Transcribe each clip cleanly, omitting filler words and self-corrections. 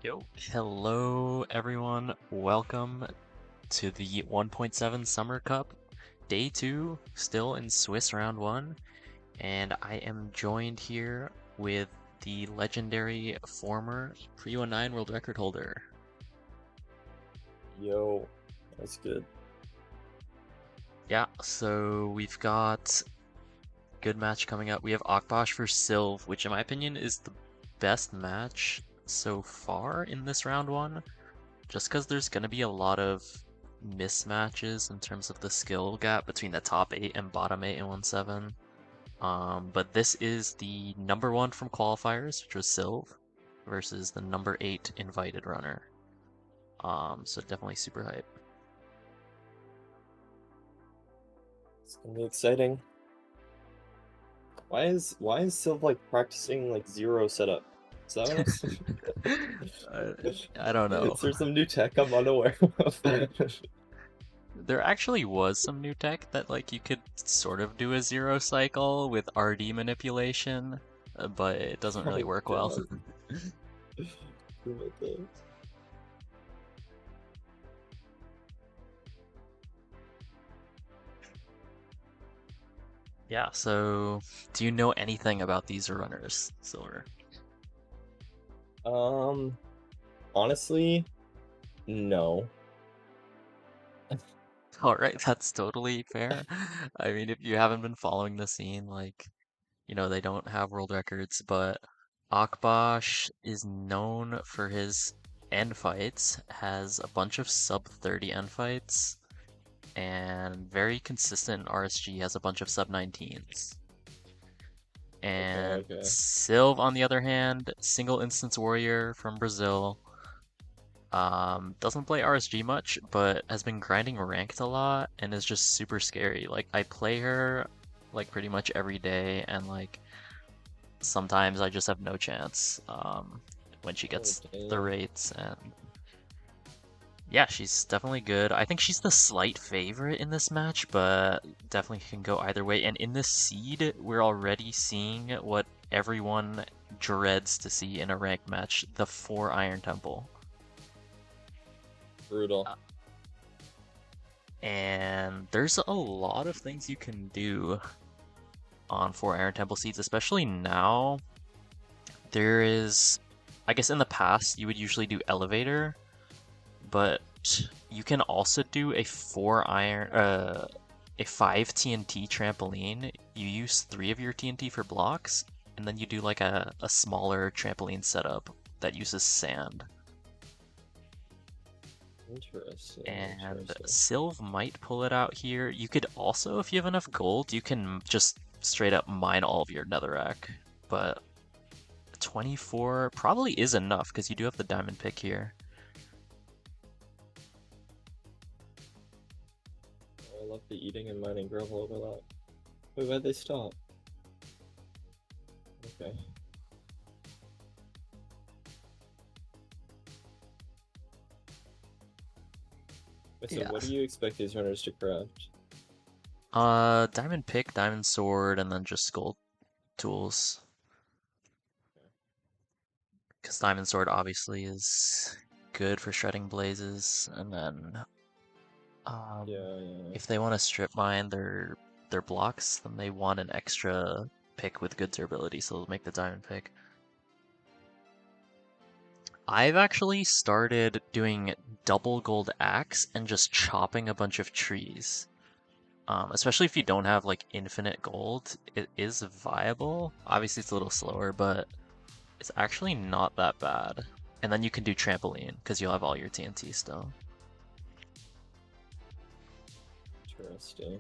Yo, hello everyone. Welcome to the 1.7 Summer Cup, Day 2, still in Swiss Round 1, and I am joined here with the legendary former Pre-19 world record holder. Yo, that's good. Yeah, so we've got good match coming up. We have AKBASH vs SYLV, which in my opinion is the best match so far in this round 1. Just because there's going to be a lot of mismatches in terms of the skill gap between the top 8 and bottom 8 in 1-7. But this is the number 1 from qualifiers, which was Sylv, versus the number 8 invited runner. So definitely super hype. It's gonna be exciting. Why is Sylv like practicing like zero setup? Is that what uh, I'm I don't know. Is there some new tech I'm unaware of? There actually was some new tech that like you could sort of do a zero cycle with RD manipulation, but it doesn't really Oh work well. god. Oh my god. Yeah, so do you know anything about these runners, Silver? Um, Honestly, no. All right, that's totally fair. I mean, if you haven't been following the scene, like, they don't have world records, but Akbash is known for his end fights, has a bunch of sub 30 end fights, and very consistent in RSG, has a bunch of sub 19s. Okay, And okay. Sylv, on the other hand, single instance warrior from Brazil. Doesn't play RSG much, but has been grinding ranked a lot and is just super scary. Like I play her like pretty much every day, and like sometimes I just have no chance when she Oh gets the damn. rates. And yeah, she's definitely good. I think she's the slight favorite in this match, but definitely can go either way. And in this seed, we're already seeing what everyone dreads to see in a ranked match, the 4 Iron Temple. Brutal. And there's a lot of things you can do on 4 Iron Temple seeds, especially now. There is, I guess in the past, you would usually do Elevator, but you can also do a 5 TNT trampoline. You use 3 of your TNT for blocks, and then you do like a smaller trampoline setup that uses sand. Interesting, And interesting. Sylv might pull it out here. You could also, if you have enough gold, you can just straight up mine all of your netherrack. But 24 probably is enough because you do have the diamond pick here. I love the eating and mining gravel overlap. Wait, why'd they stop? Okay. Wait, so Yeah. what do you expect these runners to craft? Diamond pick, diamond sword, and then just gold tools. Because diamond sword obviously is good for shredding blazes, and then Yeah, yeah. if they want to strip mine their blocks, then they want an extra pick with good durability, so they'll make the diamond pick. I've actually started doing double gold axe and just chopping a bunch of trees. Especially if you don't have like infinite gold, it is viable. Obviously, it's a little slower, but it's actually not that bad. And then you can do trampoline because you'll have all your TNT still. Interesting.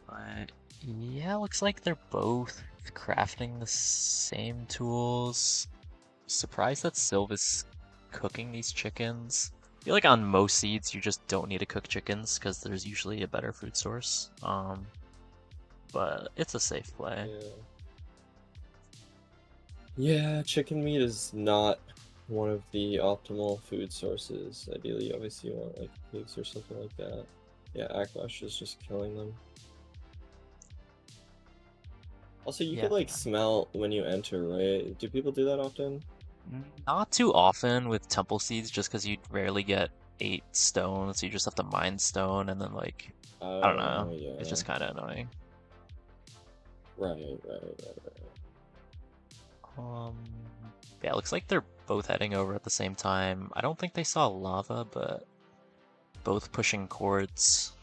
But yeah, looks like they're both crafting the same tools. Surprised that Sylv is cooking these chickens. I feel like on most seeds you just don't need to cook chickens because there's usually a better food source. But it's a safe play. Yeah. Yeah, chicken meat is not one of the optimal food sources. Ideally, obviously, you want like pigs or something like that. Yeah, Akbash is just killing them. Also, you Yeah, could like smell when you enter, right? Do people do that often? not too often with temple seeds, just because you rarely get 8 stones. You just have to mine stone, and then like I don't Oh, know. It's yeah. just kind of annoying. Right. Um, yeah, it looks like they're both heading over at the same time. I don't think they saw lava, but both pushing cords.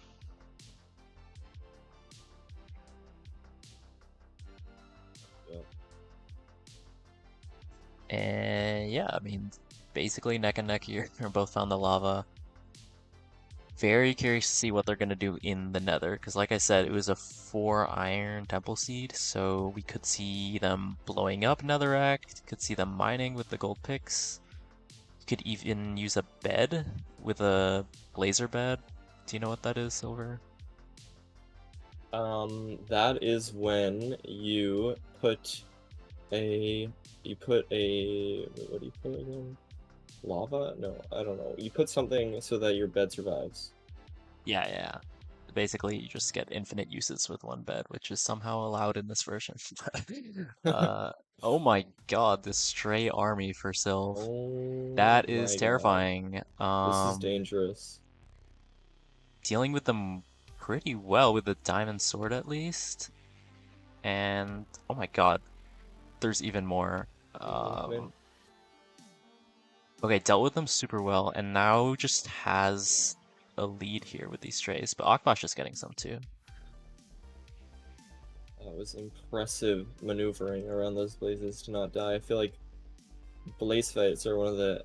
Yeah. And yeah, I mean, basically neck and neck here. They're both found the lava. Very curious to see what they're gonna do in the Nether, because like I said, it was a 4 iron temple seed, so we could see them blowing up Netherrack, could see them mining with the gold picks. You could even use a bed with a blazer bed. Do you know what that is, Silver? That is when a you put a what do you put again? Lava? No, I don't know. You put something so that your bed survives. Yeah. Basically, you just get infinite uses with one bed, which is somehow allowed in this version. uh, oh my god, this stray army for Sylv. Oh That is my god. terrifying. This is dangerous. Dealing with them pretty well with the diamond sword at least. And oh my god, there's even more. Movement. Okay, dealt with them super well, and now just has a lead here with these strays. But AKBASH is getting some too. That was impressive maneuvering around those blazes to not die. I feel like blaze fights are one of the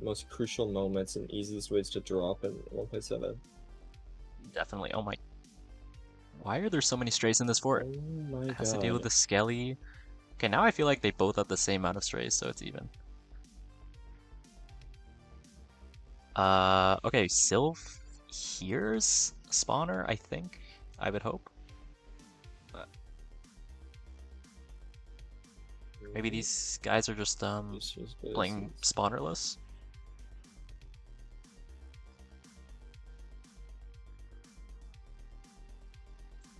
most crucial moments and easiest ways to drop in 1.7. Definitely. Oh my, why are there so many strays in this fort? Oh my It has to deal with god. the skelly. Okay, now I feel like they both have the same amount of strays, so it's even. Okay, Sylv here's spawner, I think. I would hope. Maybe these guys are just Users playing blazes. spawnerless.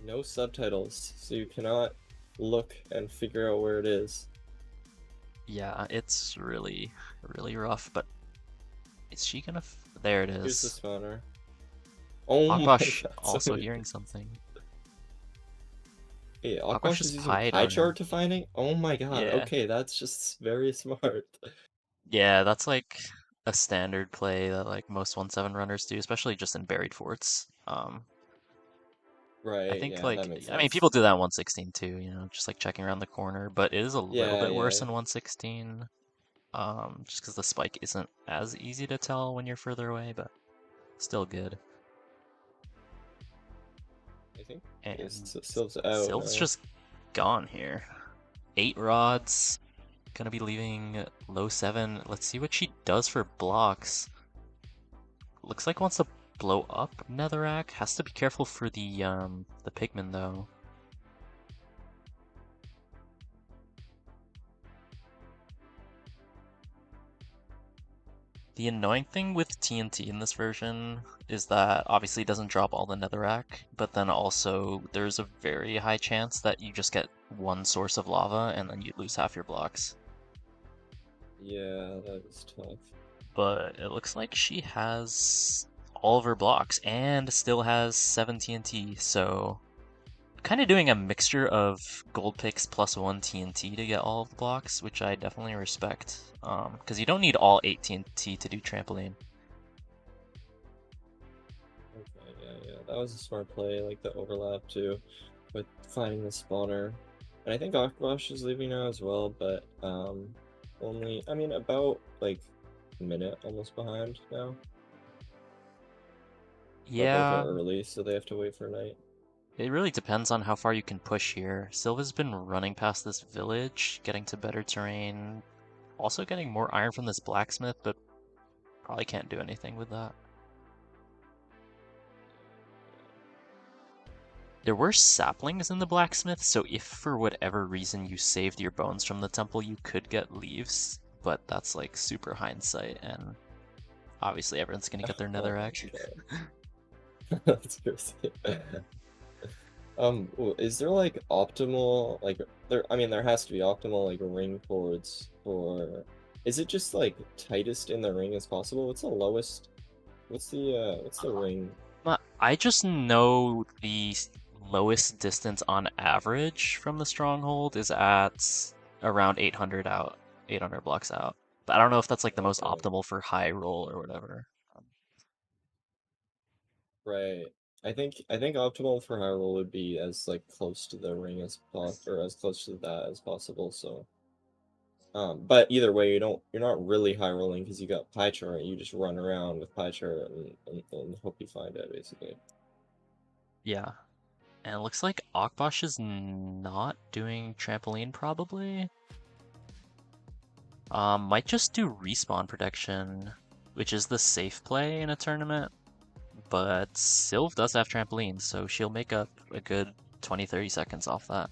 No subtitles, so you cannot look and figure out where it is. Yeah, it's really rough, but is she gonna there it Here's the is. spawner. Oh my Akbash god, so also many hearing things. something. Hey, Akbash Akbash is is using pie pie darn. chart to finding? Oh my god, Yeah. okay, that's just very smart. Yeah, that's like a standard play that like most 1-7 runners do, especially just in buried forts. I Right, think yeah, that like makes I mean sense. people do that in 116 too, just like checking around the corner, but it is a little bit Yeah. worse in 116. Just because the spike isn't as easy to tell when you're further away, but still good. I think And Sylph's out Sylph's now. just gone here. 8 rods, gonna be leaving low 7. Let's see what she does for blocks. Looks like wants to blow up Netherrack. Has to be careful for the pigmen though. The annoying thing with TNT in this version is that obviously it doesn't drop all the netherrack, but then also there's a very high chance that you just get one source of lava and then you lose half your blocks. Yeah, that is tough. But it looks like she has all of her blocks and still has 7 TNT, so kind of doing a mixture of gold picks plus 1 TNT to get all of the blocks, which I definitely respect. Because you don't need all 8 TNT to do trampoline. Okay, yeah, that was a smart play, like the overlap too, with finding the spawner. And I think Akbash is leaving now as well, but only, I mean, about like a minute almost behind now. But both are Yeah, early, so they have to wait for night. it really depends on how far you can push here. Silva's been running past this village, getting to better terrain, also getting more iron from this blacksmith, but probably can't do anything with that. There were saplings in the blacksmith, so if for whatever reason you saved your bones from the temple, you could get leaves, but that's like super hindsight, and obviously everyone's gonna get their Oh my netherrack. god. That's crazy. Is there like optimal like there? I mean, there has to be optimal like ring chords for. Is it just like tightest in the ring as possible? What's the lowest? What's the ring? I just know the lowest distance on average from the stronghold is at around 800 out, 800 blocks out. But I don't know if that's like the most Okay, optimal for high roll or whatever. right. I think optimal for high roll would be as like close to the ring as possible, or as close to that as possible. So, but either way, you're not really high rolling because you got pie chart. You just run around with pie chart and hope you find it basically. Yeah. And it looks like Akbash is not doing trampoline probably. Might just do respawn protection, which is the safe play in a tournament. But Sylv does have trampoline, so she'll make up a good 20-30 seconds off that.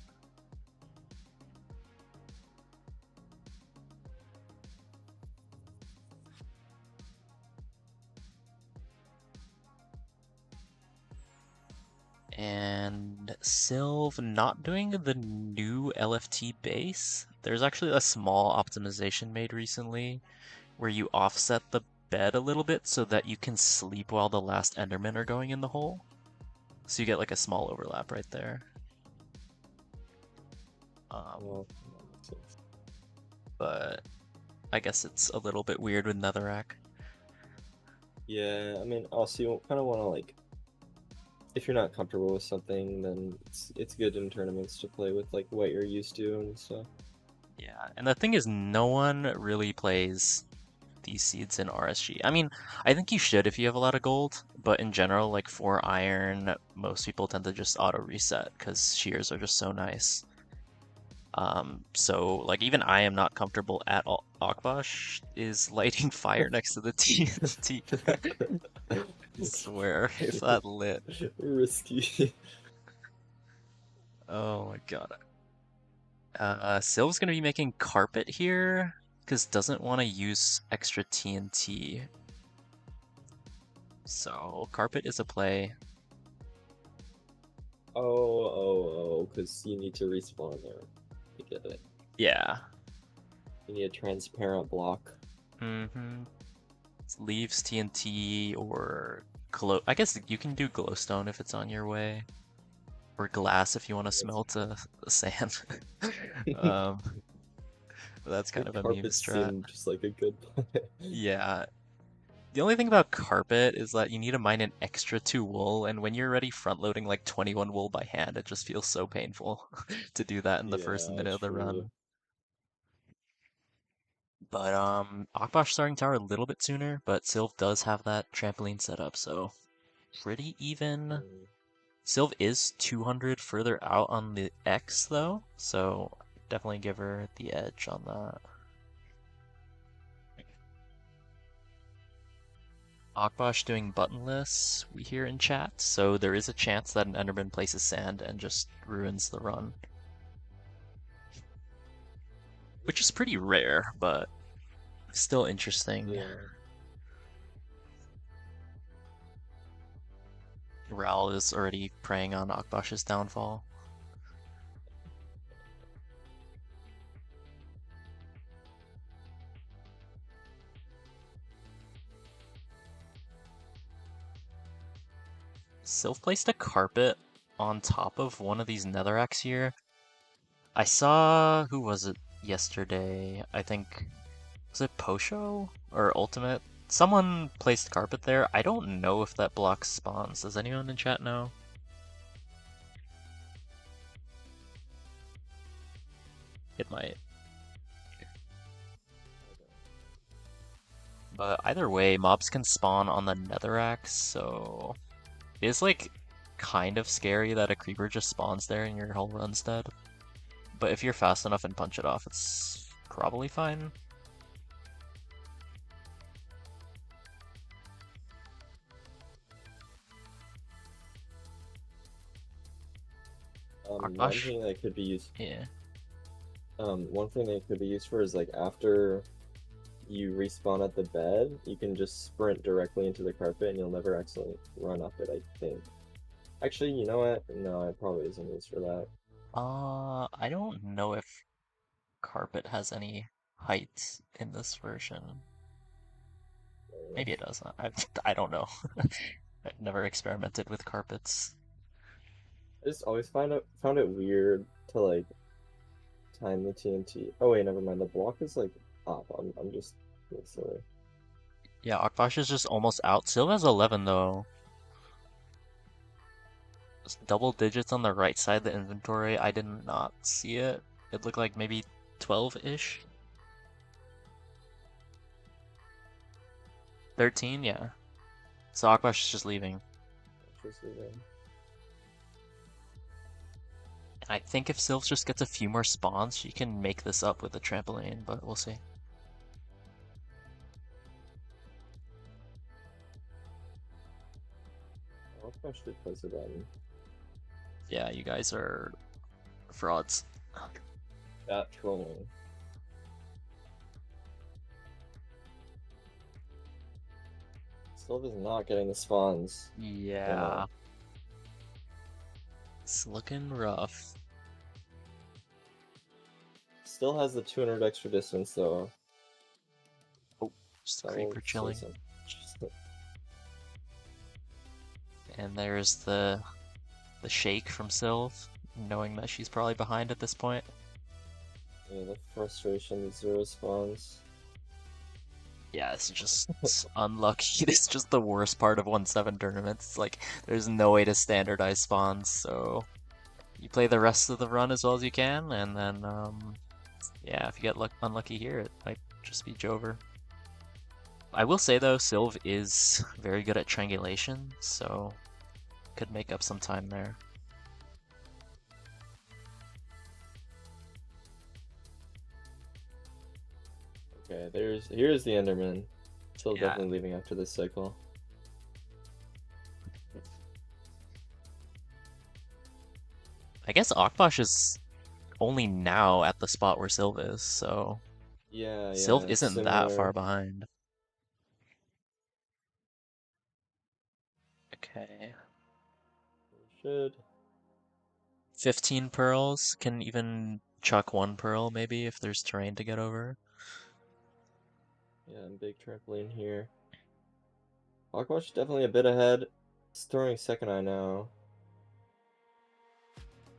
And Sylv not doing the new LFT base. There's actually a small optimization made recently where you offset the bed a little bit so that you can sleep while the last Endermen are going in the hole. So you get like a small overlap right there. Um, Well, that makes sense. but I guess it's a little bit weird with Netherrack. Yeah, I mean, also you kind of want to like if you're not comfortable with something, then it's good in tournaments to play with like what you're used to and stuff. Yeah, and the thing is, no one really plays these seeds in RSG. I mean, I think you should if you have a lot of gold, but in general, like for iron, most people tend to just auto reset because shears are just so nice. So like even I am not comfortable at all. Akbash is lighting fire next to the TNT. I swear, if that lit. Risky. Oh my god. Sylv's gonna be making carpet here because doesn't want to use extra TNT. So carpet is a play. Because you need to respawn there. I get it. Yeah. You need a transparent block. Mm-hmm. Leaves TNT or glow. I guess you can do glowstone if it's on your way, or glass if you want to That's smelt a sand. um, but that's the kind of a meme carpets strat. seem just like a good plan. Yeah. The only thing about carpet is that you need to mine an extra 2 wool, and when you're already front loading like 21 wool by hand, it just feels so painful to do that in the first Yeah, minute of the true. run. But Akbash starting tower a little bit sooner, but Sylv does have that trampoline set up, so pretty even. Mm. Sylv is 200 further out on the X though, so definitely give her the edge on that. Akbash doing buttonless, we hear in chat, so there is a chance that an Enderman places sand and just ruins the run. Which is pretty rare, but still interesting. Yeah. Ral is already preying on Akbash's downfall. Sylph placed a carpet on top of one of these netherracks here. I saw, who was it yesterday? I think, was it Posho or Ultimate? Someone placed carpet there. I don't know if that blocks spawns. Does anyone in chat know? It might. But either way, mobs can spawn on the netherracks, so it is like kind of scary that a creeper just spawns there and your whole run's dead. But if you're fast enough and punch it off, it's probably fine. One Akbash? thing that could be used Yeah. one thing that could be used for is like after you respawn at the bed, you can just sprint directly into the carpet and you'll never actually run up it, I think. Actually, you know what? No, it probably isn't used for that. I don't know if carpet has any height in this version. Maybe it does not. I don't know. I've never experimented with carpets. I just always found it weird to like time the TNT. Oh wait, never mind. The block is like up. I'm just being silly. Yeah, Akbash is just almost out. Sylv has 11 though. It's double digits on the right side of the inventory. I did not see it. It looked like maybe 12-ish. 13, yeah. So Akbash is just leaving. Interesting. And I think if Sylv just gets a few more spawns, she can make this up with the trampoline, but we'll see. I'll actually place it on Yeah, you guys are frauds. that trolling. Still is not getting the spawns. Don't know. Yeah, it's looking rough. Still has the 200 extra distance though. Oh, just a That will creeper say chilling. something. And there's the shake from Sylv, knowing that she's probably behind at this point. Yeah, the frustration, 0 spawns. Yeah, it's just unlucky. It's just the worst part of 1-7 tournaments. Like, there's no way to standardize spawns, so you play the rest of the run as well as you can, and then, yeah, if you get unlucky here, it might just be Jover. I will say though, Sylv is very good at triangulation, so could make up some time there. Okay, here's the Enderman. Still Yeah, definitely leaving after this cycle. I guess Akbash is only now at the spot where Sylv is, so Yeah, Sylv yeah, isn't that far similar. behind. Okay. Should. 15 pearls, can even chuck one pearl maybe if there's terrain to get over. Yeah, and big trampoline here. Hawkwatch definitely a bit ahead. It's throwing second eye now,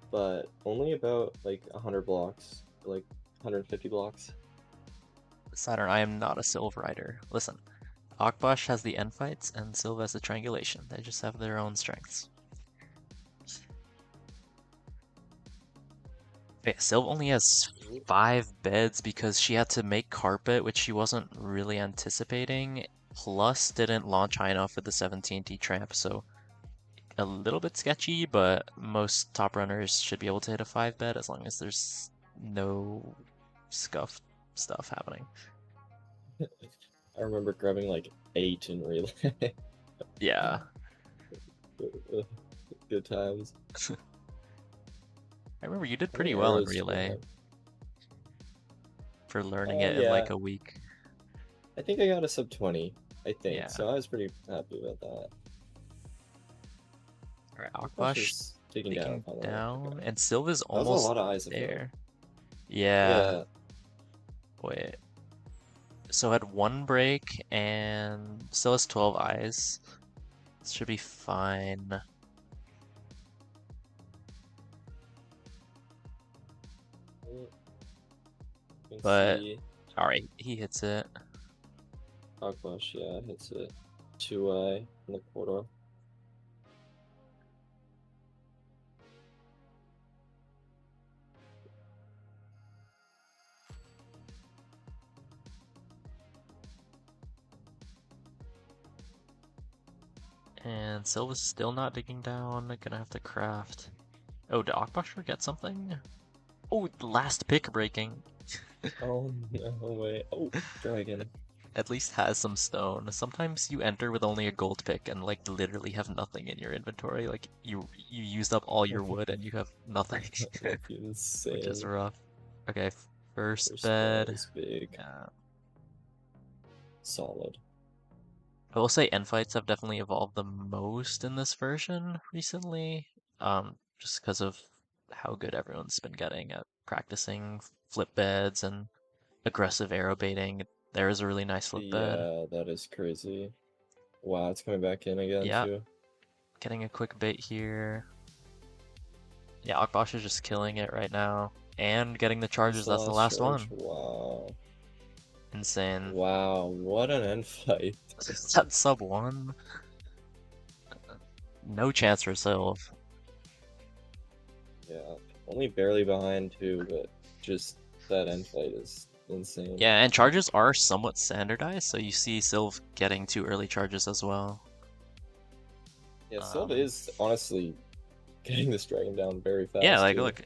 but only about like 100 blocks, like 150 blocks. Saturn, I am not a Sylv rider. Listen, Akbash has the end fights and Sylv has the triangulation. They just have their own strengths. Okay, Sylv only has 5 beds because she had to make carpet, which she wasn't really anticipating, plus didn't launch high enough for the 17T tramp, so a little bit sketchy, but most top runners should be able to hit a 5 bed as long as there's no scuff stuff happening. I remember grabbing like 8 in relay. Yeah. Good times. I remember you did How pretty many well in arrows do I relay have? for learning it in Yeah, like a week. I think I got a sub 20. I think Yeah. so. I was pretty happy about that. Alright, Hawkwatch Akbash is taking down digging finally. down, Okay, and Sylva's that was a almost lot of eyes. I feel like. there. Yeah. Yeah. Wait. So had one break and still has 12 eyes. This should be fine. You can But see alright, he hits it. Hawkbush, yeah, hits it 2 eye in the corridor. And Sylva's still not digging down. Gonna have to craft. Oh, did Akbash forget something? Oh, last pick breaking. Oh no way. Oh, dragon. At least has some stone. Sometimes you enter with only a gold pick and like literally have nothing in your inventory. Like you used up all your wood and you have nothing, That'd be which is insane. rough. Okay, first First bed bed. is big. Yeah, Solid. I will say end fights have definitely evolved the most in this version recently, just because of how good everyone's been getting at practicing flip beds and aggressive arrow baiting. There is a really nice flip bed. Yeah, that is crazy. Wow, it's coming back in again Yeah, too. getting a quick bait here. Yeah, Akbash is just killing it right now. And getting the That's charges, the that's the last last charge. one. Wow. Insane. Wow, what an end fight. That sub one. No chance for Sylv. Yeah, only barely behind too, but just that end fight is insane. Yeah, and charges are somewhat standardized, so you see Sylv getting 2 early charges as well. Yeah, Silva Um, is honestly getting this dragon down very yeah, fast like too. look,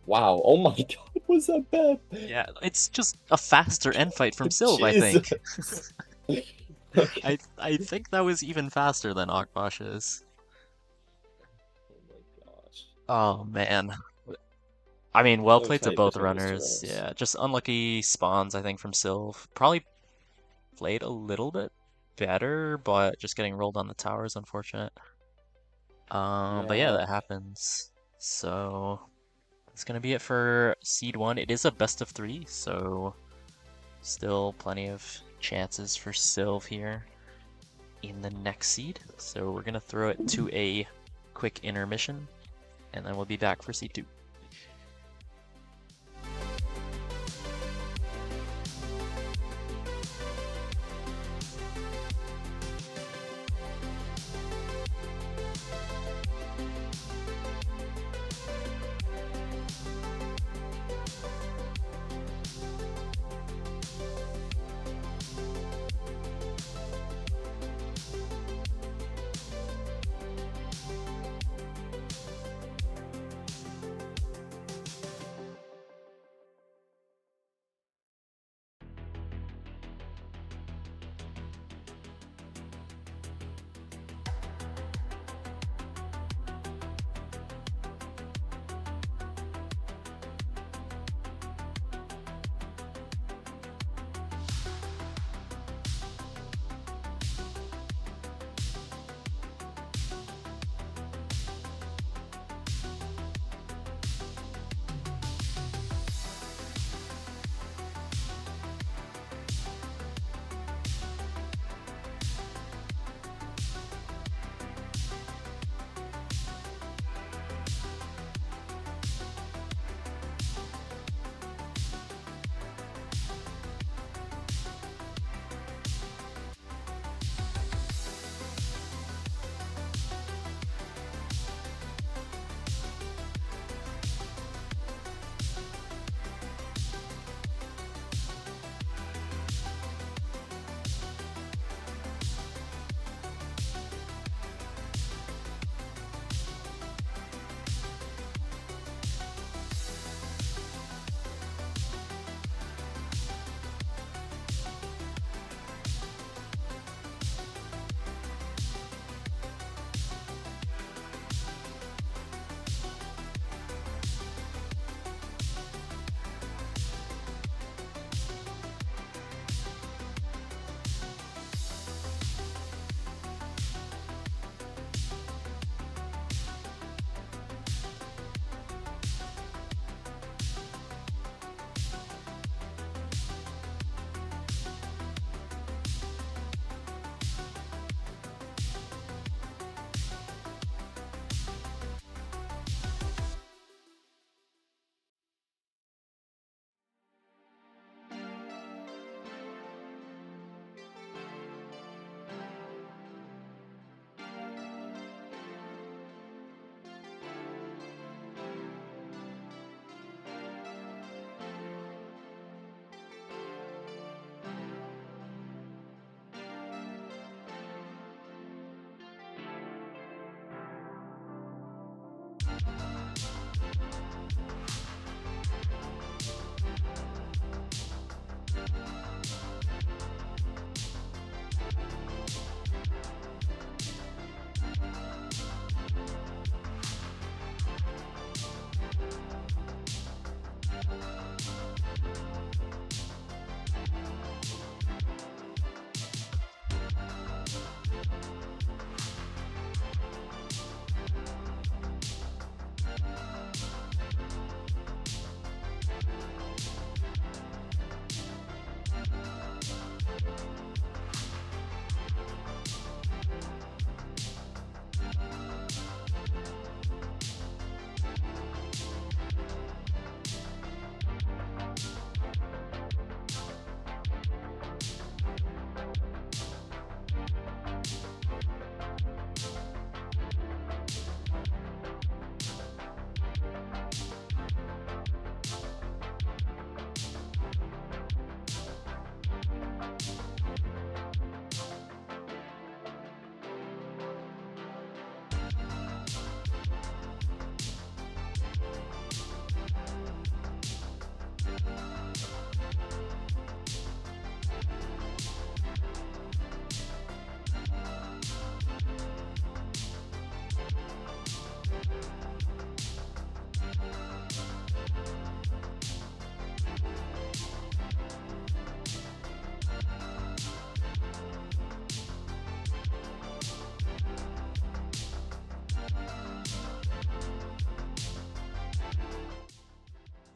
Wow, oh my god, was that bad? yeah, it's just a faster end fight from Sylv, I think. Jesus. Okay. I think that was even faster than Akbash's. Oh my gosh. Oh man. I mean, well So played to tight both between these two runners. runners. Yeah, just unlucky spawns, I think, from Sylv. Probably played a little bit better, but just getting rolled on the tower is unfortunate. But yeah, Yeah. that happens. So that's gonna be it for seed one. It is a best of three, so still plenty of chances for Sylv here in the next seed. So we're gonna throw it to a quick intermission, and then we'll be back for seed two.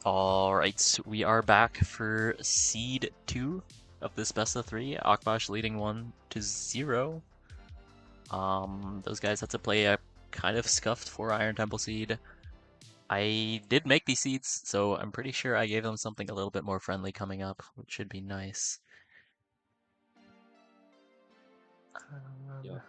Alright, so we are back for Seed 2 of this best of 3. AKBASH leading 1-0. Those guys had to play a kind of scuffed 4 Iron Temple seed. I did make these seeds, so I'm pretty sure I gave them something a little bit more friendly coming up, which should be nice. Yeah.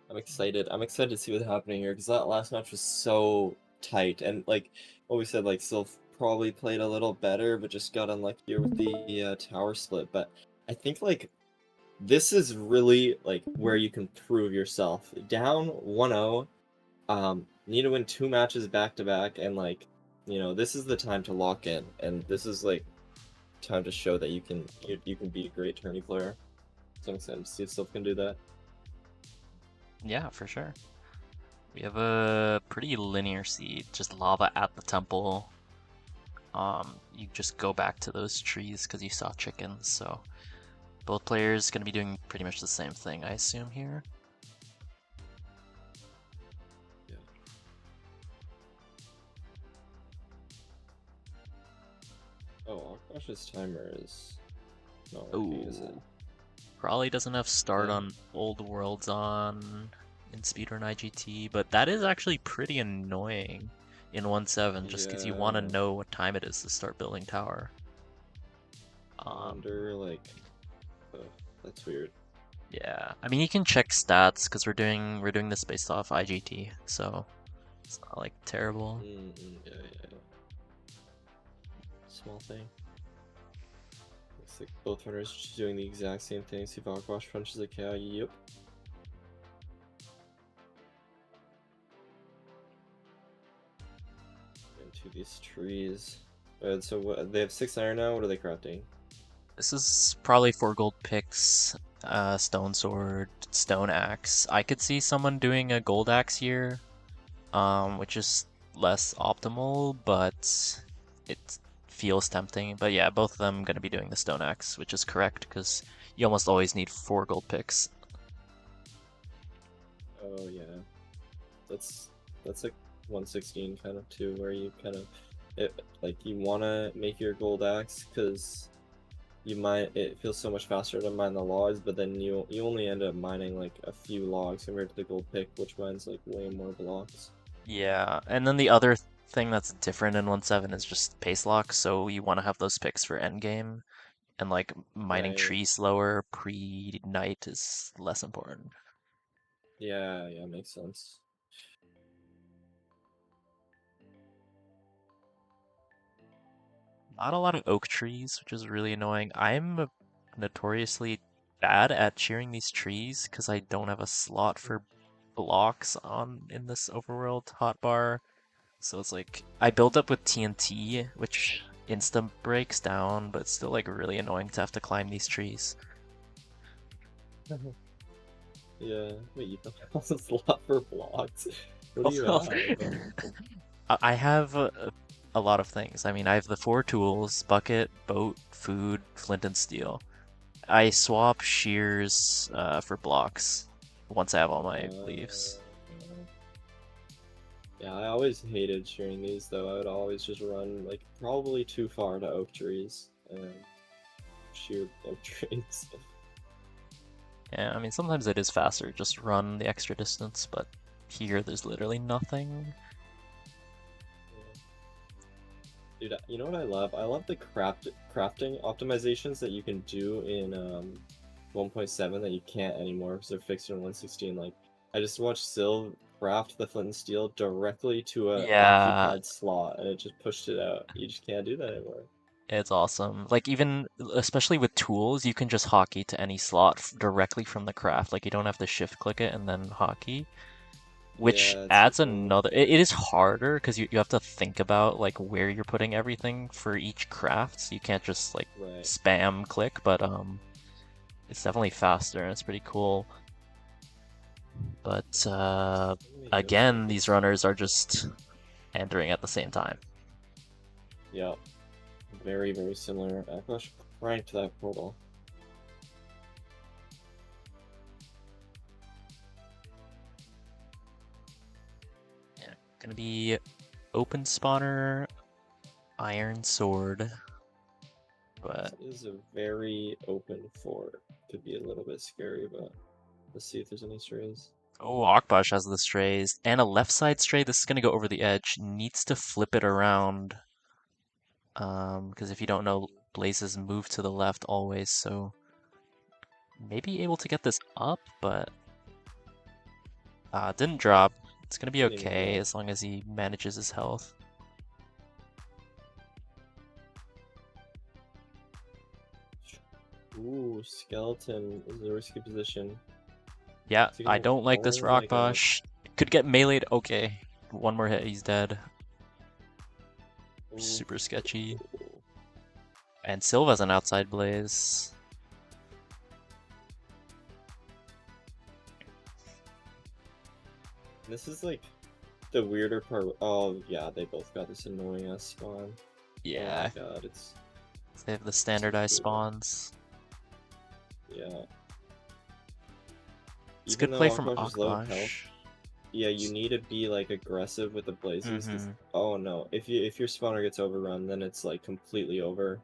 I'm excited. I'm excited to see what's happening here because that last match was so tight, and like what we said, like Sylph probably played a little better, but just got unlucky with the tower split. But I think like this is really like where you can prove yourself. Down 1-0, need to win 2 matches back to back, and like this is the time to lock in, and this is like time to show that you can be a great tourney player. So I'm excited to see if Sylph can do that. Yeah, for sure. We have a pretty linear seed, just lava at the temple. You just go back to those trees because you saw chickens, so both players gonna be doing pretty much the same thing, I assume here. Yeah. Oh, Akash's timer is not working, is it? Ooh. Probably doesn't have start Yeah. on old worlds on in speedrun IGT, but that is actually pretty annoying in 1.7 just because you want to Yeah. know what time it is to start building tower. I wonder, like, that's weird. Yeah, I mean you can check stats because we're doing this based off IGT, so it's not like terrible. Yeah. Small thing. Looks like both runners just doing the exact same thing. See if Akbash punches a cow. Yep. Into these trees. So what, they have 6 iron now. What are they crafting? This is probably 4 gold picks, stone sword, stone axe. I could see someone doing a gold axe here, which is less optimal, but it feels tempting. But yeah, both of them gonna be doing the stone axe, which is correct because you almost always need 4 gold picks. Oh yeah, that's like 116 kind of too, where you kind of like you want to make your gold axe because it feels so much faster to mine the logs, but then you only end up mining like a few logs compared to the gold pick, which mines like way more blocks. Yeah, and then the other thing that's different in 1.7 is just pace lock, so you want to have those picks for endgame, and like mining Right. trees slower pre-night is less important. Yeah, makes sense. Not a lot of oak trees, which is really annoying. I'm notoriously bad at cheering these trees because I don't have a slot for blocks on in this overworld hotbar. So it's like I build up with TNT, which insta breaks down, but it's still like really annoying to have to climb these trees. Yeah, wait, you don't have a slot for blocks? What do you Well, have? I have a lot of things. I mean, I have the 4 tools: bucket, boat, food, flint, and steel. I swap shears for blocks once I have all my leaves. Yeah, I always hated shearing these though. I would always just run like probably too far to oak trees and shear oak trees. Yeah, I mean, sometimes it is faster, just run the extra distance, but here there's literally nothing. Dude, you know what I love? I love the crafting optimizations that you can do in 1.7 that you can't anymore because they're fixed in 116. Like, I just watched Sylv craft the flint and steel directly to a Yeah, occupied slot, and it just pushed it out. You just can't do that anymore. it's awesome. Like even, especially with tools, you can just hotkey to any slot directly from the craft. Like you don't have to shift click it and then hotkey, which Yeah, it's so adds cool. another. It is harder because you have to think about like where you're putting everything for each craft. So you can't just like Right. spam click, but it's definitely faster and it's pretty cool. But So many ghost again, these orchids. runners are just entering at the same time. Yeah, very, very similar. Akash cranked that portal. Yeah, gonna be open spawner. Iron Sword, This but is a very open fort. Could be a little bit scary, but let's see if there's any strays. oh, Akbash has the strays and a left side stray. This is gonna go over the edge. Needs to flip it around. Because if you don't know, blazes move to the left always, so maybe able to get this up, but didn't drop. It's gonna be Didn't even okay drop. as long as he manages his health. Ooh, skeleton is a risky position. Yeah, Is he I gonna? don't like this Oh for my god. Akbash. Could get meleeed. Okay, one more hit, he's dead. Ooh. Super sketchy. And Silva's an outside blaze. This is like the weirder part. Oh yeah, they both got this annoying ass spawn. Oh my Yeah, god, it's they have the so standardized brutal. spawns. Yeah. It's Even good though play from Akbash is low health, Akbash. yeah, you need to be like aggressive with the blazes because Mm-hmm. oh no, if your spawner gets overrun, then it's like completely over.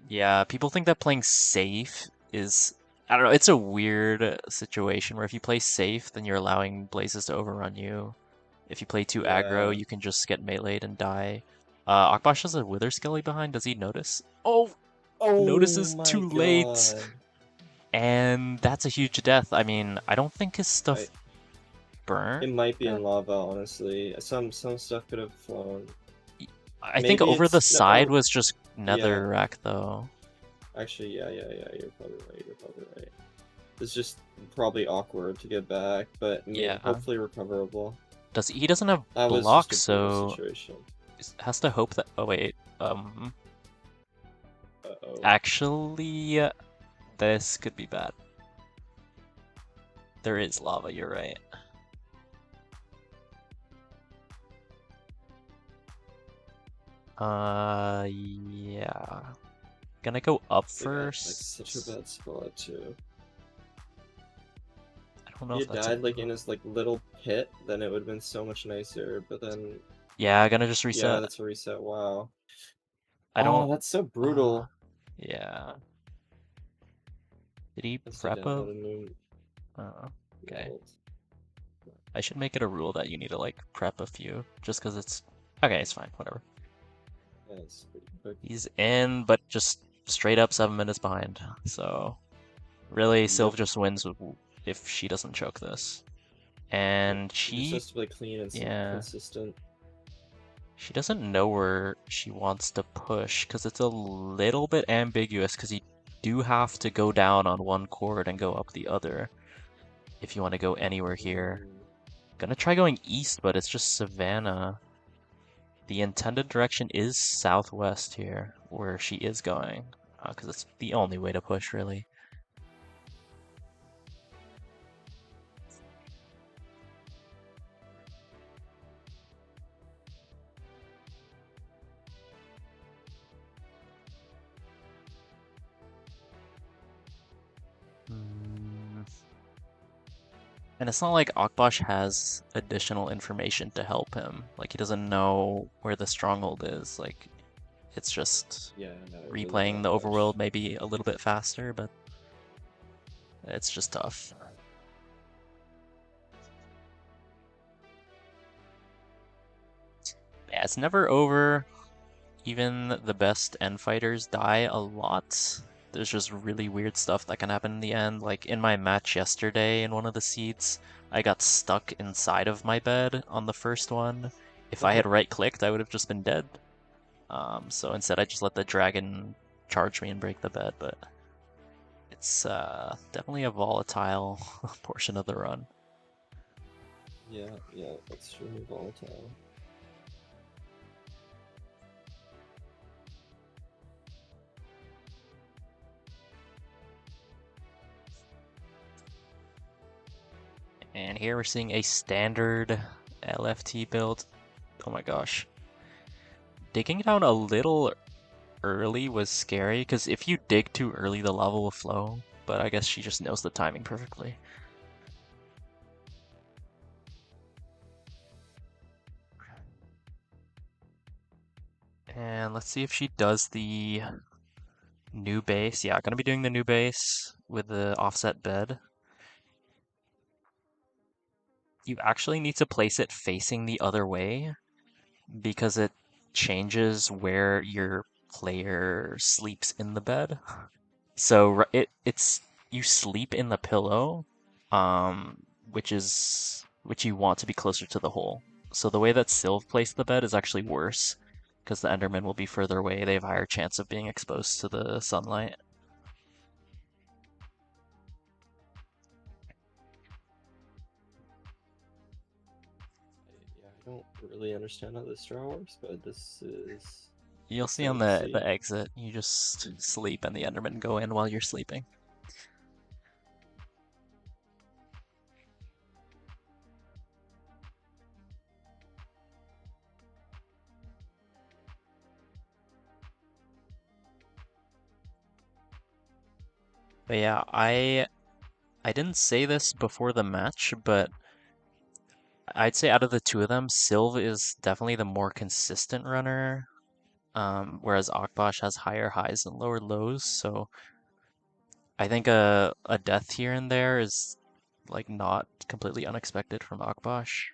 Yeah, people think that playing safe is, I don't know, it's a weird situation where if you play safe, then you're allowing blazes to overrun you. If you play too aggro, Yeah. you can just get meleeed and die. Akbash has a Wither Skelly behind. Does he notice? Oh, Oh notices my too late. god. And that's a huge death. I mean, I don't think his I stuff burnt. It might be in lava, honestly. Some stuff could have flown. I think Maybe over the it's no side or was just yeah. netherrack though. Actually, yeah. You're probably right. You're probably right. It's just probably awkward to get back, but Yeah. hopefully recoverable. He doesn't have That was just block, a brutal so situation. has to hope that. Oh wait. Uh-oh. Actually, this could be bad. There is lava. You're right. Yeah. Gonna go up They got like such a first. bad spot too. I don't If know he if had that's a died like rule. in his like little pit, then it would have been so much nicer. But then, Yeah, gonna just yeah, reset. that's a reset. Wow. I Oh, don't. that's so Uh, brutal. yeah. Did he Has to prep a? download a new Okay. meld. I should make it a rule that you need to like prep a few, just because it's. Okay, it's fine. Whatever. That's pretty quick. He's in, but just straight up 7 minutes behind. So really, Yep. Sylv just wins if she doesn't choke this. Yep. And He just she, has to play clean and yeah, consistent. she doesn't know where she wants to push because it's a little bit ambiguous because you do have to go down on one chord and go up the other if you want to go anywhere here. Mm. Gonna try going east, but it's just Savannah. The intended direction is southwest here, where she is going, because it's the only way to push, really. Mm. And it's not like Akbash has additional information to help him. Like, he doesn't know where the stronghold is. Like, it's just Yeah, no, it really replaying not the much. overworld maybe a little bit faster, but it's just tough. Yeah, it's never over. Even the best end fighters die a lot. There's just really weird stuff that can happen in the end. Like in my match yesterday in one of the seeds, I got stuck inside of my bed on the first one. If I had right clicked, I would have just been dead. So instead I just let the dragon charge me and break the bed, but it's definitely a volatile portion of the run. Yeah, extremely volatile. And here we're seeing a standard LFT build. Oh my gosh. Digging down a little early was scary, because if you dig too early, the lava will flow. But I guess she just knows the timing perfectly. And let's see if she does the new base. Yeah, gonna be doing the new base with the offset bed. You actually need to place it facing the other way because it changes where your player sleeps in the bed. So it's you sleep in the pillow, which you want to be closer to the hole. So the way that Sylv placed the bed is actually worse because the Enderman will be further away. They have a higher chance of being exposed to the sunlight. Yeah, I don't really understand how this draw works, but this is You'll see on exciting to the see. exit, you just sleep and the Enderman go in while you're sleeping. But yeah, I didn't say this before the match, but I'd say out of the two of them, Sylv is definitely the more consistent runner, whereas AKBASH has higher highs and lower lows. So I think a death here and there is like not completely unexpected from AKBASH,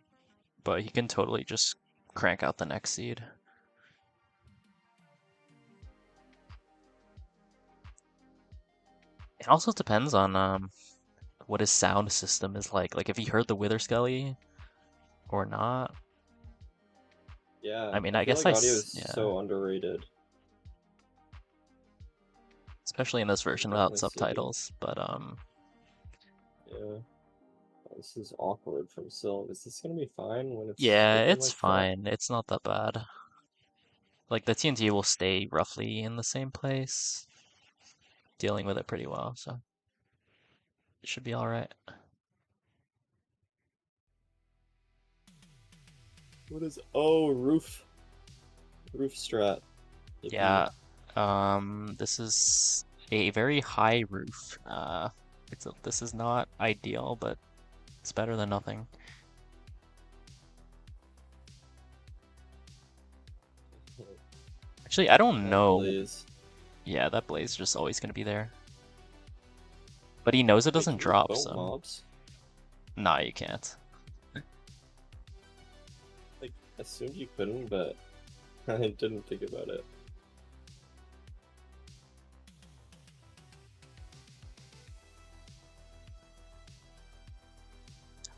but he can totally just crank out the next seed. It also depends on what his sound system is like. Like if he heard the Wither Skelly or not. Yeah, I mean, I I feel guess like audio is yeah, so underrated. especially in this I can version without definitely see. subtitles. But Yeah, this is awkward from Sylv. Is this gonna be fine when it's yeah, open it's like that? fine. It's not that bad. Like the TNT will stay roughly in the same place, dealing with it pretty well, so it should be all right. What is? Oh, roof strat. Yippee. Yeah, this is a very high roof. This is not ideal, but it's better than nothing. Actually, I don't That know. blaze. Yeah, that blaze is just always gonna be there. But he knows it Wait, doesn't can you drop, boat so mobs? nah, you can't. Like, assumed you couldn't, but I didn't think about it.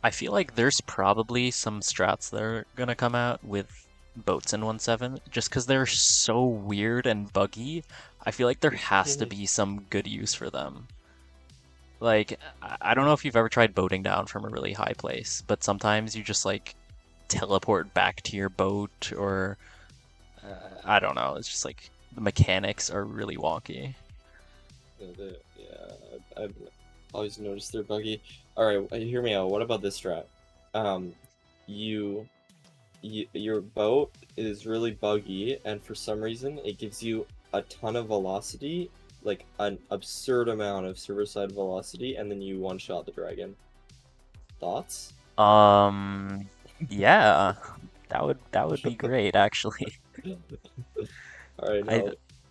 I feel like there's probably some strats that are gonna come out with boats in 1.7, just because they're so weird and buggy. I feel like there has to be some good use for them. Like, I don't know if you've ever tried boating down from a really high place, but sometimes you just like teleport back to your boat, or I don't know. It's just like the mechanics are really wonky. Yeah, I've always noticed they're buggy. All right, hear me out. What about this strat? Um, you, your boat is really buggy, and for some reason, it gives you a ton of velocity, like an absurd amount of server side velocity, and then you one shot the dragon. Thoughts? Um, yeah, that would be great actually. All right, I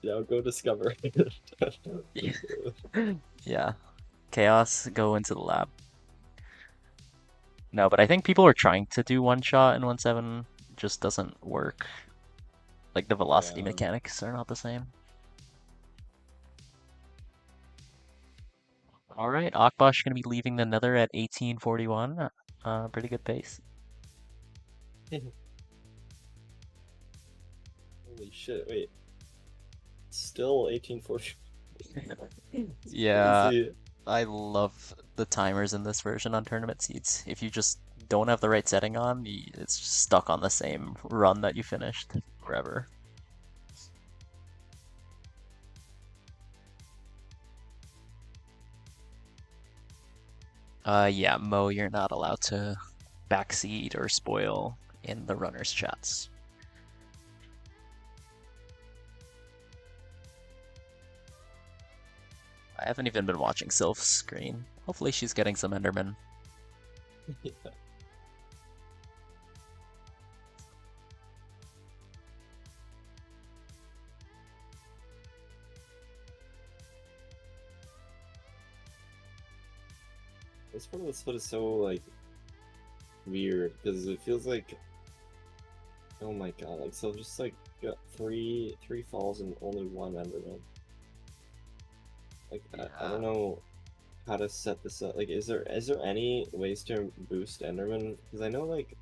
now go discover. yeah, chaos go into the lab. No, but I think people are trying to do one shot in 1.7, just doesn't work. Like the velocity Yeah. mechanics are not the same. All right, Akbash gonna be leaving the Nether at 1841. Pretty good pace. Holy shit! Wait, still 1840. Yeah, Crazy. I love the timers in this version on tournament seeds. If you just don't have the right setting on, it's just stuck on the same run that you finished forever. Yeah, Mo, you're not allowed to backseat or spoil in the runners' chats. I haven't even been watching Sylph's screen. Hopefully she's getting some Enderman. This part of the split is so like weird because it feels like, oh my god, like so just like got three falls and only one Enderman. Like I Yeah. don't know how to set this up. Like, is there any ways to boost Enderman? Because I know like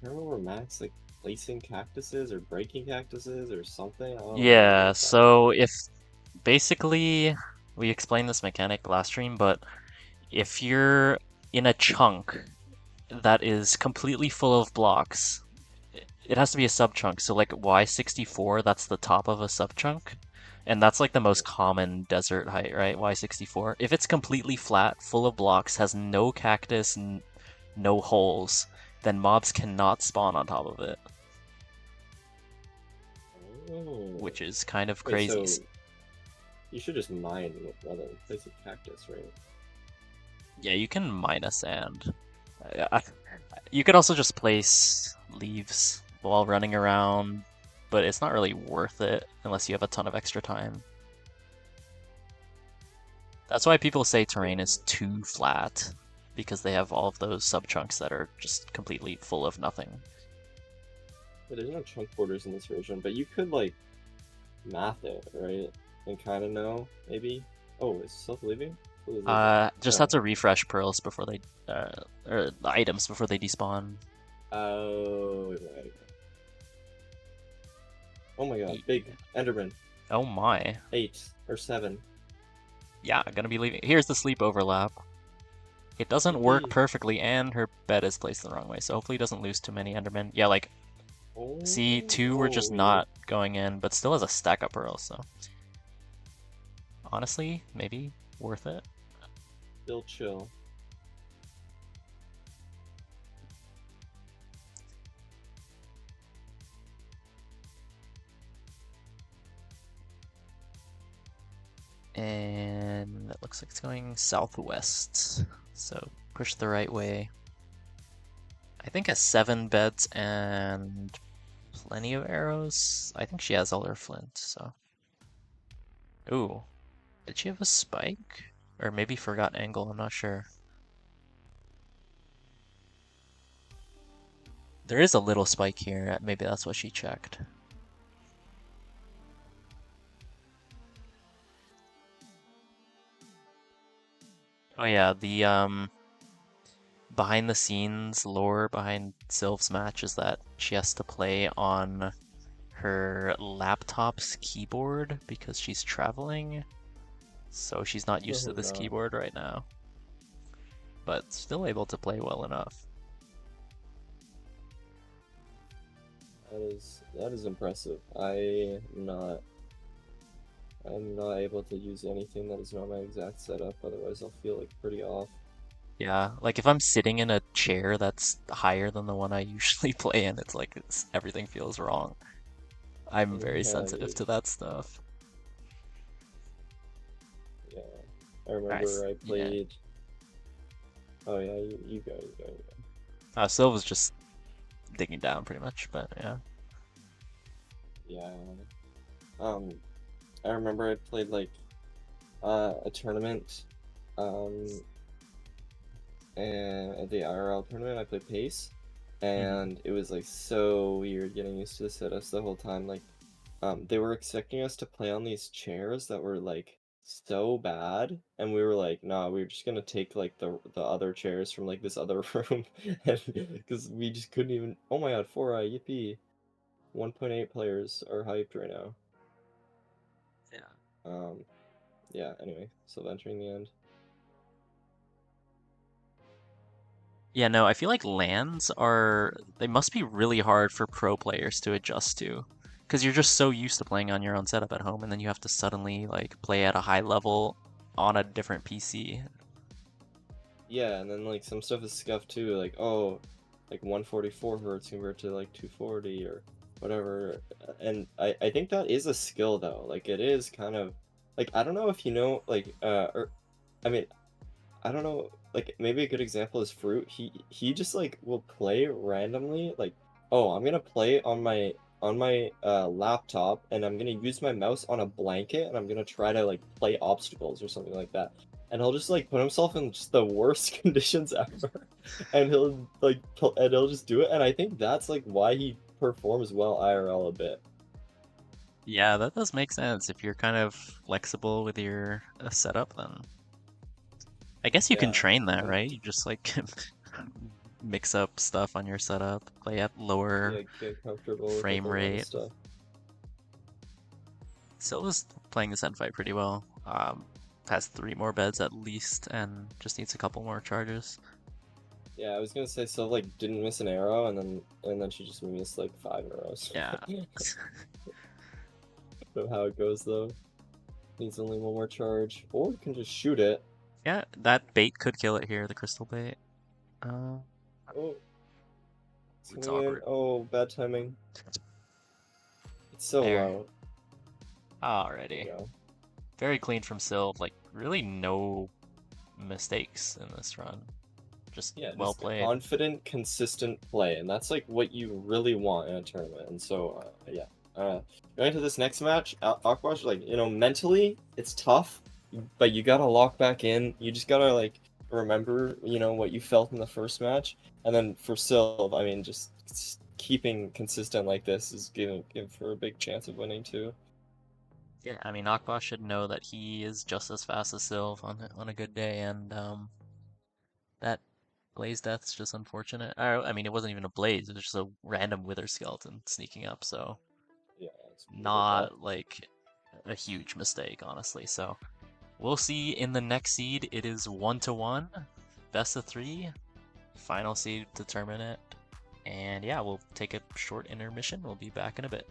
I remember Max like placing cactuses or breaking cactuses or something. I don't remember Yeah, exactly. so if basically we explained this mechanic last stream, but if you're in a chunk that is completely full of blocks, it has to be a sub-chunk. So like Y64, that's the top of a sub-chunk. And that's like the most common desert height, right? Y64. If it's completely flat, full of blocks, has no cactus, no holes, then mobs cannot spawn on top of it, Oh, which is kind of wait. crazy. So you should just mine rather than place a cactus, right? Yeah, you can mine a sand. You could also just place leaves while running around, but it's not really worth it unless you have a ton of extra time. That's why people say Yeah. terrain is too flat, because they have all of those sub-chunks that are just completely full of nothing. But there's no chunk borders in this version, but you could like math it, right? And kind of know maybe. Oh, is self leaving? Who is leaving? Just have No. to refresh pearls before they, or the items before they despawn. Oh, right. Oh my god, big Yeah. Enderman. Oh my. 8 or 7. Yeah, gonna be leaving. Here's the sleep overlap. It doesn't work Yippee. perfectly, and her bed is placed the wrong way, so hopefully he doesn't lose too many Endermen. Yeah, like, see, Oh, two were oh, just weird. not going in, but still has a stack of pearls, so honestly, maybe worth it. Still chill. And it looks like it's going southwest, so push the right way. I think has 7 beds and plenty of arrows. I think she has all her flint, so. Ooh, did she have a spike? Or maybe forgot angle, I'm not sure. There is a little spike here, maybe that's what she checked. Oh yeah, the behind the scenes lore behind Sylph's match is that she has to play on her laptop's keyboard because she's traveling, so she's not used to Oh this no. keyboard right now, but still able to play well enough. That is impressive. I'm not able to use anything that is not my exact setup, otherwise I'll feel like pretty off. Yeah, like if I'm sitting in a chair that's higher than the one I usually play in, it's like everything feels wrong. I'm very Yeah, sensitive to that stuff. yeah. I Nice. remember I Yeah. played. Oh yeah, you go. Sylv was just digging down pretty much, but yeah. Yeah. Um, I remember I played like a tournament, um, and at the IRL tournament I played Pace, Hmm. and it was like so weird getting used to the setups the whole time. Like, they were expecting us to play on these chairs that were like so bad, and we were like, nah, we are just gonna take like the other chairs from like this other room, because we just couldn't even. Oh my god, 4 yippee! 1.8 players are hyped right now. Yeah. Um, yeah. Anyway, so entering the end. Yeah, no, I feel like lands are, they must be really hard for pro players to adjust to. Because you're just so used to playing on your own setup at home, and then you have to suddenly like play at a high level on a different PC. Yeah, and then like some stuff is scuffed too, like oh, like 144 hertz compared to like 240 or whatever. And I think that is a skill though. Like it is kind of like I don't know if you know like or I mean I don't know like maybe a good example is Fruit. He just like will play randomly like oh I'm gonna play on my laptop and I'm gonna use my mouse on a blanket and I'm gonna try to like play obstacles or something like that. and he'll just like put himself in just the worst conditions ever, and he'll like and he'll just do it. And I think that's like why he performs well IRL a bit. Yeah, that does make sense. If you're kind of flexible with your setup, then I guess you can Yeah, train that, and right? You just like mix up stuff on your setup, play at lower yeah, get comfortable with like frame a lot of rate. stuff. Silva's playing this end fight pretty well. Has 3 more beds at least, and just needs a couple more charges. Yeah, I was gonna say so like didn't miss an arrow, and then she just missed like 5 arrows. Yeah. Of how it goes though. Needs only one more charge, or can just shoot it. Yeah, that bait could kill it here, the crystal bait. Uh, Oh, it's it's coming in. awkward. Oh, bad timing. It's so There. low. There we Alrighty. go. Very clean from Sylv. Like, really no mistakes in this run. Just Yeah, well just played. confident, consistent play, and that's like what you really want in a tournament. And so, yeah. Going into this next match, AKBASH, like mentally, it's tough, but you gotta lock back in. You just gotta like remember, what you felt in the first match, and then for Sylv, I mean, just keeping consistent like this is give her a big chance of winning too. Yeah, I mean, Akbash should know that he is just as fast as Sylv on a good day, and that Blaze Death's just unfortunate. I mean, it wasn't even a Blaze, it was just a random Wither Skeleton sneaking up, so Yeah, it's pretty bad. not like a huge mistake, honestly. So we'll see in the next seed. It is 1-1, best of 3, final seed determine it. And yeah, we'll take a short intermission. We'll be back in a bit.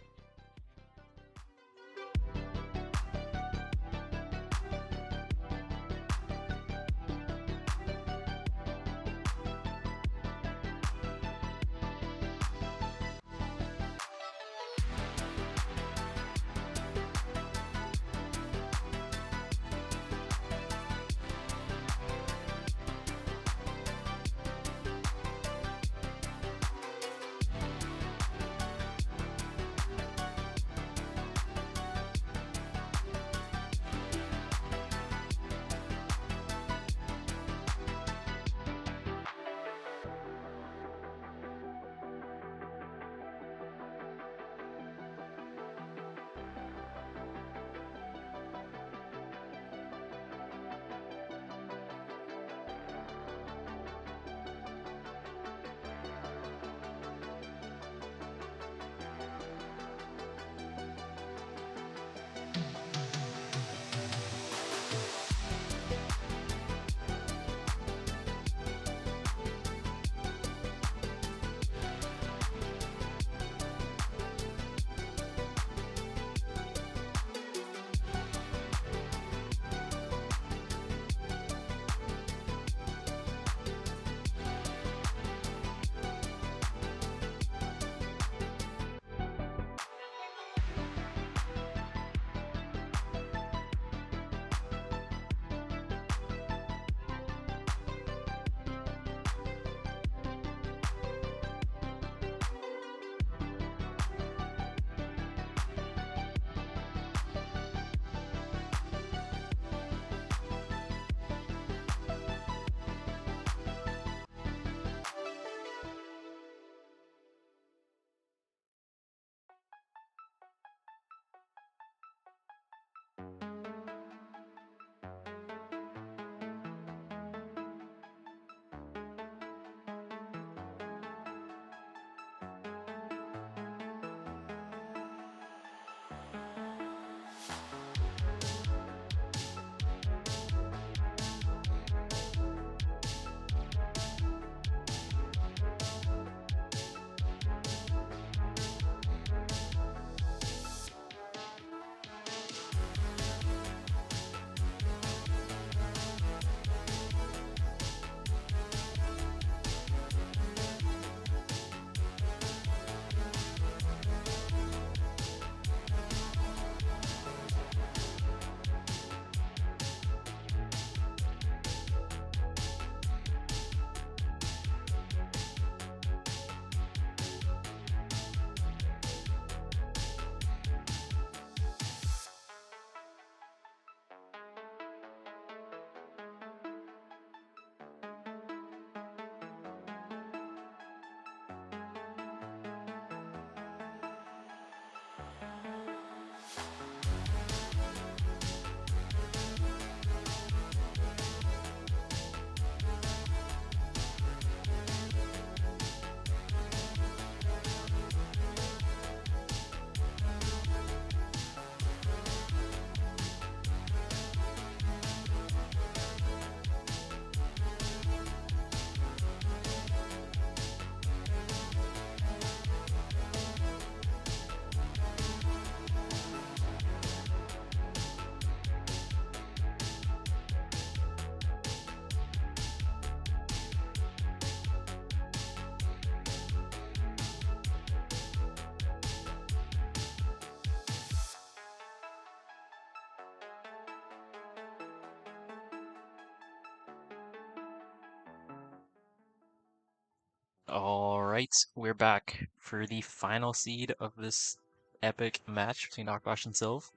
All right, we're back for the final seed of this epic match between AKBASH and SYLV.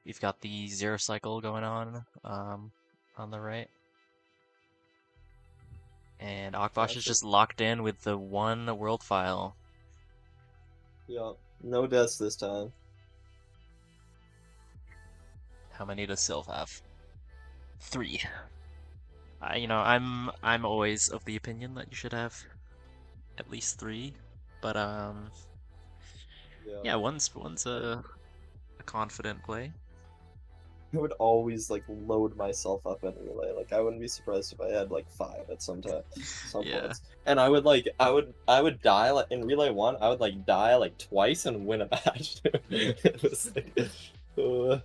We've got the zero cycle going on the right, and AKBASH is Gotcha. just locked in with the one world file. Yeah, no deaths this time. How many does SYLV have? 3. I'm always of the opinion that you should have at least 3, but Yeah. yeah, one's a confident play. I would always like load myself up in relay. Like I wouldn't be surprised if I had like 5 at some Yeah, points. And I would die like in relay 1. I would like die like twice and win a match. It was like, uh,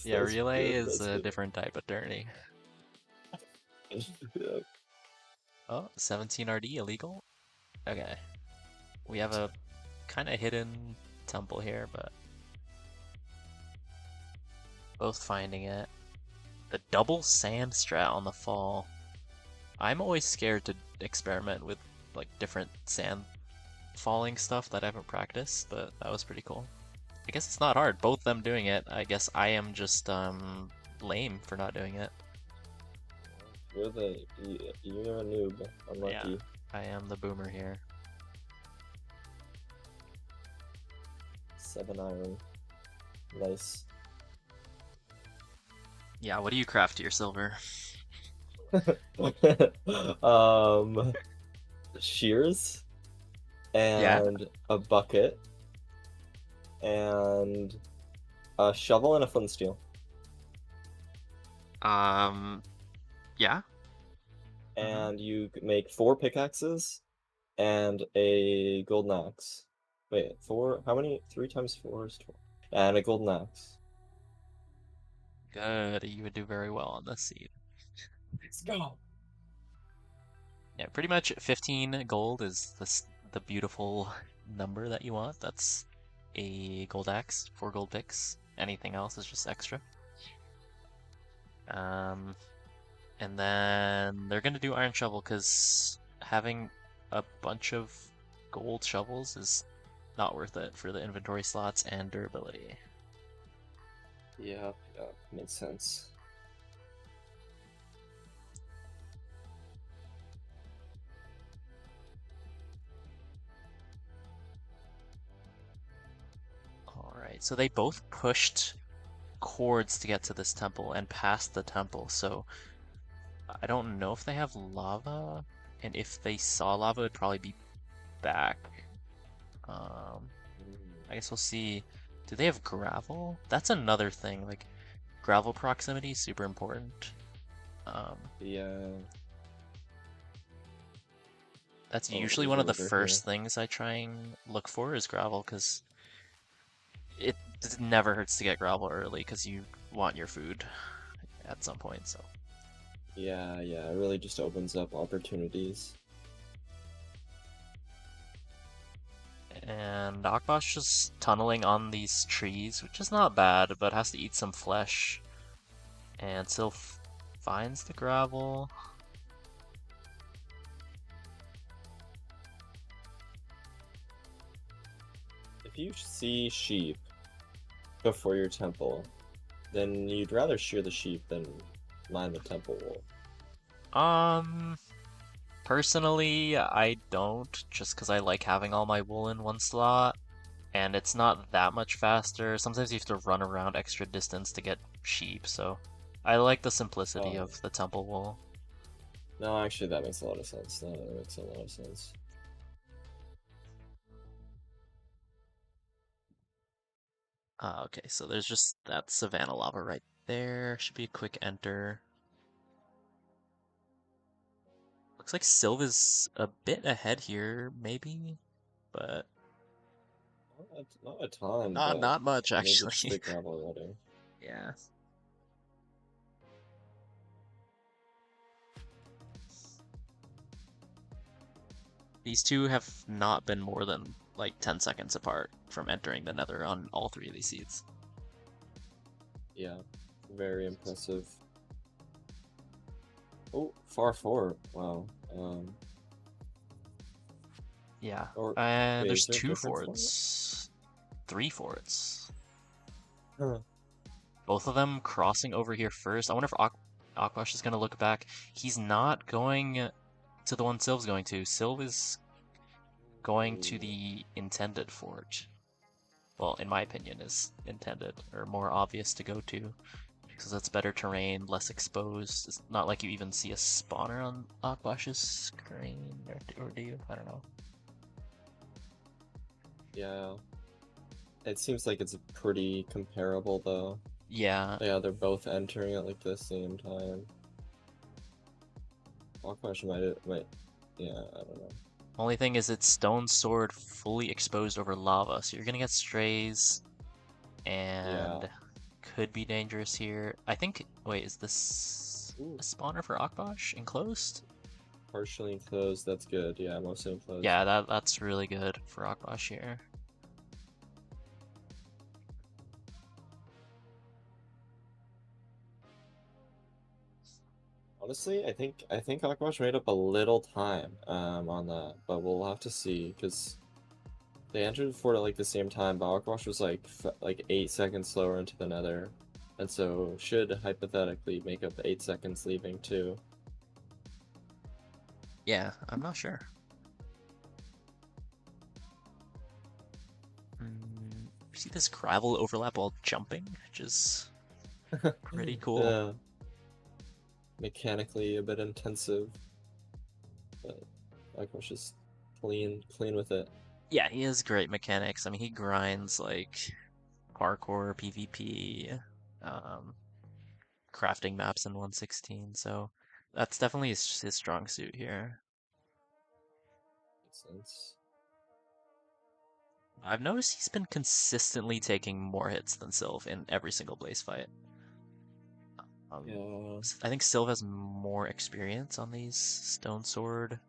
yeah. that's Relay good. is That's a good. different type of tourney. Yeah. Oh, 17 RD illegal? Okay. We have a kind of hidden temple here, but both finding it. The double sand strat on the fall. I'm always scared to experiment with like different sand falling stuff that I haven't practiced, but that was pretty cool. I guess it's not hard, both them doing it. I guess I am just lame for not doing it. You're a noob. Yeah, Unlucky. I am the boomer here. 7 iron. Nice. Yeah, what do you craft to your silver? um, shears Yeah. and a bucket and a shovel and a flint and steel. Um, yeah. Hmm. And you make 4 pickaxes and a golden axe. Wait, 4? How many? 3 times 4 is 12. And a golden axe. Good. You would do very well on this seed. Let's go. Yeah, pretty much 15 gold is the beautiful number that you want. That's a gold axe, 4 gold picks. Anything else is just extra. Um, and then they're gonna do iron shovel because having a bunch of gold shovels is not worth it for the inventory slots and durability. Yeah, yeah, makes sense. Alright, so they both pushed cords to get to this temple and past the temple, so I don't know if they have lava, and if they saw lava, it'd probably be back. I guess we'll see. Do they have gravel? That's another thing, like gravel proximity is super important. Um, Yeah. that's Oh, usually there's one a of the river here. first things I try and look for is gravel, because it never hurts to get gravel early, because you want your food at some point, so. Yeah, yeah, it really just opens up opportunities. And Akbash just tunneling on these trees, which is not bad, but has to eat some flesh. And still finds the gravel. If you see sheep before your temple, then you'd rather shear the sheep than mine the temple wool. Um, Personally, I don't, just because I like having all my wool in one slot, and it's not that much faster. Sometimes you have to run around extra distance to get sheep, so I like the simplicity Oh, of the temple wool. no, actually, that makes a lot of sense. That makes a lot of sense. Okay, so there's just that savanna lava right there. Should be a quick enter. Looks like Sylv is a bit ahead here, maybe, but Not a ton, not but not much maybe just actually. the gravel already. Yeah. These two have not been more than like 10 seconds apart from entering the Nether on all 3 of these seeds. Yeah, very impressive. Oh, far four. Wow. Yeah. Or And wait, there's is there a two difference for it? forts. Three forts. Huh. Both of them crossing over here first. I wonder if Akbash is going to look back. He's not going to the one Sylv's going to. Sylv is going to Ooh. the intended fort. Well, in my opinion, is intended, or more obvious to go to. Because it's better terrain, less exposed. It's not like you even see a spawner on Akbash's screen, or do you? I don't know. Yeah. It seems like it's pretty comparable though. Yeah, Yeah, they're both entering at like the same time. Aquash might, yeah, I don't know. only thing is it's stone sword fully exposed over lava, so you're gonna get strays, Yeah. and could be dangerous here. I think, wait, is this Ooh, a spawner for Akbash? Enclosed? partially enclosed. That's good. Yeah, mostly enclosed. Yeah, that's really good for Akbash here. Honestly, I think Aquash made up a little time on that, but we'll have to see because they entered the fort at like the same time, but Aquash was like 8 seconds slower into the Nether, and so should hypothetically make up 8 seconds leaving too. Yeah, I'm not sure. You see this gravel overlap while jumping, which is pretty cool. Yeah, mechanically a bit intensive, but Aquash is clean with it. Yeah, he has great mechanics. I mean, he grinds like parkour, PvP, um, crafting maps in 116, so that's definitely his strong suit here. Makes sense. I've noticed he's been consistently taking more hits than Sylv in every single Blaze fight. Yeah. I think Sylv has more experience on these Stone Sword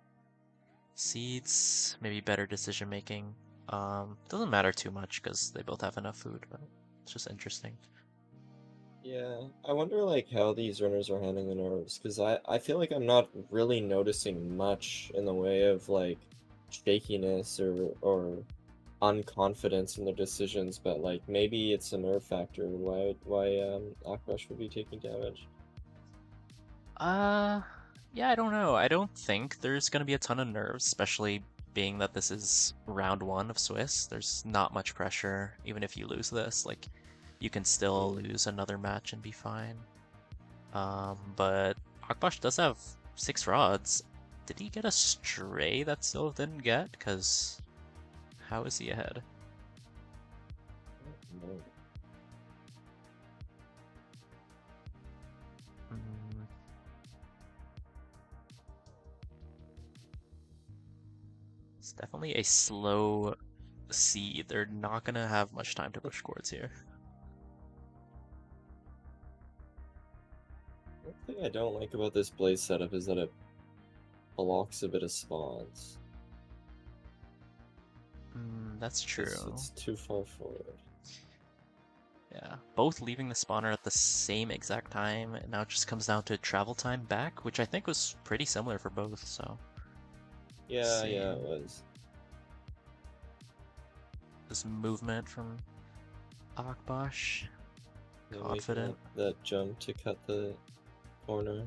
seeds, maybe better decision making. Doesn't matter too much because they both have enough food, but it's just interesting. Yeah, I wonder like how these runners are handling the nerves because I feel like I'm not really noticing much in the way of like shakiness or unconfidence in their decisions, but like maybe it's a nerve factor. Why Akbash would be taking damage? Uh, yeah, I don't know. I don't think there's gonna be a ton of nerves, especially being that this is round one of Swiss. There's not much pressure, even if you lose this. Like, you can still Mm, lose another match and be fine. But Akbash does have 6 rods. Did he get a stray that Sylv didn't get? Because how is he ahead? no. Mm, it's definitely a slow seed. They're not gonna have much time to push cords here. One thing I don't like about this blaze setup is that it blocks a bit of spawns. That's true. It's too far forward. Yeah, both leaving the spawner at the same exact time, and now it just comes down to travel time back, which I think was pretty similar for both, so let's Yeah, see. yeah, it was. This movement from Akbash, Yeah, making confident. that jump to cut the corner.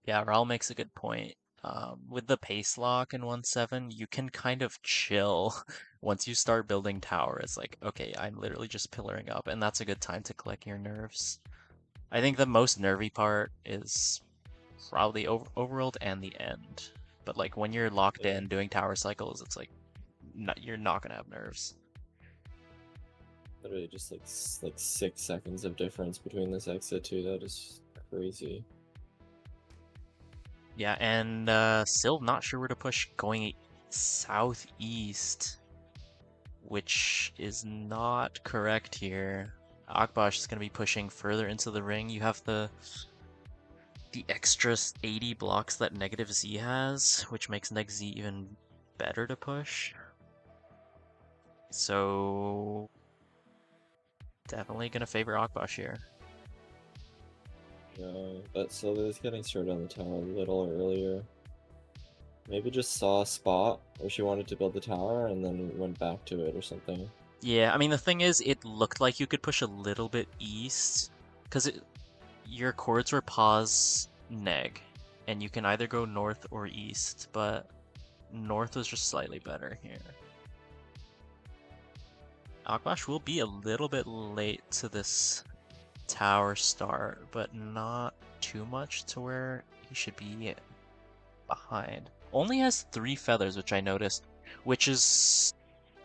Yeah, Raul makes a good point. With the pace lock in 1.7, you can kind of chill once you start building tower. It's like, okay, I'm literally just pillaring up, and that's a good time to collect your nerves. I think the most nervy part is probably overworld and the end. But like when you're locked Yeah. in doing tower cycles, it's like you're not gonna have nerves. Literally just like 6 seconds of difference between this exit too. That is crazy. Yeah, and still not sure where to push going southeast, which is not correct here. Akbash is gonna be pushing further into the ring. You have the extra 80 blocks that negative Z has, which makes neg Z even better to push. So Definitely gonna favor Akbash here. Yeah, but Sylvia's getting started on the tower a little earlier. Maybe just saw a spot where she wanted to build the tower and then went back to it or something. Yeah, I mean, the thing is, it looked like you could push a little bit east, because your chords were pause neg, and you can either go north or east, but north was just slightly better here. Akbash will be a little bit late to this tower start, but not too much to where he should be behind. Only has 3 feathers, which I noticed, which is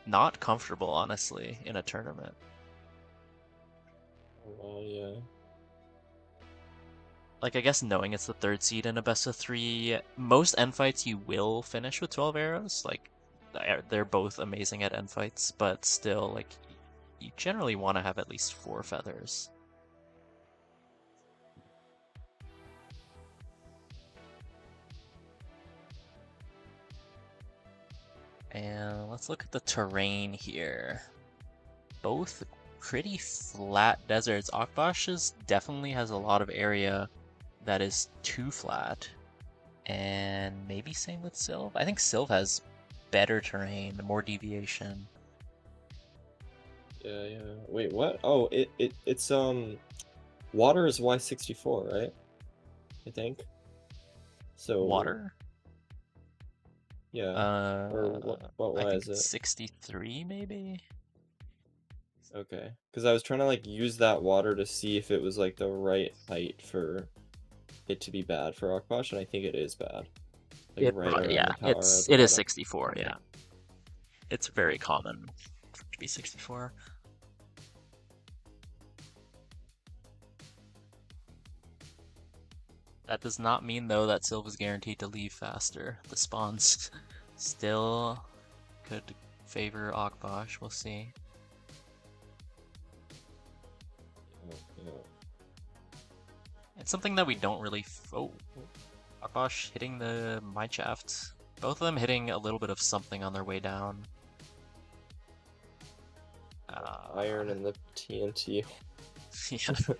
not comfortable, honestly, in a tournament. Oh, yeah. Like, I guess knowing it's the 3rd seed in a best of 3, most end fights you will finish with 12 arrows. Like, they're both amazing at end fights, but still, like, you generally want to have at least 4 feathers. And let's look at the terrain here. Both pretty flat deserts. Akbash's definitely has a lot of area that is too flat. And maybe same with Sylv. I think Sylv has better terrain, more deviation. Yeah, yeah. Wait, what? Oh, it's water is Y64, right? I think. So Water? yeah. Or what I Y think is it's it? 63 maybe? Okay. Because I was trying to like use that water to see if it was like the right height for it to be bad for Akbash, and I think it is bad. Like right around the Yeah, tower at the it is bottom. 64, yeah. It's very common to be 64. That does not mean though that Sylv is guaranteed to leave faster. The spawns still could favor Akbash, we'll see. Yeah. It's something that we don't really. Oh, Akbash hitting the mine shaft. Both of them hitting a little bit of something on their way down. Iron and the TNT. Yeah.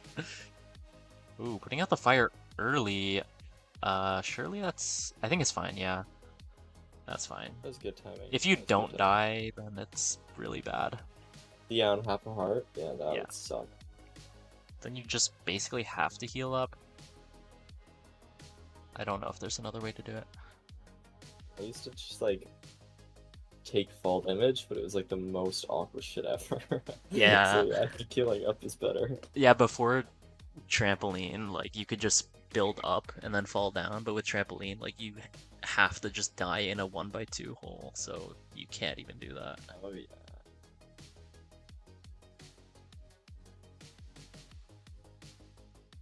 Ooh, putting out the fire early. Surely that's. I think it's fine. Yeah, that's fine. That's good timing. If you That's good don't timing. die, then it's really bad. Yeah, on half a heart. Yeah, that Yeah. would suck. Then you just basically have to heal up. I don't know if there's another way to do it. I used to just like take fall damage, but it was like the most awkward shit ever. So Yeah. yeah, I think healing up is better. Yeah, before trampoline, like you could just build up and then fall down, but with trampoline, like you have to just die in a 1x2 hole, so you can't even do that. Oh yeah.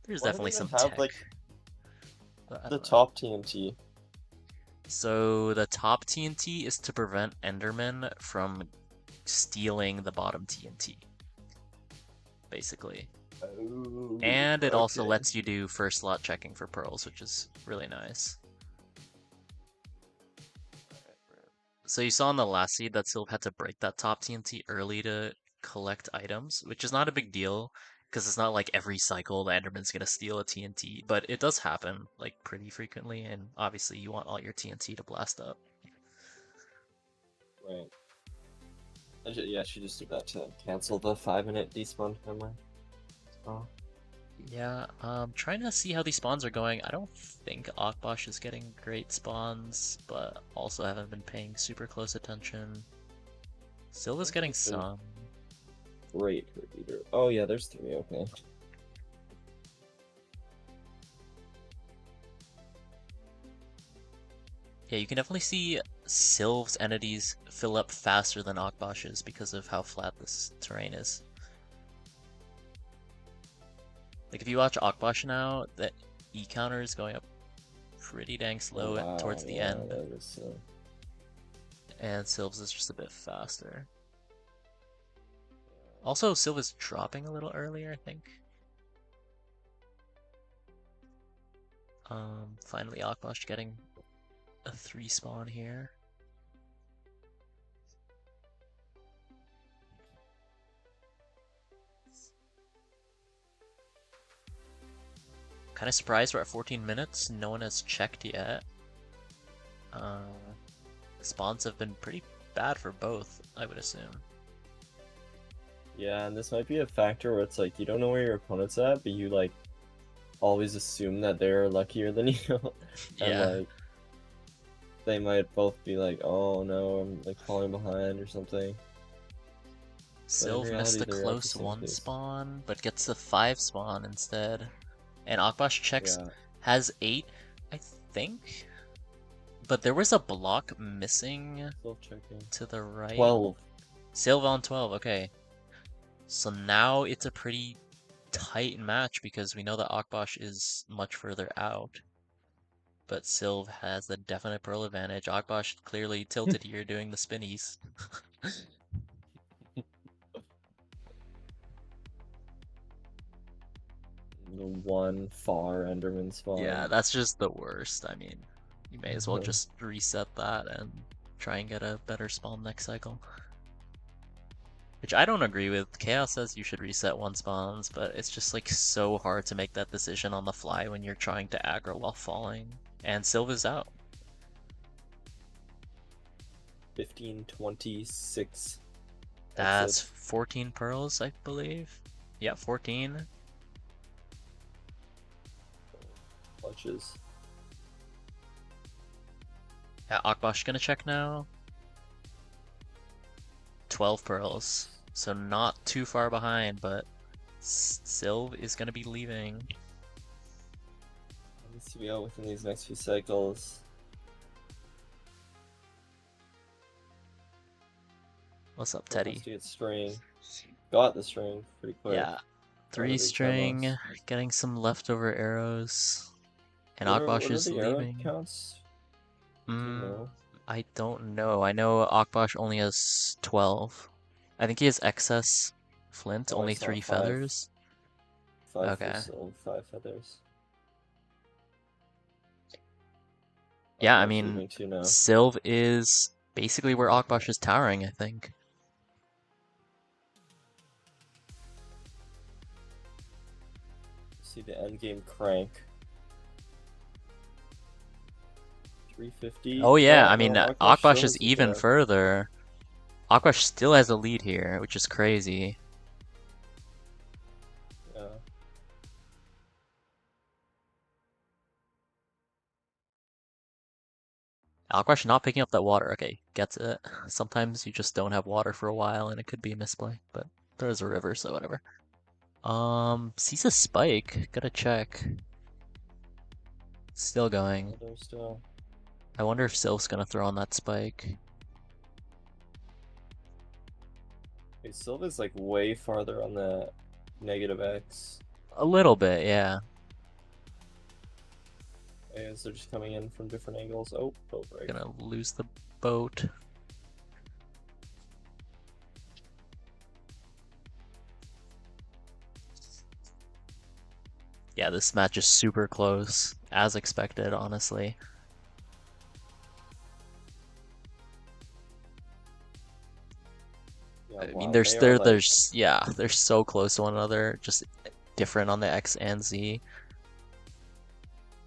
There's Why do they definitely even some have tech, like but I the don't know. top TNT? So the top TNT is to prevent Enderman from stealing the bottom TNT, basically. Oh, And it also okay. lets you do first slot checking for pearls, which is really nice. So you saw in the last seed that Sylv had to break that top TNT early to collect items, which is not a big deal because it's not like every cycle the Enderman's gonna steal a TNT, but it does happen like pretty frequently, and obviously you want all your TNT to blast up. Right. Yeah, she just did that to cancel the 5-minute despawn timer. Oh. Yeah, trying to see how these spawns are going. I don't think Akbash is getting great spawns, but also haven't been paying super close attention. Silva's getting It's been some. great for either. Oh yeah, there's 3. Okay. Yeah, you can definitely see Sylv's entities fill up faster than Akbash's because of how flat this terrain is. Like if you watch Akbash now, that E counter is going up pretty dang Oh slow wow, towards the yeah, end, that is. and Sylv's is just a bit faster. Also, Sylva's dropping a little earlier, I think. Finally Akbash getting a 3 spawn here. Kind of surprised we're at 14 minutes. No one has checked yet. Uh, Spawns have been pretty bad for both, I would assume. Yeah, and this might be a factor where it's like you don't know where your opponent's at, but you like always assume that they're luckier than you, and Yeah. like they might both be like, "Oh no, I'm like falling behind" or something. But in Sylv missed reality, the they're at the close same 1 pace. spawn, but gets the 5 spawn instead. And AKBASH checks Yeah, has 8, I think. But there was a block missing still checking. to the right. 12. Sylv on 12, okay. So now it's a pretty tight match because we know that AKBASH is much further out. But Sylv has the definite pearl advantage. AKBASH clearly tilted here doing the spinnies. The one far Enderman Yeah, spawn. that's just the worst. I mean, you may as well just reset that and try and get a better spawn next cycle. Which I don't agree with. Chaos says you should reset 1 spawns, but it's just like so hard to make that decision on the fly when you're trying to aggro while falling. And Sylv is out. 1526 That's exit. 14 pearls, I believe. Yeah, 14. Clutches. Yeah, AKBASH gonna check now. 12 pearls. So not too far behind, but Sylv is gonna be leaving. Needs to be out within these next few cycles. What's up, Wants Teddy? to get string. Got the string pretty quick. Yeah. Not a 3 big time loss. string, getting some leftover arrows. And What AKBASH are is the arrow leaving. counts? Do you know? I don't know. I know AKBASH only has 12. I think he has excess flint, Oh, I only saw 3 five. feathers. 5 for Okay. silver, 5 feathers. Yeah, I AKBASH mean, leaving too now. Sylv is basically where AKBASH is towering, I think. See the end game crank. 350. Oh yeah, I No, mean, no, AKBASH AKBASH still is has the even jab. further. AKBASH still has a lead here, which is crazy. Yeah. AKBASH not picking up that water. Okay, gets it. Sometimes you just don't have water for a while and it could be a misplay, but there's a river, so whatever. Sees a spike. Gotta check. Still going. Although still. I wonder if Sylph's gonna throw on that spike. Okay, Silva's like way farther on the negative X. A little bit, yeah. As they're just coming in from different angles. Oh, boat break. Gonna lose the boat. Yeah, this match is super close, as expected, honestly. Yeah, I mean, wow, they are like yeah, they're so close to one another, just different on the X and Z.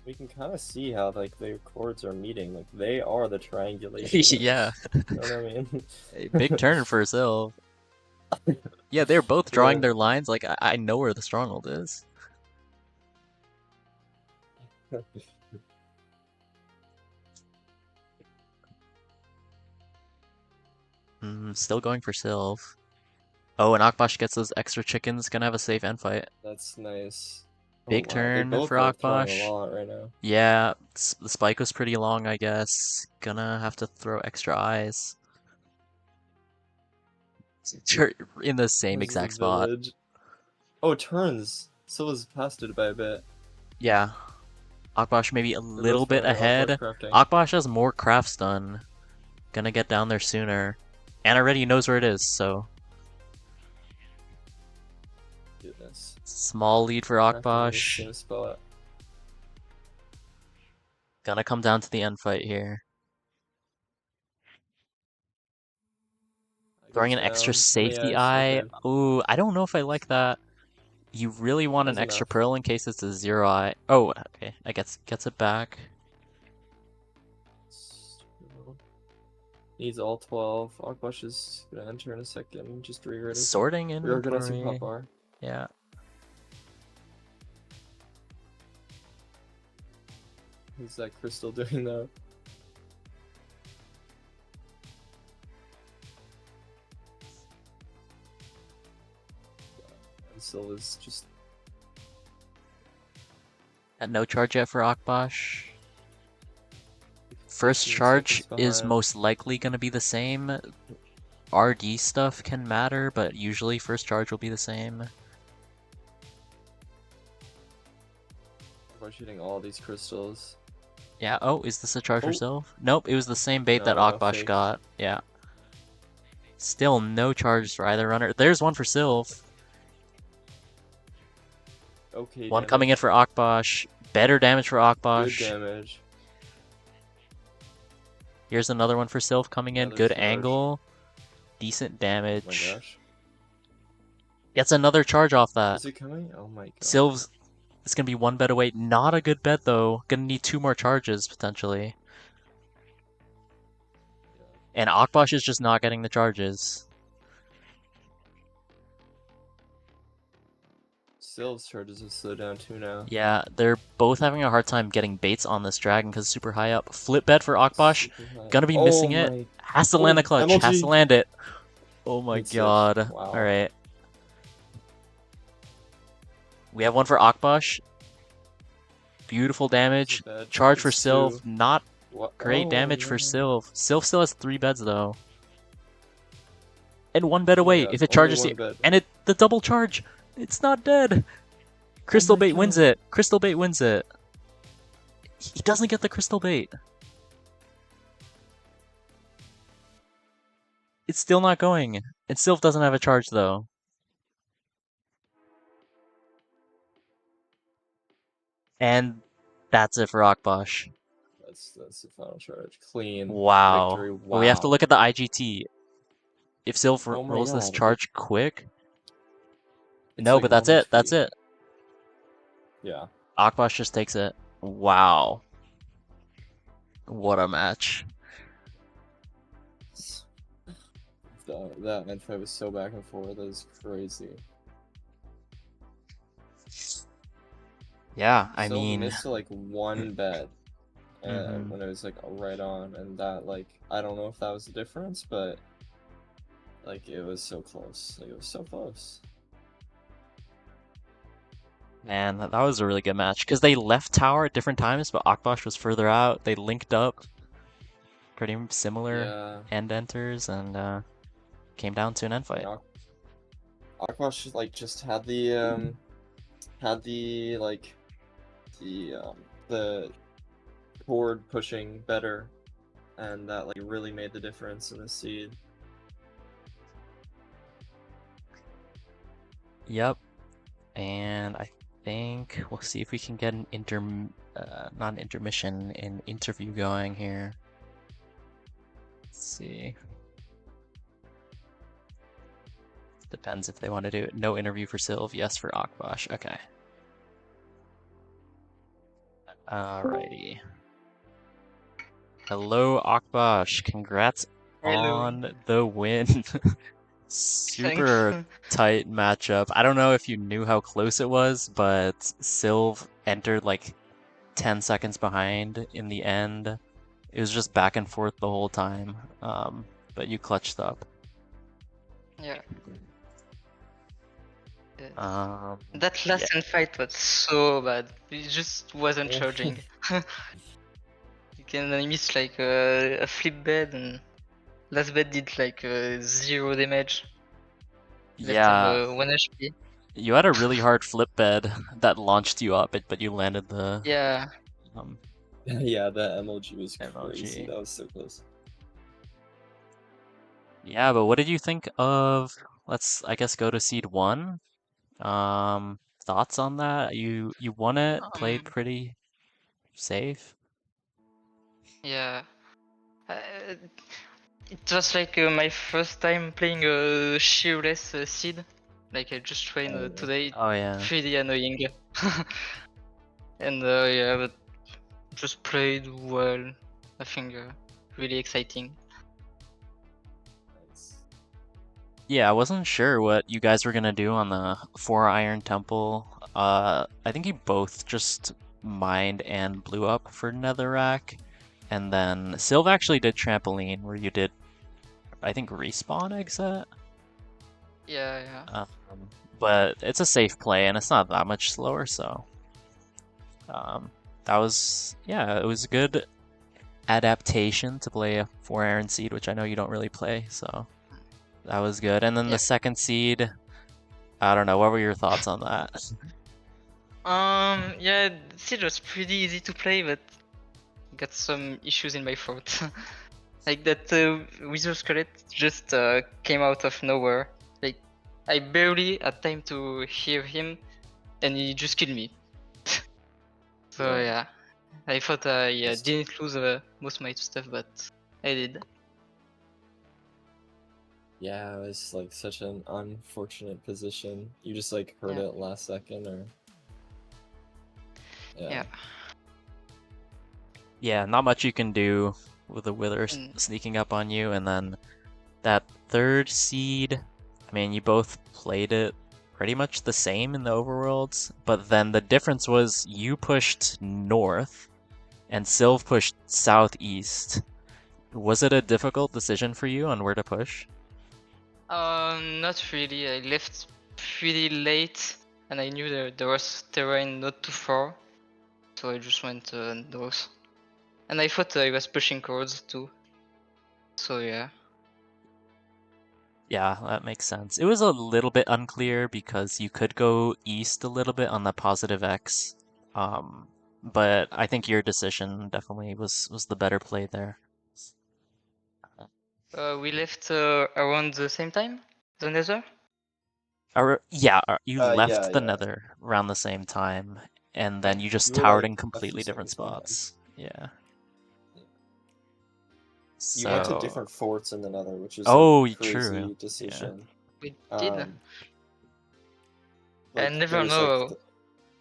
we can kind of see how like their chords are meeting. Like they are the Yeah, triangulationers. You know what I mean? big turn for Sylv. Yeah, they're both drawing Yeah. their lines. Like, I know where the stronghold is. Still going for Sylv. Oh, and AKBASH gets those extra chickens. Gonna have a safe end fight. That's nice. Oh Big wow, they turn both for are throwing a AKBASH. lot right now. Yeah, the spike was pretty long, I guess. Gonna have to throw extra eyes. Sure, in the same This is the exact spot. village. Oh, it turns. Silla's past it by a bit. Yeah, AKBASH maybe a They're little both bit throwing AKBASH ahead. crafting. AKBASH has more crafts done. Gonna get down there sooner. And already knows where it is, so Goodness. small lead for Crafting in the AKBASH. same spot. Gonna come down to the end fight here. I Throwing goes an extra down. How many safety eyes? eye. Okay. Ooh, I don't know if I like that. You really want an That's extra enough. pearl in case it's a 0-eye. Oh, okay. I guess gets it back. Needs all 12. AKBASH is gonna enter in a second. Just Sorting reorganizing inventory. hotbar. Yeah. Who's that crystal doing though? And Sylva's just At no charge yet for AKBASH. First 15 charge seconds is behind. most likely going to be the same. RD stuff can matter, but usually first charge will be the same. AKBASH hitting all these crystals. Yeah, oh, is this a charge for Oh, Sylv? Nope, it was the same bait that no, AKBASH faked. got. Yeah. Still no charges for either runner. There's one for Sylv. Okay, One coming in damage. for AKBASH. Better damage for Good AKBASH. damage. Here's another one for Sylv coming in. Another Good charge. angle. Decent Oh my damage. gosh. Gets another charge off that. Is it coming? Oh my god. Sylv's is going to be one bet away. Not a good bet, though. Going to need 2 more charges, potentially. And AKBASH is just not getting the charges. Sylv's charges have slowed down too now. Yeah, they're both having a hard time getting baits on this dragon because it's super high up. Flip bet for AKBASH. Gonna be Oh missing it. my. Has to land Oh, the clutch. Has to MLG. land it. Oh my Good switch. god. Wow. Alright. We have one for AKBASH. Beautiful damage. Charge for Sylv. Not great Oh, damage no. for Sylv. Sylv still has 3 beds though. And 1 bed Oh my away. god, If it only charges one the bed. and the double charge. It's not dead. Crystal my bait wins god. it. Crystal bait wins it. He doesn't get the crystal bait. It's still not going. And Sylv doesn't have a charge though. And that's it for AKBASH. That's the final charge. Clean Wow. victory. But we have to Wow. look at the IGT. If Sylv Oh my rolls this god. charge quick. It's No, like but that's 1 it. That's HP. it. Yeah. AKBASH just takes it. Wow. What a match. That end fight was so back and forth. That was crazy. Yeah, I Sylv mean, missed like 1 bed. mhm. When it was like right on, and that like I don't know if that was the difference, but like it was so close. Like it was so close. Man, that was a really good match because they left tower at different times, but AKBASH was further out. They linked up, pretty similar Yeah. end enters, and came down to an end fight. AKBASH like just had the like the board pushing better, and that like really made the difference in the seed. Yep, and I think we'll see if we can get an not an intermission, an interview going here. Let's see. Depends if they want to do it. No interview for Sylv, yes for AKBASH. Okay. Alrighty. Hello, AKBASH. Congrats Hello. on the win. Super Thanks. tight matchup. I don't know if you knew how close it was, but Sylv entered like 10 seconds behind in the end. It was just back and forth the whole time. But you clutched up. Yeah. Yeah. That last fight was so bad. It just wasn't charging. You can miss like a flip bed, and last bed did like 0 damage. Left Yeah, him 1 HP. you had a really hard flip bed that launched you up, but you landed the Yeah. Yeah, that MLG was crazy. MLG. That was so close. Yeah, but what did you think of, let's, I guess, go to seed 1? Thoughts on that? You won it, played pretty safe. Yeah. It was like my first time playing a shearless seed. Like I just trained Oh, yeah. today, Oh yeah. pretty annoying. And yeah, but just played well. I think really exciting. Nice. Yeah, I wasn't sure what you guys were gonna do on the 4 Iron Temple. I think you both just mined and blew up for Netherrack. And then Sylv actually did Trampoline, where you did, I think, respawn exit. Yeah, yeah. But it's a safe play, and it's not that much slower, so... that was, yeah, it was a good adaptation to play a 4 Iron Seed, which I know you don't really play, so... That was good. And then Yeah. the second seed, I don't know, what were your thoughts on that? Yeah, Siege was pretty easy to play, but got some issues in my throat. Like that Wizard Skelet just came out of nowhere. Like I barely had time to hear him, and he just killed me. So yeah, I thought I didn't lose most of my stuff, but I did. Yeah, it was like such an unfortunate position. You just like heard Yeah. it last second, or Yeah. Yeah, not much you can do with the Wither Mm. sneaking up on you. And then that third seed, I mean, you both played it pretty much the same in the overworlds, but then the difference was you pushed north and Sylv pushed southeast. Was it a difficult decision for you on where to push? Not really. I left pretty late, and I knew there was terrain not too far, so I just went north. And I thought I was pushing chords too. So yeah. Yeah, that makes sense. It was a little bit unclear because you could go east a little bit on the positive X. But I think your decision definitely was the better play there. We left around the same time? The nether? Yeah, you left the yeah. Nether around the same time, and then you just You were towered like in a few completely different seconds behind. spots. Yeah. You went to So, different forts in the Nether, which is oh, a crazy true. Yeah. decision. We did. I Like never there's like know.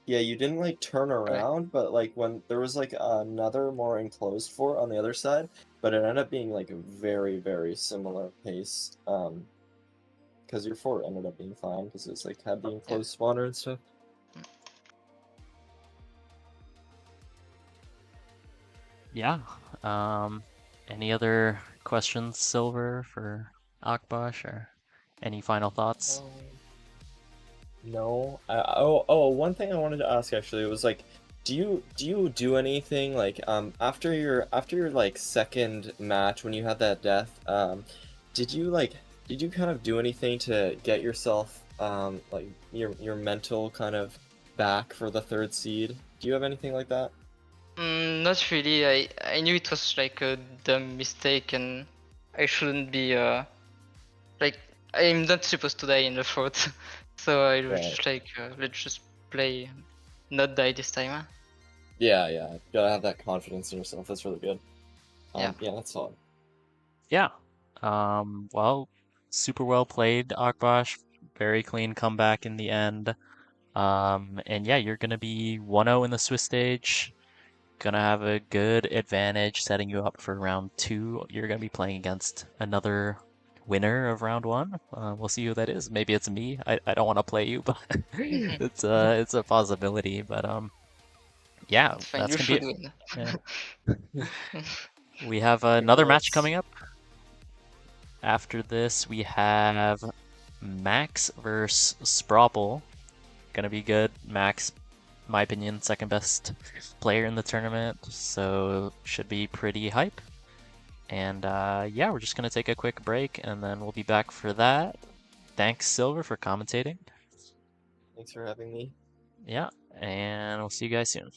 yeah, you didn't like turn around, but like when there was like another more enclosed fort on the other side, but it ended up being like a very, very similar pace. Because your fort ended up being fine because it's like had the enclosed spawner and stuff. Yeah. Any other questions, Silver, for AKBASH, or any final thoughts? No. One thing I wanted to ask actually was like, do you do anything like after your like second match when you had that death, did you kind of do anything to get yourself like your mental kind of back for the third seed? Do you have anything like that? Not really. I knew it was like a dumb mistake, and I shouldn't be like I'm not supposed to die in the fort. So I was Right. just like let's just play, not die this time. Huh? Yeah, you gotta have that confidence in yourself. That's really good. Yeah. Yeah, that's all. Yeah. Well, super well played, AKBASH. Very clean comeback in the end. And yeah, you're gonna be 1-0 in the Swiss stage. Gonna have a good advantage setting you up for round 2. You're gonna be playing against another winner of round 1. We'll see who that is. Maybe it's me. I don't want to play you, but it's a possibility. But yeah, It's fine. that's You gonna be should it. win. Yeah. We have another match coming up. After this, we have Max versus Sprawple. Gonna be good. Max, my opinion, second best player in the tournament, so should be pretty hype. And yeah, we're just gonna take a quick break, and then we'll be back for that. Thanks, Silver, for commentating. Thanks for having me. Yeah, and we'll see you guys soon.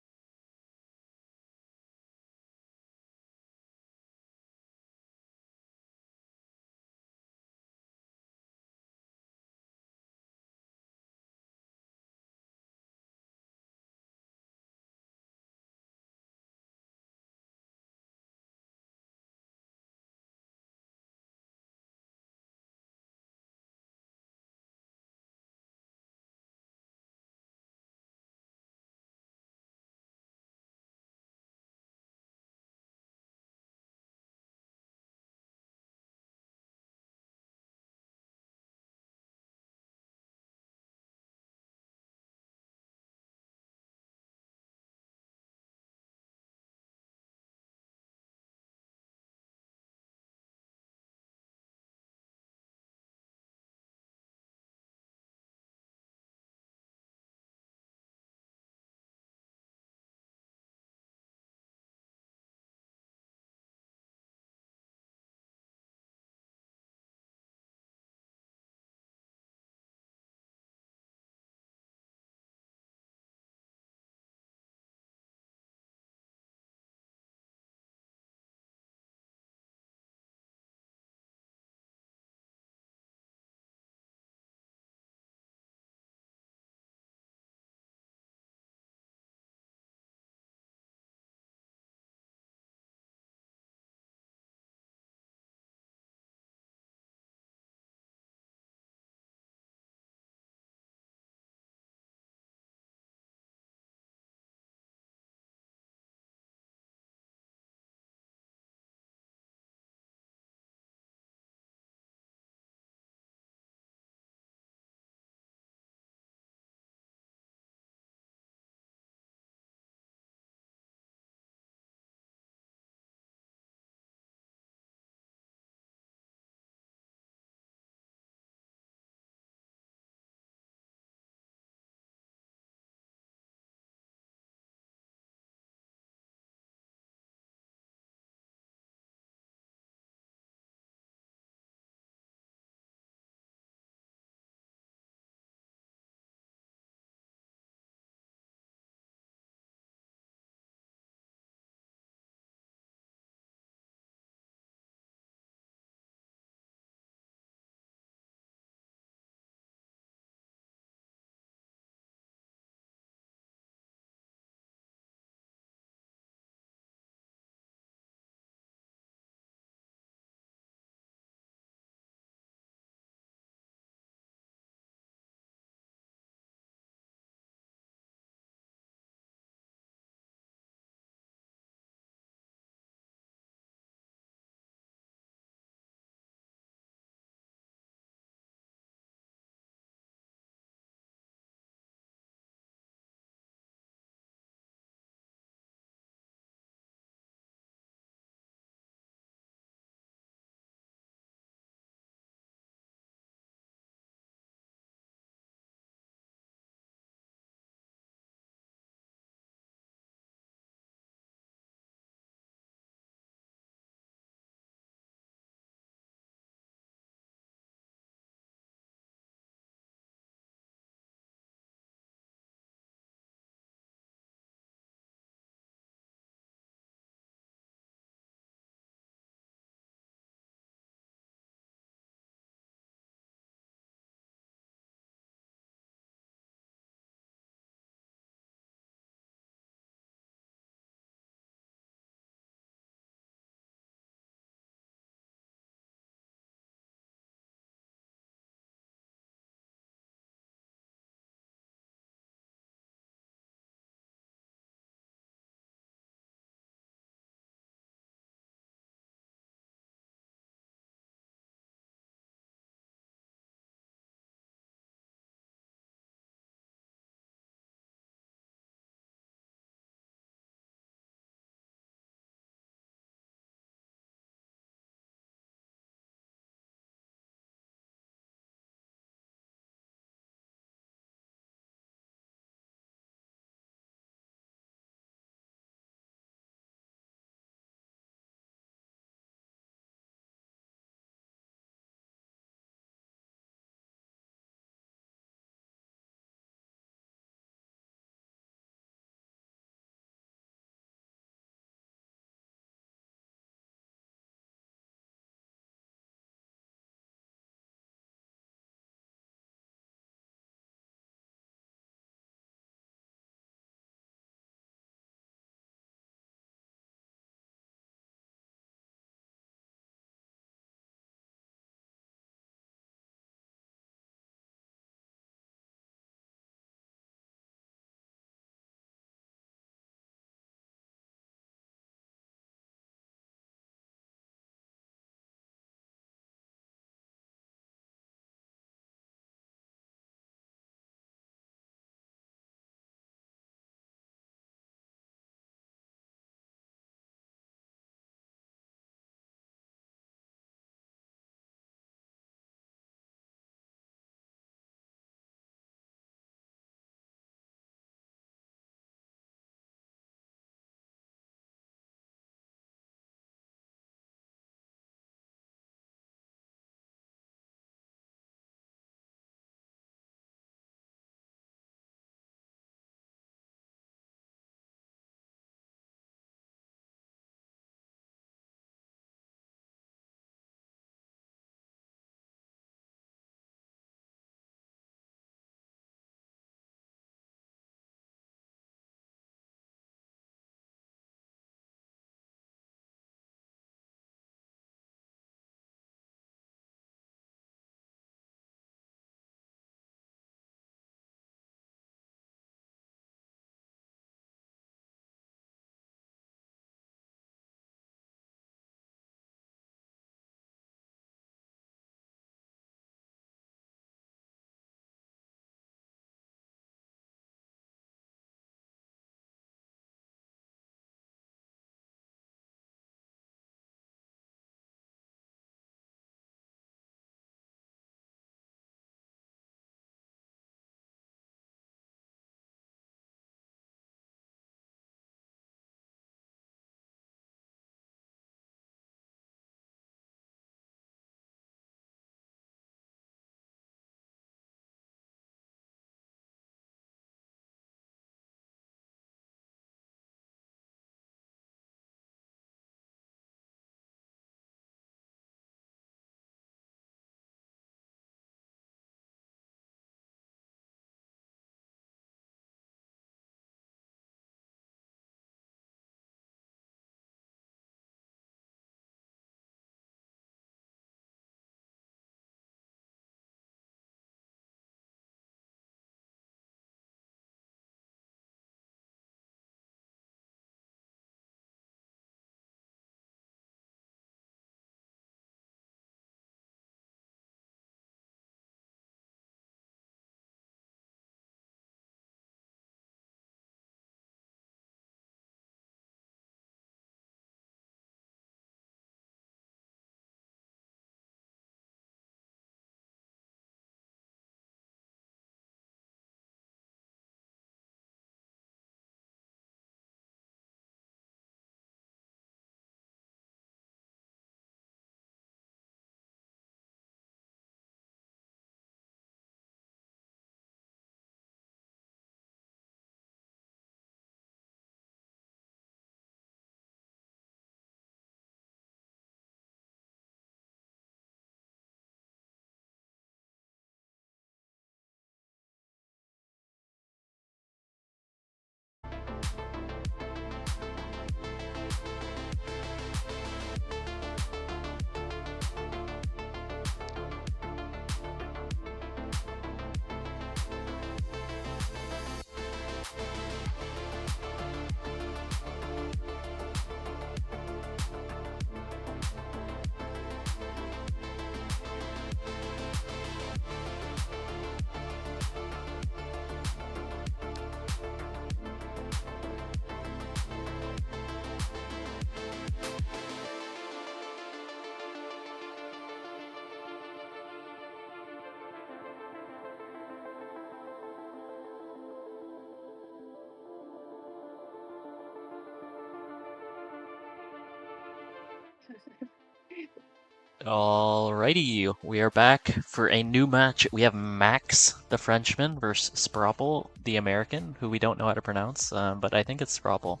Alrighty, we are back for a new match. We have Max, the Frenchman, versus Sprapple, the American, who we don't know how to pronounce, but I think it's Sprapple.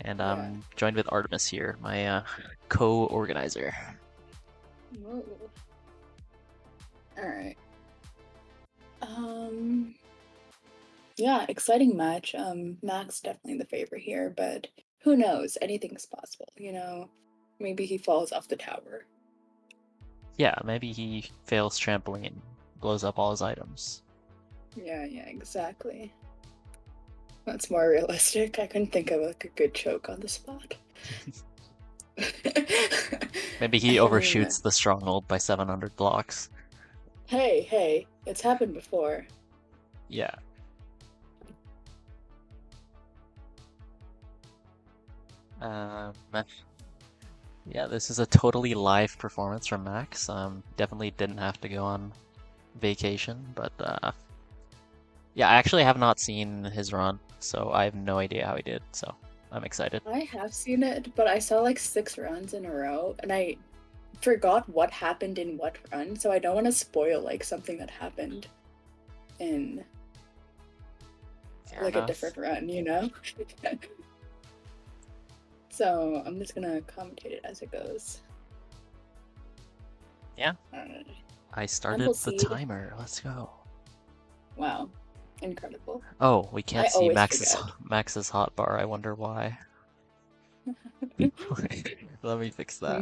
And I'm joined with Artemis here, my co-organizer. Whoa. All right. Yeah, exciting match. Max definitely the favorite here, but who knows? Anything's possible, you know? Maybe he falls off the tower. Yeah, maybe he fails trampoline and blows up all his items. Yeah, exactly. That's more realistic. I couldn't think of like a good choke on the spot. Maybe he overshoots the stronghold by 700 blocks. Hey, it's happened before. Yeah. Yeah, this is a totally live performance from Max. Definitely didn't have to go on vacation, but yeah, I actually have not seen his run, so I have no idea how he did, so I'm excited. I have seen it, but I saw like 6 runs in a row, and I forgot what happened in what run, so I don't want to spoil like something that happened in a different run, you know? So I'm just gonna commentate it as it goes. Yeah. I started the timer. Let's go. Wow. Incredible. Oh, we can't see Max's hotbar. I wonder why. Let me fix that.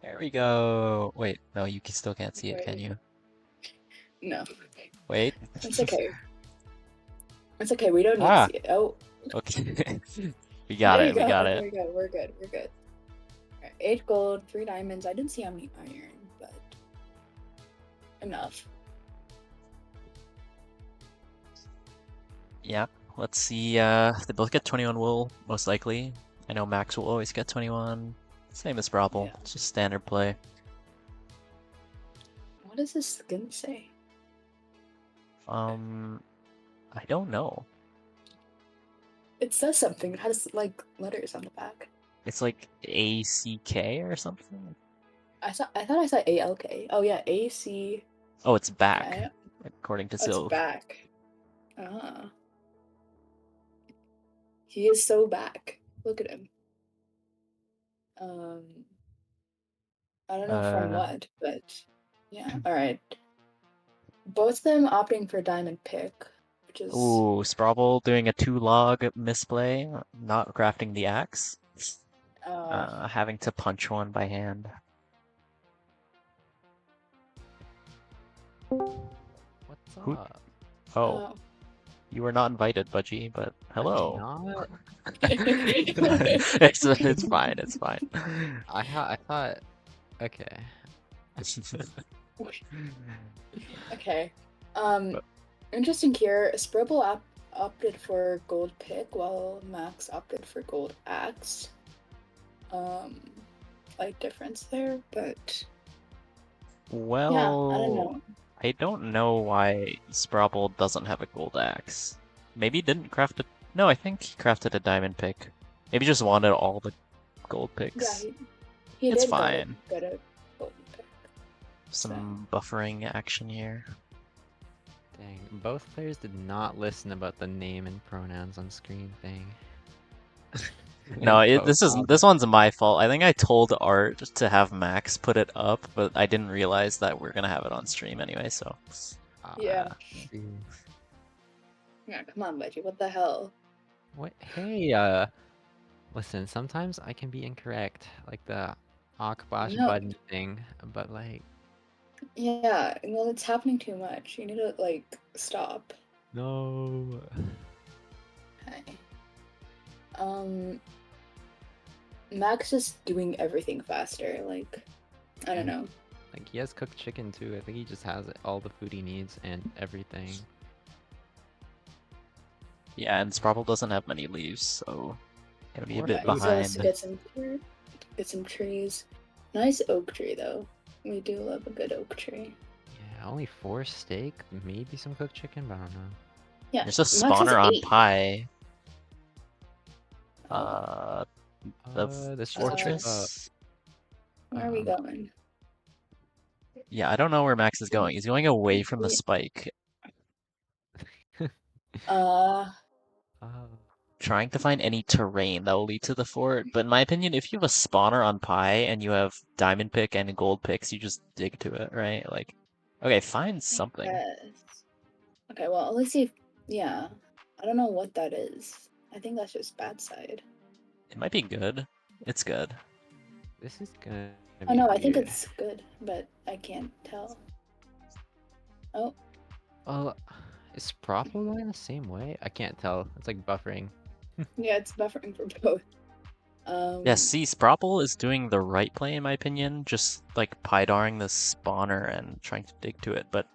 There we go. Wait, no, you still can't see it, can you? No. Wait. It's okay. It's okay. We don't need to see it. Oh. Okay. We got it. We got it. We're good. Right, 8 gold, 3 diamonds. I didn't see how many iron, but enough. Yeah. Let's see. They both get 21 wool, most likely. I know Max will always get 21. Same as Brabble. Yeah. It's just standard play. What does this skin say? I don't know. It says something. It has like letters on the back. It's like ACK or something. I thought I saw ALK. Oh yeah, AC. Oh, it's back. According to Sylv. It's back. He is so back. Look at him. I don't know from what, but yeah. All right. Both of them opting for diamond pick, which is. Ooh, Sprabble doing a 2-log misplay, not crafting the axe. Having to punch one by hand. What's up? Oh. You were not invited, Budgie, but hello. It's fine, it's fine. I thought okay. Okay. Interesting here. Spribble opted for gold pick while Max opted for gold axe. Like difference there, but well, yeah, I don't know. I don't know why Sprabble doesn't have a gold axe. Maybe he didn't craft it. No, I think he crafted a diamond pick. Maybe he just wanted all the gold picks. Yeah, he it's did fine. Get a gold pick. Some buffering action here. Dang, both players did not listen about the name and pronouns on screen thing. No, this one's my fault. I think I told Art to have Max put it up, but I didn't realize that we're gonna have it on stream anyway. So yeah. Yeah, come on, Veggie. What the hell? What? Hey, listen. Sometimes I can be incorrect, like the AKBASH button thing, but like. Yeah, well, it's happening too much. You need to like stop. No. Okay. Max is doing everything faster, like, I don't know. Like, he has cooked chicken too. I think he just has all the food he needs and everything. Yeah, and Sprabble doesn't have many leaves, so gonna be a bit behind. He has to get some trees. Nice oak tree, though. We do love a good oak tree. Yeah, only 4 steak, maybe some cooked chicken, but I don't know. Yeah, there's a spawner on pie. This the fortress. fortress. Where are we going? Yeah, I don't know where Max is going. He's going away from the spike, Uh, trying to find any terrain that will lead to the fort. But in my opinion, if you have a spawner on Pi and you have diamond pick and gold picks, you just dig to it, right? Like, okay, find something. yes. Okay, well, at least see. Yeah, I don't know what that is. I think that's just bad side. It might be good. It's good. This is gonna be Oh no, I think weird. it's good, but I can't tell. Oh, Is Propo going the same way? I can't tell. It's like buffering. yeah, it's buffering for both. Yeah, see, Sprapple is doing the right play in my opinion, just like Pydaring the spawner and trying to dig to it, but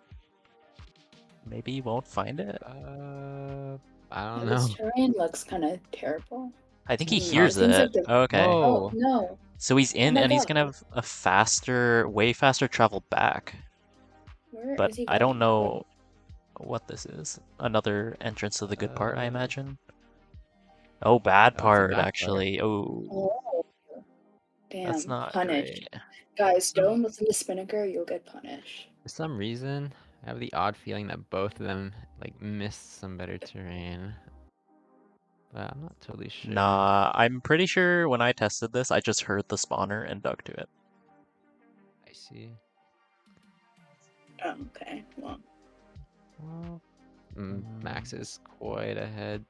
maybe he won't find it. I don't this know. terrain looks kind of terrible. I think he Oh, hears seems it. like the- Okay. Oh Whoa. no! So he's in my and he's gonna God. have a faster, way faster travel back. Where But is he I don't going? know what this is. Another entrance to the good part, I imagine. Oh, bad Oh, it's a part, bad part. actually. Oh, Oh, damn! that's not Punished, great. guys. Don't listen to Spinnaker. You'll get punished. For some reason, I have the odd feeling that both of them like missed some better terrain. But I'm not totally sure. Nah, I'm pretty sure when I tested this, I just heard the spawner and dug to it. I see. Oh, okay. Well, Well, Max is quite ahead.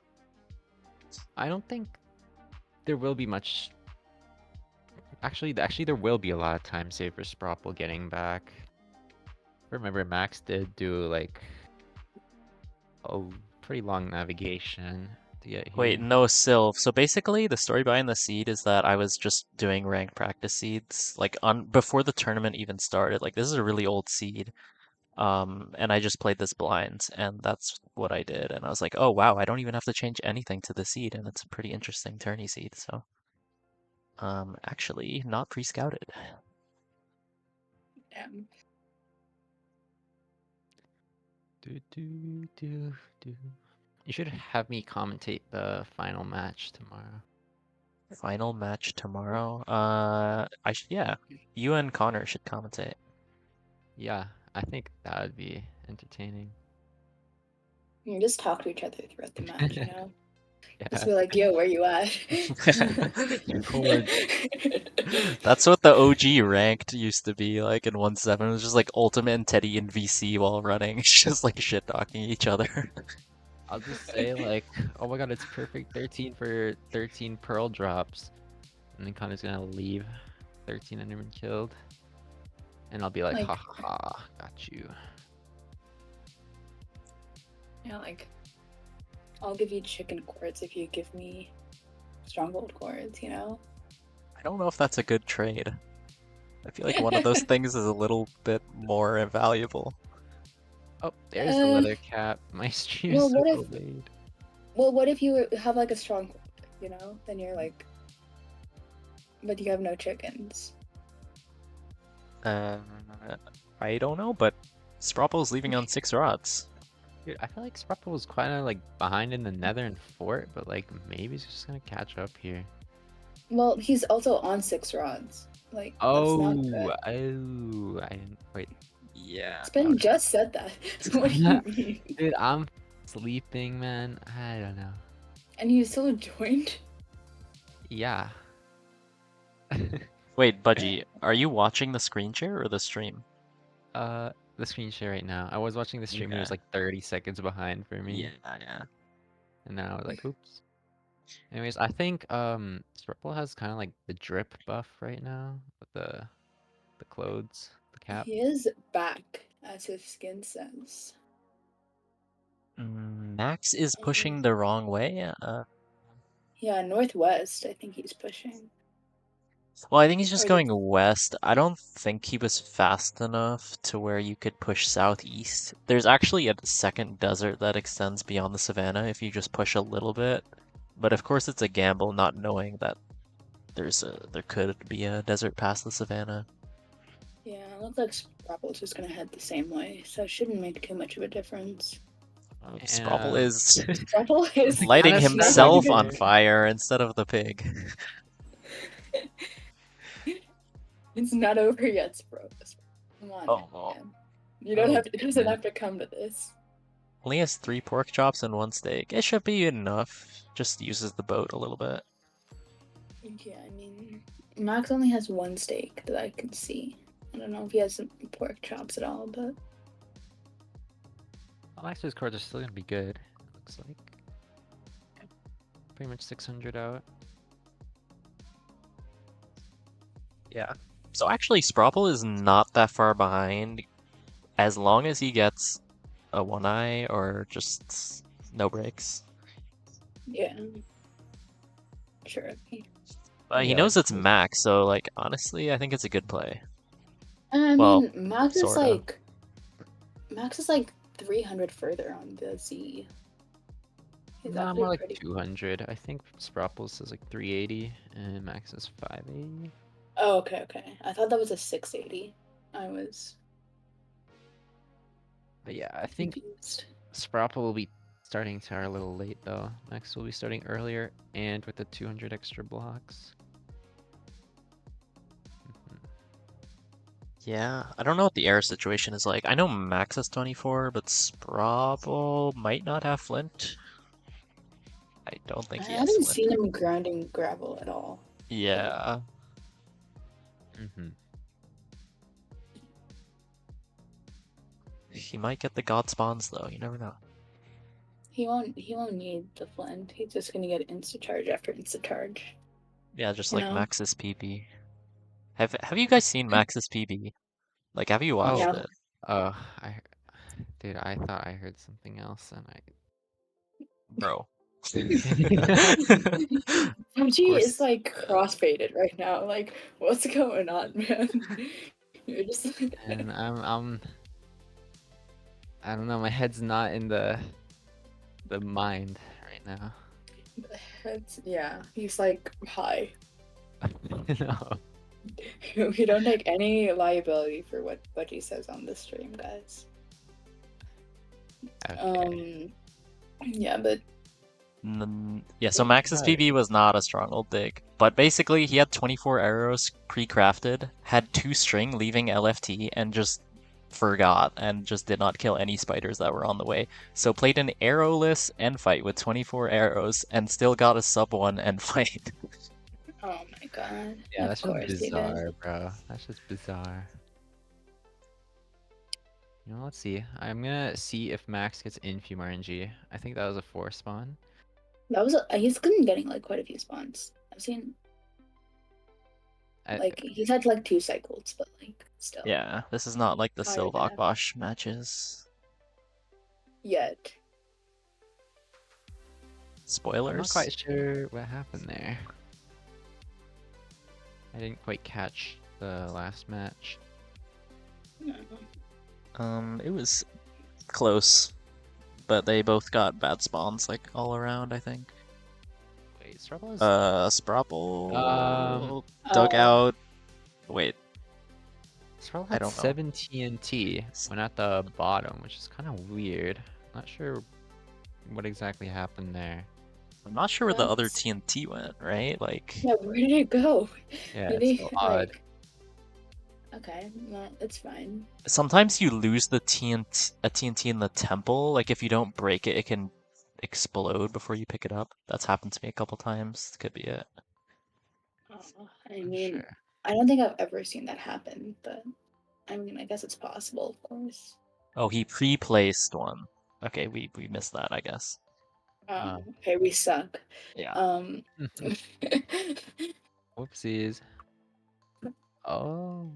I don't think there will be much. Actually, there will be a lot of time saved for Sprapple getting back. Remember, Max did do like a pretty long navigation to get here. Wait, no, Sylv. So basically, the story behind the seed is that I was just doing ranked practice seeds, like on before the tournament even started. Like this is a really old seed. And I just played this blind, and that's what I did. And I was like, oh wow, I don't even have to change anything to the seed, and it's a pretty interesting tourney seed. So, actually, not pre-scouted. damn. You should have me commentate the final match tomorrow. Final match tomorrow. Yeah. You and Connor should commentate. Yeah, I think that would be entertaining. You just talk to each other throughout the match, you know. Just Yeah. be like, "Yo, where you at?" Record. That's what the OG ranked used to be like in 1.7. It was just like Ultimate and Teddy in VC while running. It's just like shit talking each other. I'll just say like, oh my god, it's perfect 13 for 13 pearl drops. And then Connor's gonna leave 13 and been killed. And I'll be like, Like- ha ha ha, got you. Yeah, like, I'll give you chicken cords if you give me stronghold cords, you know? I don't know if that's a good trade. I feel like one of those things is a little bit more valuable. Oh, there's the leather cap. My stream well, is what so if- delayed. Well, what if you have like a stronghold, you know? Then you're like, but you have no chickens. I don't know, but Sprapple's leaving on 6 rods. Dude, I feel like Sprapple was kind of like behind in the Nether fort, but like maybe he's just gonna catch up here. Well, he's also on 6 rods. Like, Oh, that's not good. I didn't wait. Yeah. Spin just said that. What do you mean? Dude, I'm sleeping, man. I don't know. And you still joined? Yeah. Wait, Budgie, are you watching the screen share or the stream? The screen share right now. I was watching the stream. It was Okay. like 30 seconds behind for me. Yeah. And then I was like, oops. Anyways, I think Sprapple has kind of like the drip buff right now with the clothes, the cap. He is back, as his skin says. Max is pushing the wrong way. Yeah, northwest, I think he's pushing. Well, I think he's just Or going west. I don't think he was fast enough to where you could push southeast. There's actually a second desert that extends beyond the savannah if you just push a little bit. But of course it's a gamble not knowing that there could be a desert past the savannah. Yeah, it looks like Sprapple's just gonna head the same way, so it shouldn't make too much of a difference. Sprobble Yeah. is Trouble is lighting Honestly, himself not on even- fire instead of the pig. It's not over yet, bro. Come on, Oh. man. You don't Oh, have to, it doesn't man. have to come to this. Only has 3 pork chops and 1 steak. It should be enough. Just uses the boat a little bit. Yeah, I mean, Max only has 1 steak that I can see. I don't know if he has some pork chops at all, but Alexa's cards are still gonna be good. It looks like. Pretty much 600 out. Yeah. So actually, Sprobble is not that far behind, as long as he gets a 1-eye or just no breaks. yeah. Sure. But he Yeah, knows like, it's Max, so like honestly, I think it's a good play. I Well, mean, Max is sorta. like 300 further on the Z. He's nah, actually more like pretty. 200. I think Spropples is like 380 and Max is 580. Oh, okay. I thought that was a 680. I was But yeah, I think confused. Sprapple will be starting to a little late though. Max will be starting earlier and with the 200 extra blocks. Yeah, I don't know what the error situation is like. I know Max has 24, but Sprobble might not have Flint. I don't think I he has haven't Flint. seen him grinding gravel at all. Yeah. He might get the god spawns though, you never know. He won't need the flint. He's just gonna get insta charge after insta charge. Yeah, just You like know? Max's PB. Have you guys seen Max's PB? Like, have you watched Yeah. it? Oh, dude, I thought I heard something else and Bro. Fuji course. is like crossfaded right now. Like, what's going on, man? You're just And I don't know, my head's not in the mind right now. yeah. He's like high. No. We don't take any liability for what he says on this stream, guys. Okay. Yeah, but Yeah, so Max's Right. PB was not a stronghold dig, but basically he had 24 arrows pre-crafted, had 2 string leaving LFT, and just forgot and just did not kill any spiders that were on the way. So played an arrowless end fight with 24 arrows and still got a sub 1 end fight. oh my god. Yeah, Of that's course just he did. bizarre, bro. That's just bizarre. You know, let's see. I'm gonna see if Max gets Infum RNG. I think that was a 4 spawn. That was he's been getting like quite a few spawns. I've seen I, like he's had like 2 cycles, but like still. Yeah, this is not like the Higher Sylv than AKBASH matches. Yet. I'm not Spoilers? quite sure what happened there. I didn't quite catch the last match. It was close, but they both got bad spawns like all around, I think. Wait, Struggle is Sprapple dug out. Wait, Struggle I had don't know. 7 TNT when at the bottom, which is kind of weird. Not sure what exactly happened there. I'm not sure where the other That's- TNT went, right? Like, Yeah, where did it go? Yeah, Did it's he so odd. like okay, well, it's fine. sometimes you lose the TNT in the temple. Like, if you don't break it, it can explode before you pick it up. That's happened to me a couple times. Could be it. I I'm mean, sure. I don't think I've ever seen that happen, but I mean, I guess it's possible, of course. Oh, he pre-placed one. Okay, we missed that, I guess. Okay, we suck. Yeah. Whoopsies. Oh.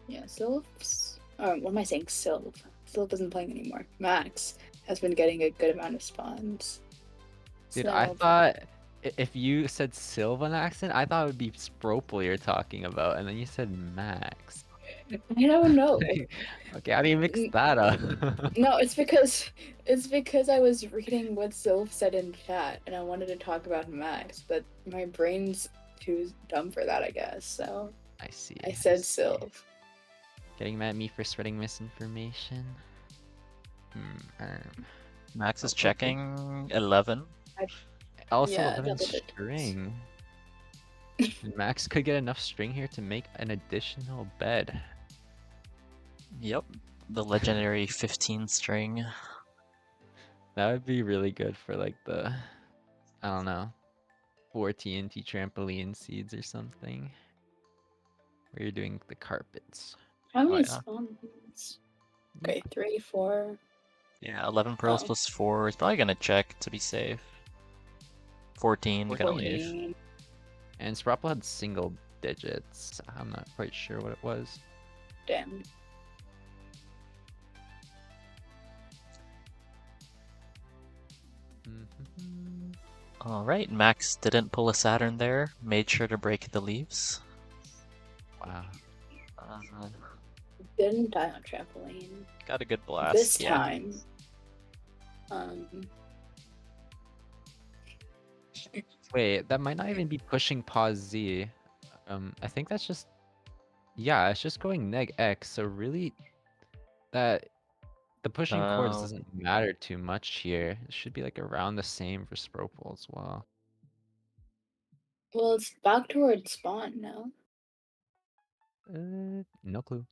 Yeah, Sylv's. What am I saying? Sylv. Sylv isn't playing anymore. Max has been getting a good amount of spawns. Dude, I Sylv- thought if you said Sylv on accident, I thought it would be Sprople you're talking about, and then you said Max. I don't know. Okay, how do you mix that up? No, it's because I was reading what Sylv said in chat, and I wanted to talk about Max, but my brain's too dumb for that, I guess. So I see. I said see. Sylv. Getting mad at me for spreading misinformation. Max is Oh, okay. checking 11. Also, Yeah, 11 double digits. string. And Max could get enough string here to make an additional bed. Yep, the legendary 15 string. That would be really good for like the, I don't know, 4 TNT trampoline seeds or something. Where you're doing the carpets. How many yeah. spawns? Okay, 3, 4. Yeah, 11 pearls Oh. plus 4. He's probably gonna check to be safe. 14, gonna leave. 14. And Sprapple had single digits. I'm not quite sure what it was. Damn. Alright, Max didn't pull a Saturn there. Made sure to break the leaves. Wow. Didn't die on trampoline. Got a good blast. This yeah. time. Wait, that might not even be pushing pause Z. I think that's just, yeah, it's just going neg X. So really, that the pushing chords Oh. doesn't matter too much here. It should be like around the same for Spropel as well. Well, it's back towards spawn now. No clue.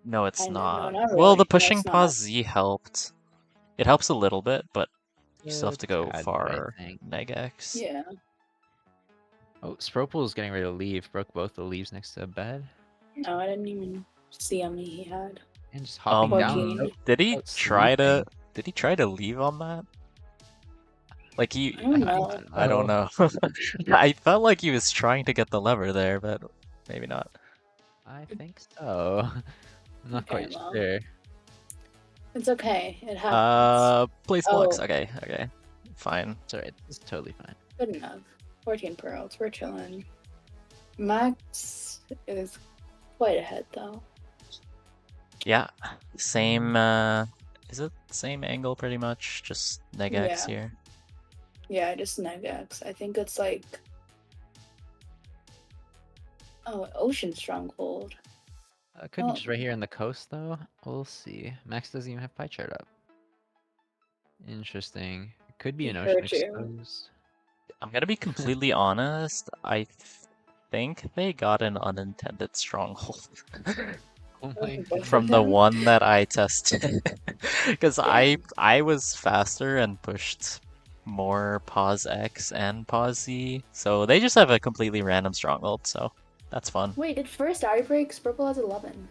No, it's Kind of. not. No, not Well, really. the No, pushing it's not. pause Z helped. It helps a little bit, but you still have to go Tad bit, I far think. neg X. Yeah. Oh, Spropel is getting ready to leave. Broke both the leaves next to a bed. No, I didn't even see how many he had. And just hopping down. 14. Did he without try to? sleeping. Did he try to leave on that? Like he? I don't know. I don't know. I felt like he was trying to get the lever there, but maybe not. I think so. I'm not Okay, quite well. sure. It's okay. It happens. Place blocks. Oh. Okay, okay, fine. It's alright. It's totally fine. Good enough. 14 pearls. We're chilling. Max is quite ahead though. Yeah, same. Is it same angle pretty much? Just neg X Yeah. here. Yeah, just neg X. I think it's like. Oh, Ocean Stronghold. Could be Oh. just right here on the coast, though. We'll see. Max doesn't even have pie chart up. Interesting. It could be He an ocean heard you. exposed. I'm gonna be completely honest. I think they got an unintended stronghold Oh my Both god. of from the them? one that I tested, because Yeah. I was faster and pushed more pause X and pause Z, so they just have a completely random stronghold. So that's fun. Wait, at first eye breaks, purple has 11.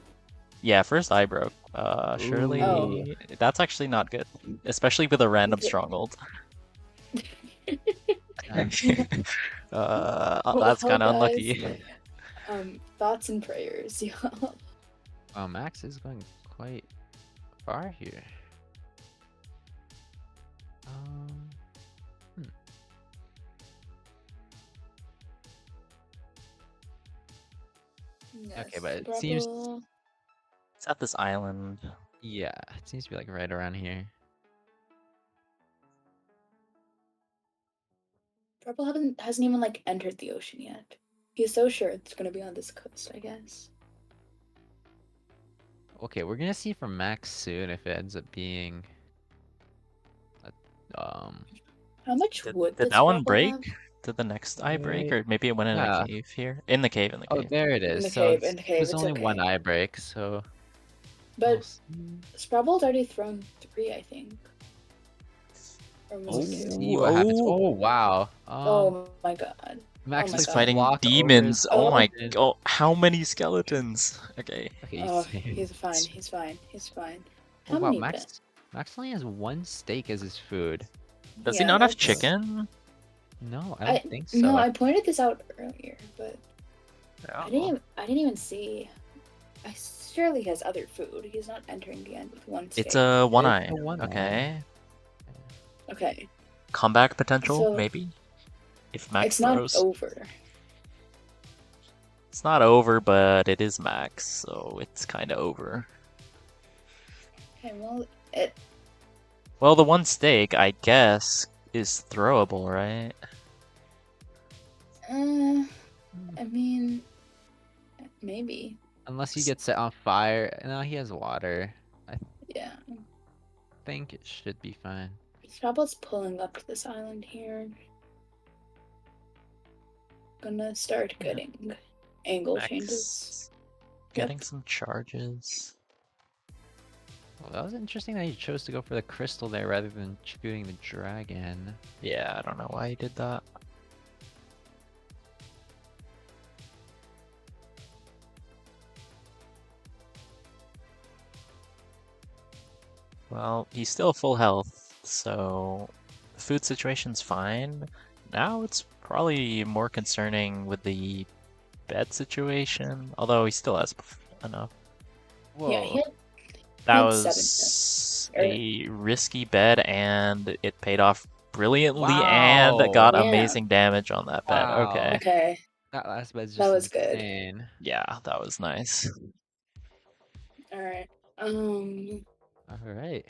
Yeah, first I broke. Surely Oh. that's actually not good, especially with a random Okay. stronghold. That's Well, kind of guys, unlucky. Thoughts and prayers, y'all. Wow, Max is going quite far here. Okay, but it seems, Purple. It's at this island. yeah, it seems to be like right around here. Purple hasn't even like entered the ocean yet. He's so sure it's gonna be on this coast, I guess. Okay, we're gonna see from Max soon if it ends up being. How much wood Did does that one Purple break? have? Did the next eye break, or maybe it went in Yeah. a cave here? In the cave, Oh, there it is. the So cave, in the cave, there's it's only one okay. eye break, so. But see. Sprabble's already thrown 3, I think. Or was it 2? See what happens. Oh wow. Oh my god. Max Oh my He's God. fighting block over demons. his Oh my skeleton. god! How many skeletons? Okay. Okay, Oh, saved. he's fine. He's fine. He's fine. Oh How wow, many? Max only has 1 steak as his food. Does he Yeah, not have that's- chicken? No, I don't think so. No, I pointed this out earlier, but Yeah. I didn't even see. I surely has other food. He's not entering the end with 1 steak. It's a one eye. It's a one eye. Okay. Okay. Comeback potential, So- maybe. If Max It's not throws. over. It's not over, but it is Max, so it's kind of over. Okay, well, Well, the 1 steak, I guess, is throwable, right? I mean, maybe. Unless he gets set on fire. No, he has water. I Yeah. think it should be fine. Scrabble's pulling up to this island here. Gonna start Yeah. getting angle changes. Max getting some charges. Well, that was interesting that he chose to go for the crystal there rather than shooting the dragon. Yeah, I don't know why he did that. Well, he's still full health, so the food situation's fine. Now it's probably more concerning with the bed situation, although he still has enough. Whoa. Yeah, he That had was 7 a risky bet, and it paid off brilliantly, and Wow. got Yeah. amazing damage on that bet. Wow. Okay. Okay. That last bed's That just was good. insane. Yeah, that was nice. Alright. Alright.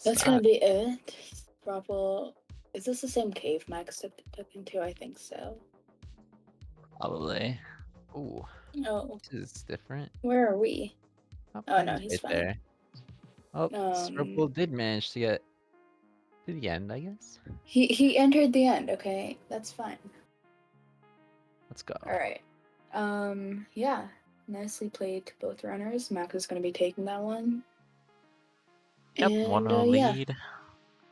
That's gonna be it. Scrabble. Is this the same cave Max took into? I think so. Probably. Ooh, Oh, this is different. where are we? Oh no, Penny's he's right fine. there. Oh, Scribble did manage to get to the end, I guess. He entered the end. Okay, that's fine. Let's go. All right. Yeah. Nicely played to both runners. Max is gonna be taking that one. Yep, And 1-0 yeah. lead.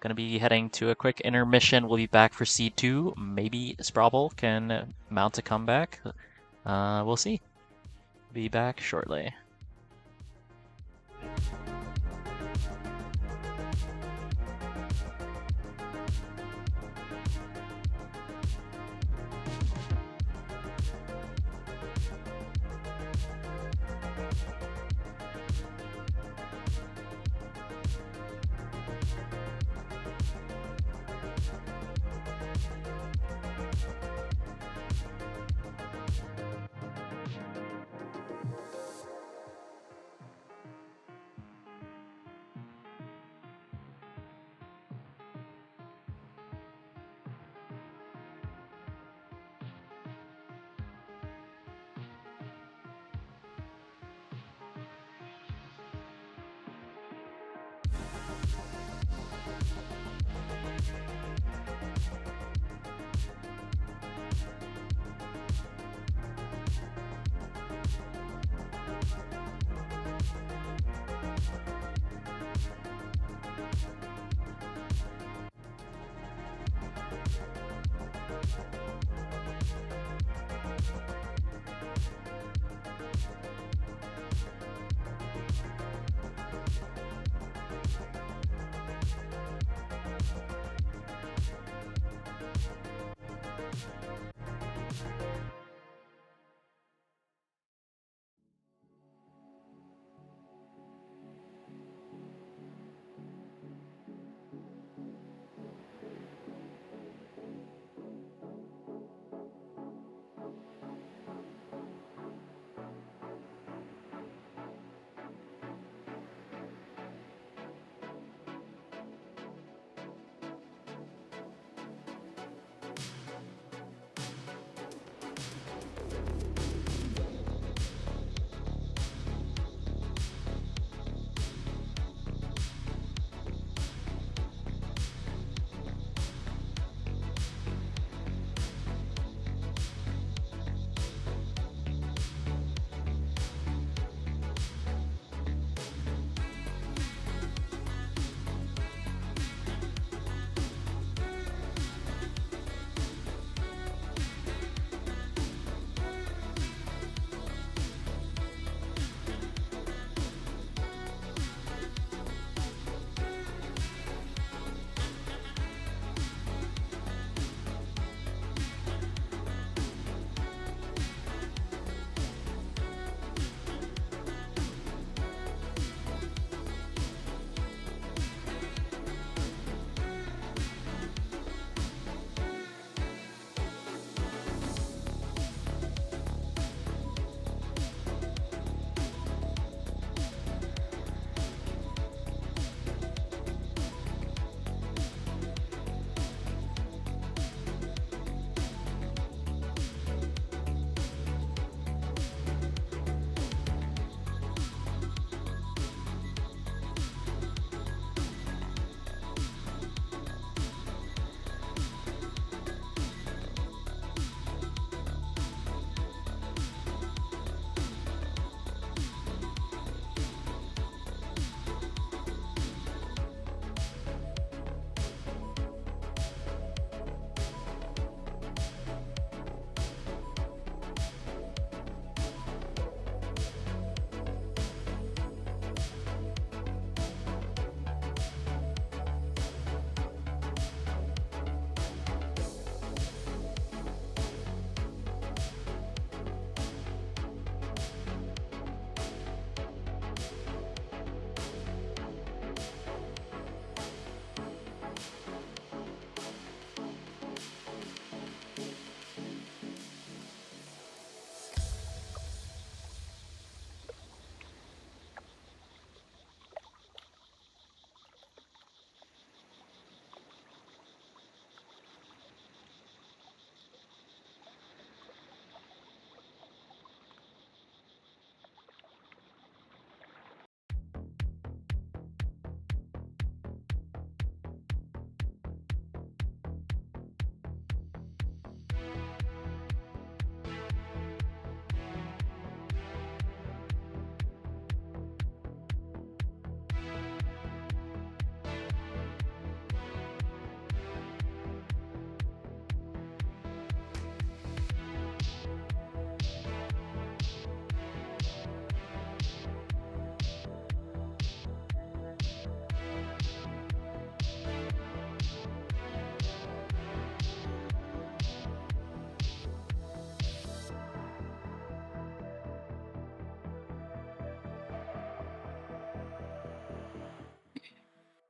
Gonna be heading to a quick intermission. We'll be back for Seed 2. Maybe Sprobble can mount a comeback. We'll see. Be back shortly.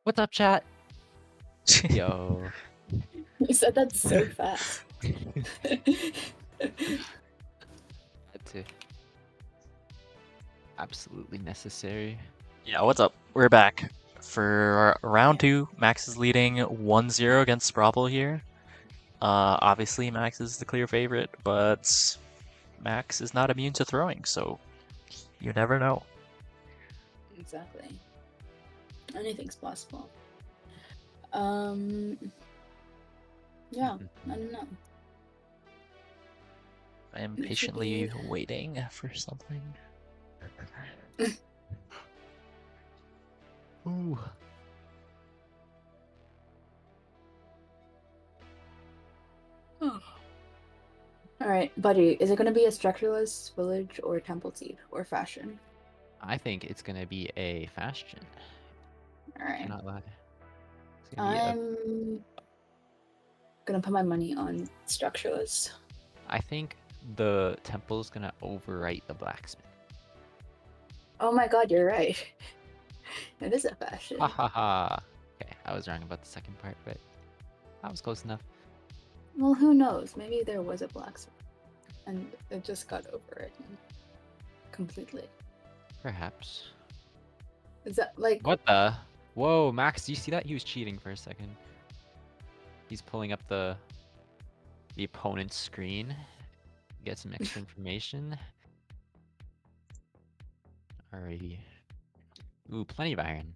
What's up, chat? Yo. You said that so fast. Had to. Absolutely necessary. Yeah, what's up? We're back for round 2. Max is leading 1-0 against Sprobble here. Obviously Max is the clear favorite, but Max is not immune to throwing, so you never know. Exactly. Anything's possible. Yeah, I don't know. I am It should patiently be- waiting for something. Ooh. Alright, buddy, is it gonna be a structureless, village, or temple thief, or fashion? I think it's gonna be a fashion. Alright. Cannot lie. It's gonna be a. I'm gonna put my money on structureless. I think the temple's gonna overwrite the blacksmith. Oh my god, you're right. It is a fashion. Ha ha ha. Okay, I was wrong about the second part, but that was close enough. Well, who knows? Maybe there was a blacksmith, and it just got overwritten completely. Perhaps. Is that like What the? Whoa, Max, do you see that? He was cheating for a second. He's pulling up the opponent's screen. Get some extra information. Alrighty. Ooh, plenty of iron.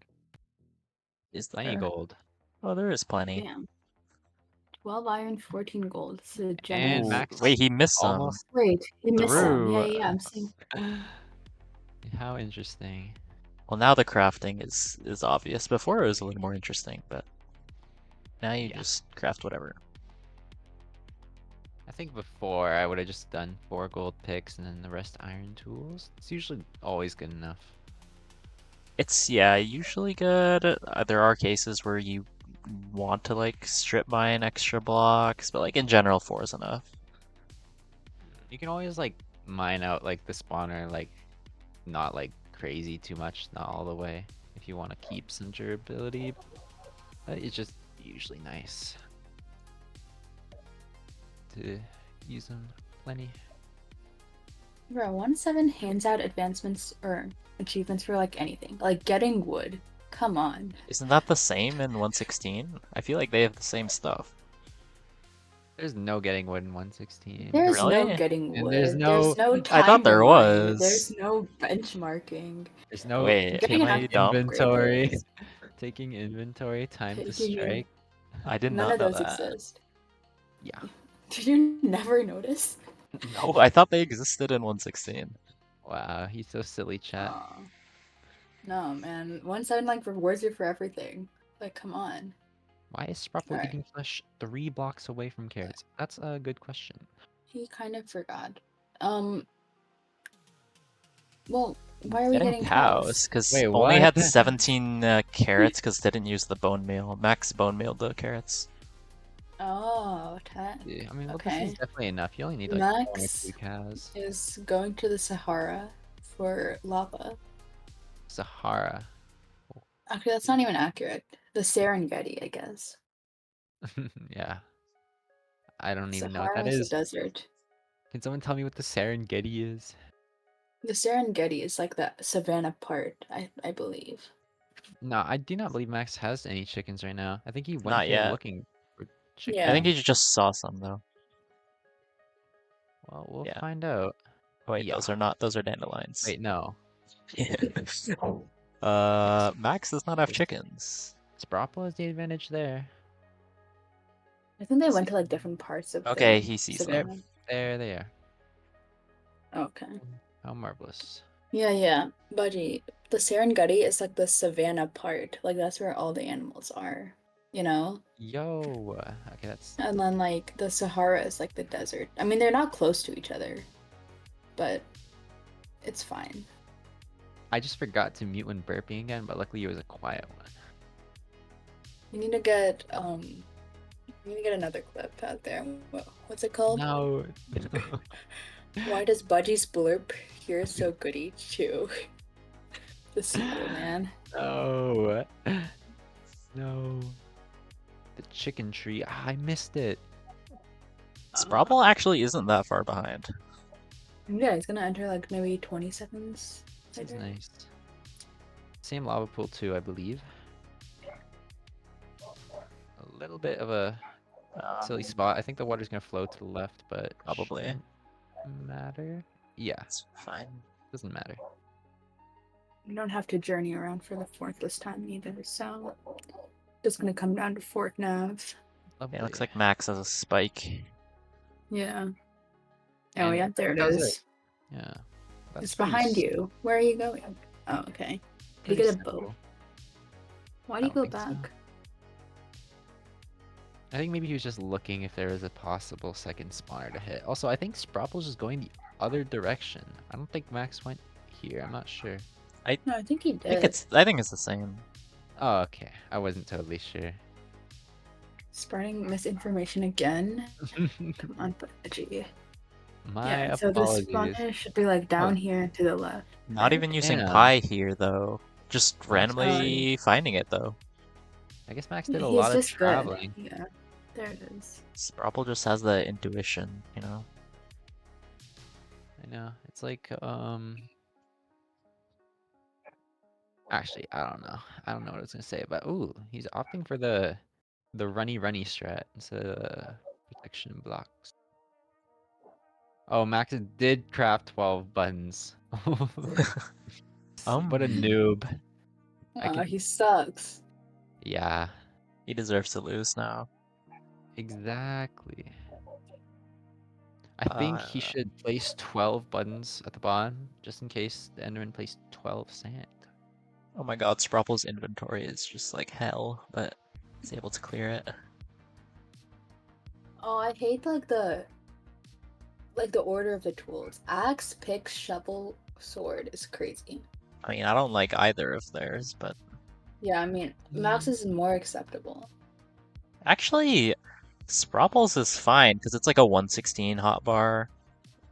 Is Plenty of there? gold. Oh, there is plenty. damn? 12 iron, 14 gold. This is a And generous. Ooh, Max wait, he missed some. almost Wait, he missed some. Yeah, through. yeah, I'm seeing. How interesting. Well, now the crafting is obvious. Before it was a little more interesting, but now you Yeah. just craft whatever. I think before I would have just done 4 gold picks and then the rest iron tools. It's usually always good enough. It's, yeah, usually good. There are cases where you want to like strip mine extra blocks, but like in general 4 is enough. You can always like mine out like the spawner, like not like crazy too much, not all the way, if you want to keep some durability. But it's just usually nice to use them plenty. Bro, 1.7 hands out advancements or achievements for like anything. Like getting wood. Come on. Isn't that the same in 116? I feel like they have the same stuff. There's no getting wood in 116. There's Really? no getting And wood. there's no- I thought time to there mine. was. There's no benchmarking. There's no Wait, Getting am an I dumb? inventory. Taking inventory, time to Taking in- strike. I did None not of know those that. exist. Yeah. Did you never notice? No, I thought they existed in 116. Wow, he's so silly, chat. Aw. No, man. 1.7 like rewards you for everything. Like, come on. Why is Sprapple Alright. eating flesh 3 blocks away from carrots? That's a good question. He kind of forgot. Well, why are we Getting getting cows, because Wait, only what? had 17 carrots because didn't use the bone meal. Max bone mealed the carrots. Oh, 10 Yeah, I mean, well, this Okay. is definitely enough. You only need like 1 or Max 2 cows. is going to the Sahara for lava. Sahara. Actually, that's not even accurate. The Serengeti, I guess. Yeah. I don't even know what Sahara that is is. a desert. Can someone tell me what the Serengeti is? The Serengeti is like the savannah part, I believe. No, I do not believe Max has any chickens right now. I think he went Not here yet. looking for chickens. Yeah. I think he just saw some though. Well, we'll Yeah. find out. Wait, Yeah. those are dandelions. Wait, no. Max does not have chickens. Sprapple has the advantage there. I think they went to like different parts of Okay, the he sees There, them. savannah. there they are. Okay. How marvelous. Yeah. Budgie, the Serengeti is like the savannah part. Like that's where all the animals are. You know? Yo. Okay, that's. And then like the Sahara is like the desert. I mean, they're not close to each other, but it's fine. I just forgot to mute when burping again, but luckily it was a quiet one. You need to get another clip out there. What's it called? No. Why does Budgie's blurp here so goody too? The sequel, man. No. No. The chicken tree. Ah, I missed it. Sprobble actually isn't that far behind. Yeah, he's gonna enter like maybe 20 seconds. This is later. nice. Same lava pool too, I believe. A little bit of a silly spot. I think the water's gonna flow to the left, but Probably. shouldn't matter. Yeah, It's fine. doesn't matter. You don't have to journey around for the fourth this time either, so just gonna come down to fourth nav. Lovely. Yeah, looks like Max has a spike. Yeah. Oh And yeah, there it does it. is. Yeah. It's pretty behind s- you. Where are you going? Oh, okay. Did you pretty get a simple. boat? Why I do you don't go think so. back? I think maybe he was just looking if there was a possible second spawner to hit. Also, I think Spropple's just going the other direction. I don't think Max went here. I'm not sure. No, I think he did. I think it's the same. Oh, okay. I wasn't totally sure. Spreading misinformation again. Come on, Budgie. My Yeah, so the apologies. spawner should be like down here to the left. Not right? even using Damn. pi here though. Just Max randomly finding it though. I guess Max did a He's lot of just traveling. good. Yeah, there it is. Sprobble just has the intuition, you know. I know. It's like actually, I don't know. I don't know what I was gonna say, but ooh, he's opting for the runny strat instead of the protection blocks. Oh, Max did craft 12 buttons. What a noob. I can- He sucks. Yeah, He deserves to lose now. exactly. I think he should place 12 buttons at the bottom, just in case the Enderman placed 12 sand. Oh my god, Spropple's inventory is just like hell, but he's able to clear it. Oh, I hate like the order of the tools. Axe, pick, shovel, sword is crazy. I mean, I don't like either of theirs, but Yeah, I mean, Max is more acceptable. actually, Spropple's is fine because it's like a 116 hotbar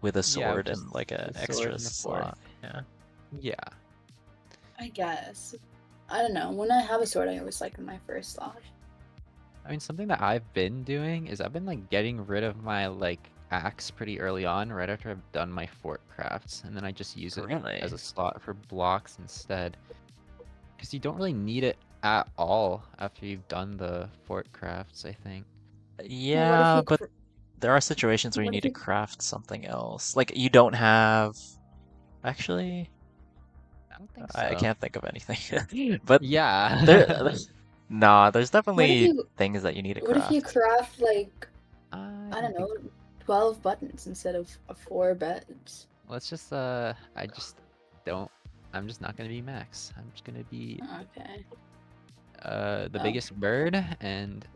with a sword just and like an the sword extra and the slot. fourth. Yeah. Yeah. I guess. I don't know. When I have a sword, I always like my first slot. I mean, something that I've been doing is I've been like getting rid of my like axe pretty early on, right after I've done my fort crafts, and then I just use it Really? as a slot for blocks instead. Because you don't really need it at all after you've done the fort crafts, I think. Yeah, but there are situations where you what need if to you- craft something else. Like you don't have. Actually, I don't think I so. can't think of anything. But Yeah. nah, there's definitely you- things that you need to What if you craft. craft like I I don't think know, 12 buttons instead of 4 beds? Let's just I just don't. I'm just not gonna be Max. I'm just gonna be Okay. the Oh. biggest bird, and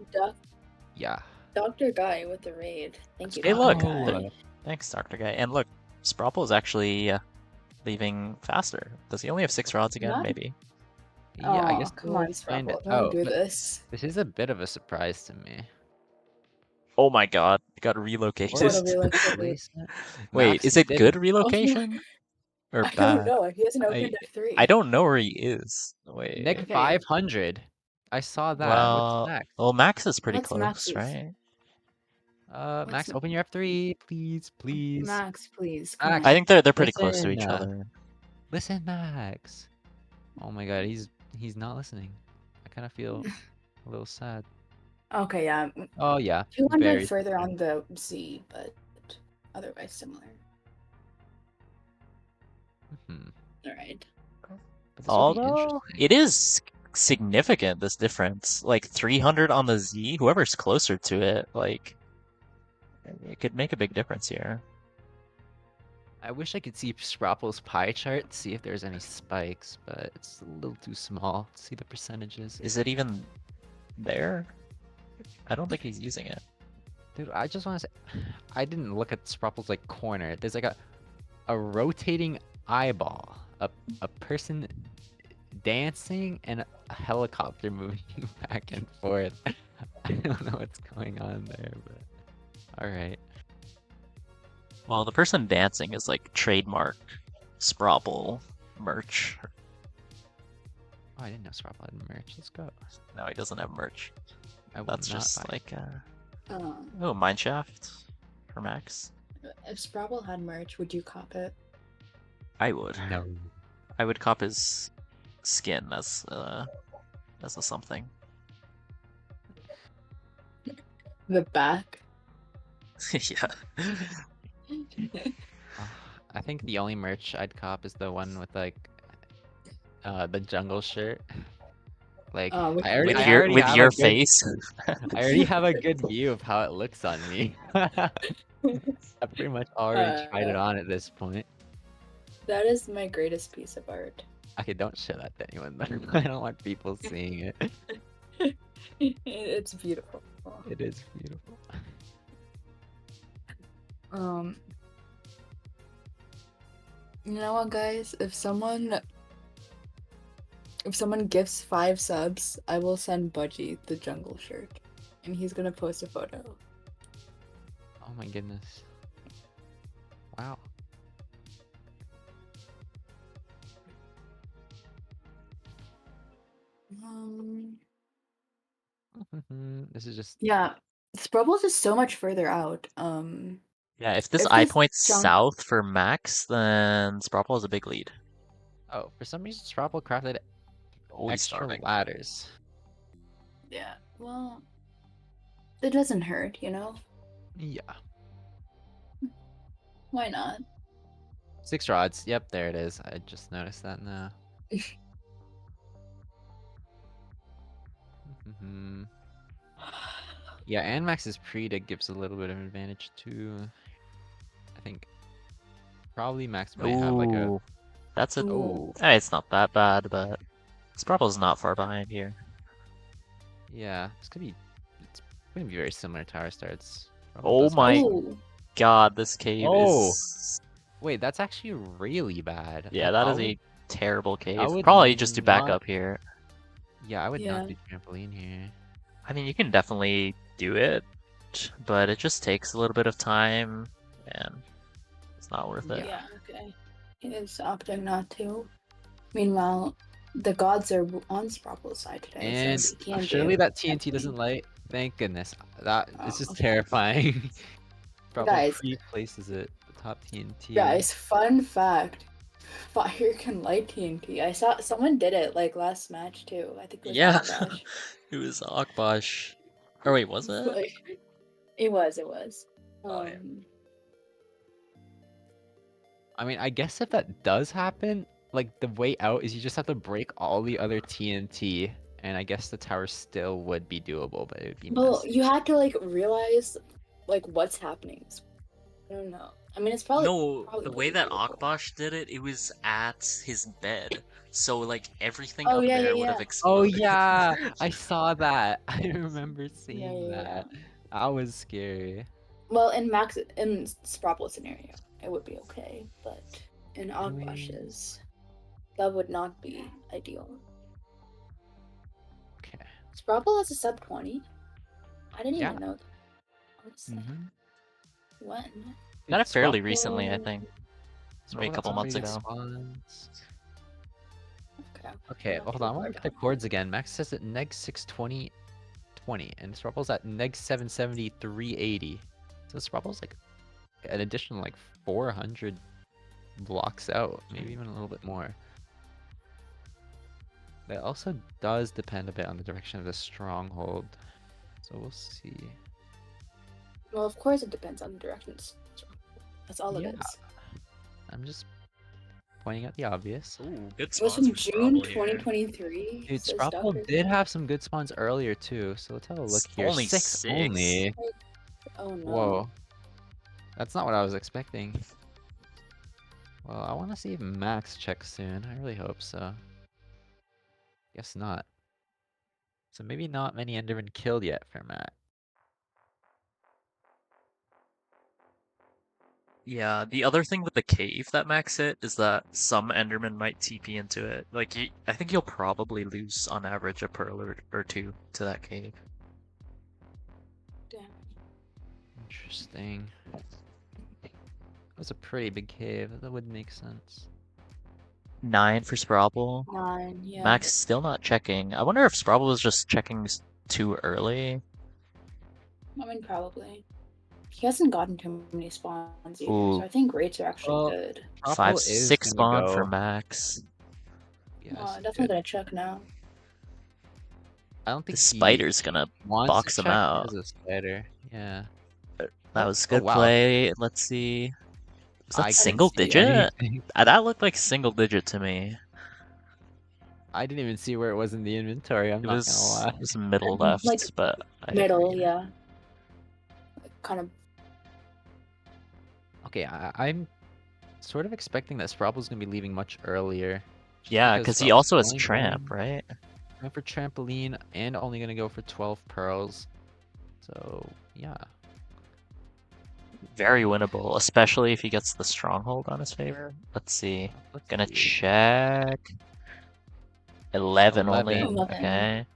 yeah. Dr. Guy with the raid. Thank you, Hey, Dr. look. Guy. Thanks, Dr. Guy. And look, Sprapple is actually leaving faster. Does he only have 6 rods again? Not- Maybe. Yeah, I guess come we'll on, find Sprapple. it Don't out. do But this. this is a bit of a surprise to me. Oh my god, he got relocated. What a relocation. Placement? Wait, Max is it did good relocation? Or I bad? don't know. He hasn't opened F3. I don't know where he is. Wait. Nick Okay. 500. I saw that. Well, What's Max? well, Max is pretty What's close, Max's? right? Max, what's- open your F3, please, please. Max, please. Come Max, I on. think they're pretty close to Listen, each other. Listen, Max. Oh my god, he's not listening. I kind of feel a little sad. Okay, yeah. Oh yeah. 200 very further sad. on the Z, but otherwise similar. Mhm. Alright. But this will be Although interesting. it is significant, this difference. Like 300 on the Z, whoever's closer to it, like it could make a big difference here. I wish I could see Sprapple's pie chart, see if there's any spikes, but it's a little too small to see the percentages. Is it even there? I don't think he's using it. Dude, I just want to say, I didn't look at Sprapple's like corner. There's like a rotating eyeball, a person dancing, and a helicopter moving back and forth. I don't know what's going on there, but all right. Well, the person dancing is like trademark Sprapple merch. Oh, I didn't know Sprapple had merch. Let's go. No, he doesn't have merch. I will That's not just buy like Uh, oh, Mineshaft for Max. if Sprabble had merch, would you cop it? I would. it. No. I would cop his skin as a something. The back. Yeah. I think the only merch I'd cop is the one with like the jungle shirt. Like Which I already, With one? I already with have a your good, face. I already have a good view of how it looks on me. I pretty much already tried it on at this point. That is my greatest piece of art. Okay, don't show that to anyone though. I don't want people seeing it. It's beautiful. It is beautiful. You know what, guys? If someone gifts 5 subs, I will send Budgie the jungle shirt, and he's gonna post a photo. Oh my goodness. Wow. This is just Yeah, Sprubbles is so much further out. Yeah, if this If eye this points junk- south for Max, then Sprapple has a big lead. oh, for some reason Sprapple crafted Oh, he's extra starving. ladders. Yeah, well, it doesn't hurt, you know? Yeah. Why not? 6 rods. Yep, there it is. I just noticed that now. Yeah, and Max's pre-dig gives a little bit of advantage too. I think probably Max might have like a. Ooh, that's a. Oh, It's not that bad, but Sprapple's not far behind here. yeah. This could be. It's gonna be very similar to our starts. Sprapple Oh does have my some- God, this cave Oh! is. Wait, that's actually really bad. Yeah, that is a terrible cave. would Probably just do back not- up here. Yeah, I would Yeah. not do trampoline here. I mean, you can definitely do it, but it just takes a little bit of time, and it's not worth it. Yeah, okay. He is opting not to. Meanwhile, the gods are on Sprapple's side today, And so they can't surely do that TNT trampoline. doesn't light. Thank goodness. That Oh, it's just okay. terrifying. Probably Guys. pre-places it. The top TNT. Guys, fun fact. Fire can light TNT. I saw someone did it like last match too. I think it was Yeah, AKBASH. it was AKBASH. Or wait, was it? Like, it was. Oh, yeah. I mean, I guess if that does happen, like the way out is you just have to break all the other TNT, and I guess the tower still would be doable, but it would be Well, messy. you had to like realize like what's happening. I don't know. I mean, it's probably No, probably the would way be that doable. AKBASH did it, it was at his bed. So, like, everything Oh, up yeah, there yeah, would have yeah. Oh exploded. yeah, I saw that. I remember seeing yeah. that. That was scary. Well, in Sprapple's scenario, it would be okay, but in I mean- AKBASH's, that would not be ideal. Okay. Sprapple has a sub 20. I didn't Yeah. even know that. Honestly. When? Got it fairly Sprapple- recently, I think. Maybe a Sprapple got couple some months pretty ago. good spawns. Okay. Okay, Not hold too on. I want far to get the down. chords again. Max says at neg 620, 20, and Sprapple's at neg 770, 380. So Sprapple's like an additional like 400 blocks out, maybe even a little bit more. That also does depend a bit on the direction of the stronghold. So we'll see. Well, of course it depends on the directions. That's all Yeah. it is. I'm just pointing out the obvious. Ooh, good It was spawns from for June Sprapple here. 2023. Dude, says Sprapple Dr. did have some good spawns earlier too, so let's have a look here. Only 6 6? only. Oh no. Whoa. That's not what I was expecting. Well, I want to see if Max checks soon. I really hope so. Guess not. So maybe not many Endermen killed yet for Matt. Yeah, the other thing with the cave that Max hit is that some Enderman might TP into it. Like, I think you'll probably lose on average a pearl or two to that cave. Damn. Interesting. That was a pretty big cave. That would make sense. 9 for Sprobble. 9, yeah. Max still not checking. I wonder if Sprobble was just checking too early. I mean, probably. He hasn't gotten too many spawns either, Ooh. so I think rates are actually Well, good. Propple 5-6 is gonna spawn for go. Max. Yes, Definitely gonna check now. I don't The think spider's gonna wants box to him check out. as a spider. Yeah. That Oh, was oh, good wow. play. Let's see. Was that I couldn't single see digit? anything. That looked like single digit to me. I didn't even see where it was in the inventory. I'm It not gonna lie. was middle left, Like, but I Middle, agree. yeah. Kind of. Okay, I'm sort of expecting that Sprobble's gonna be leaving much earlier. just Yeah, because he Sprobble's also has only tramp, going right? for trampoline and only gonna go for 12 pearls. So yeah. Very winnable, especially if he gets the stronghold on his favor. Let's see. Let's Gonna see. check. 11 only. 11. Okay.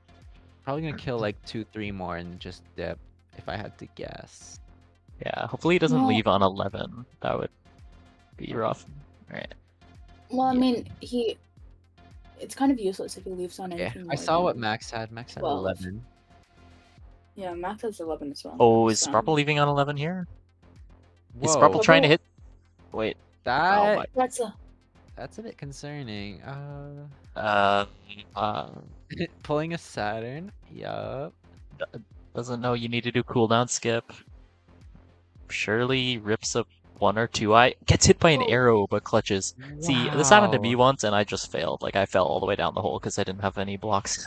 Probably gonna kill like 2-3 more and just dip if I had to guess. Yeah, hopefully he doesn't Well- leave on 11. That would be rough. Alright. Well, I Yeah. mean, it's kind of useless if he leaves on Okay, anything I more saw what than- Max had. Max had 12. 11. Yeah, Max has 11 as well. Oh, is So- Sprobble leaving on 11 here? Is Whoa, Sprobble trying to Sprobble- hit? Wait. that my- That's that's a bit concerning. Uh, Pulling a Saturn. Yup. doesn't know you need to do cooldown skip. Surely rips a 1 or 2 eye. Gets hit by an Whoa. arrow but clutches. See, this happened to me once and I just failed. Like I fell all the way down the hole because I didn't have any blocks.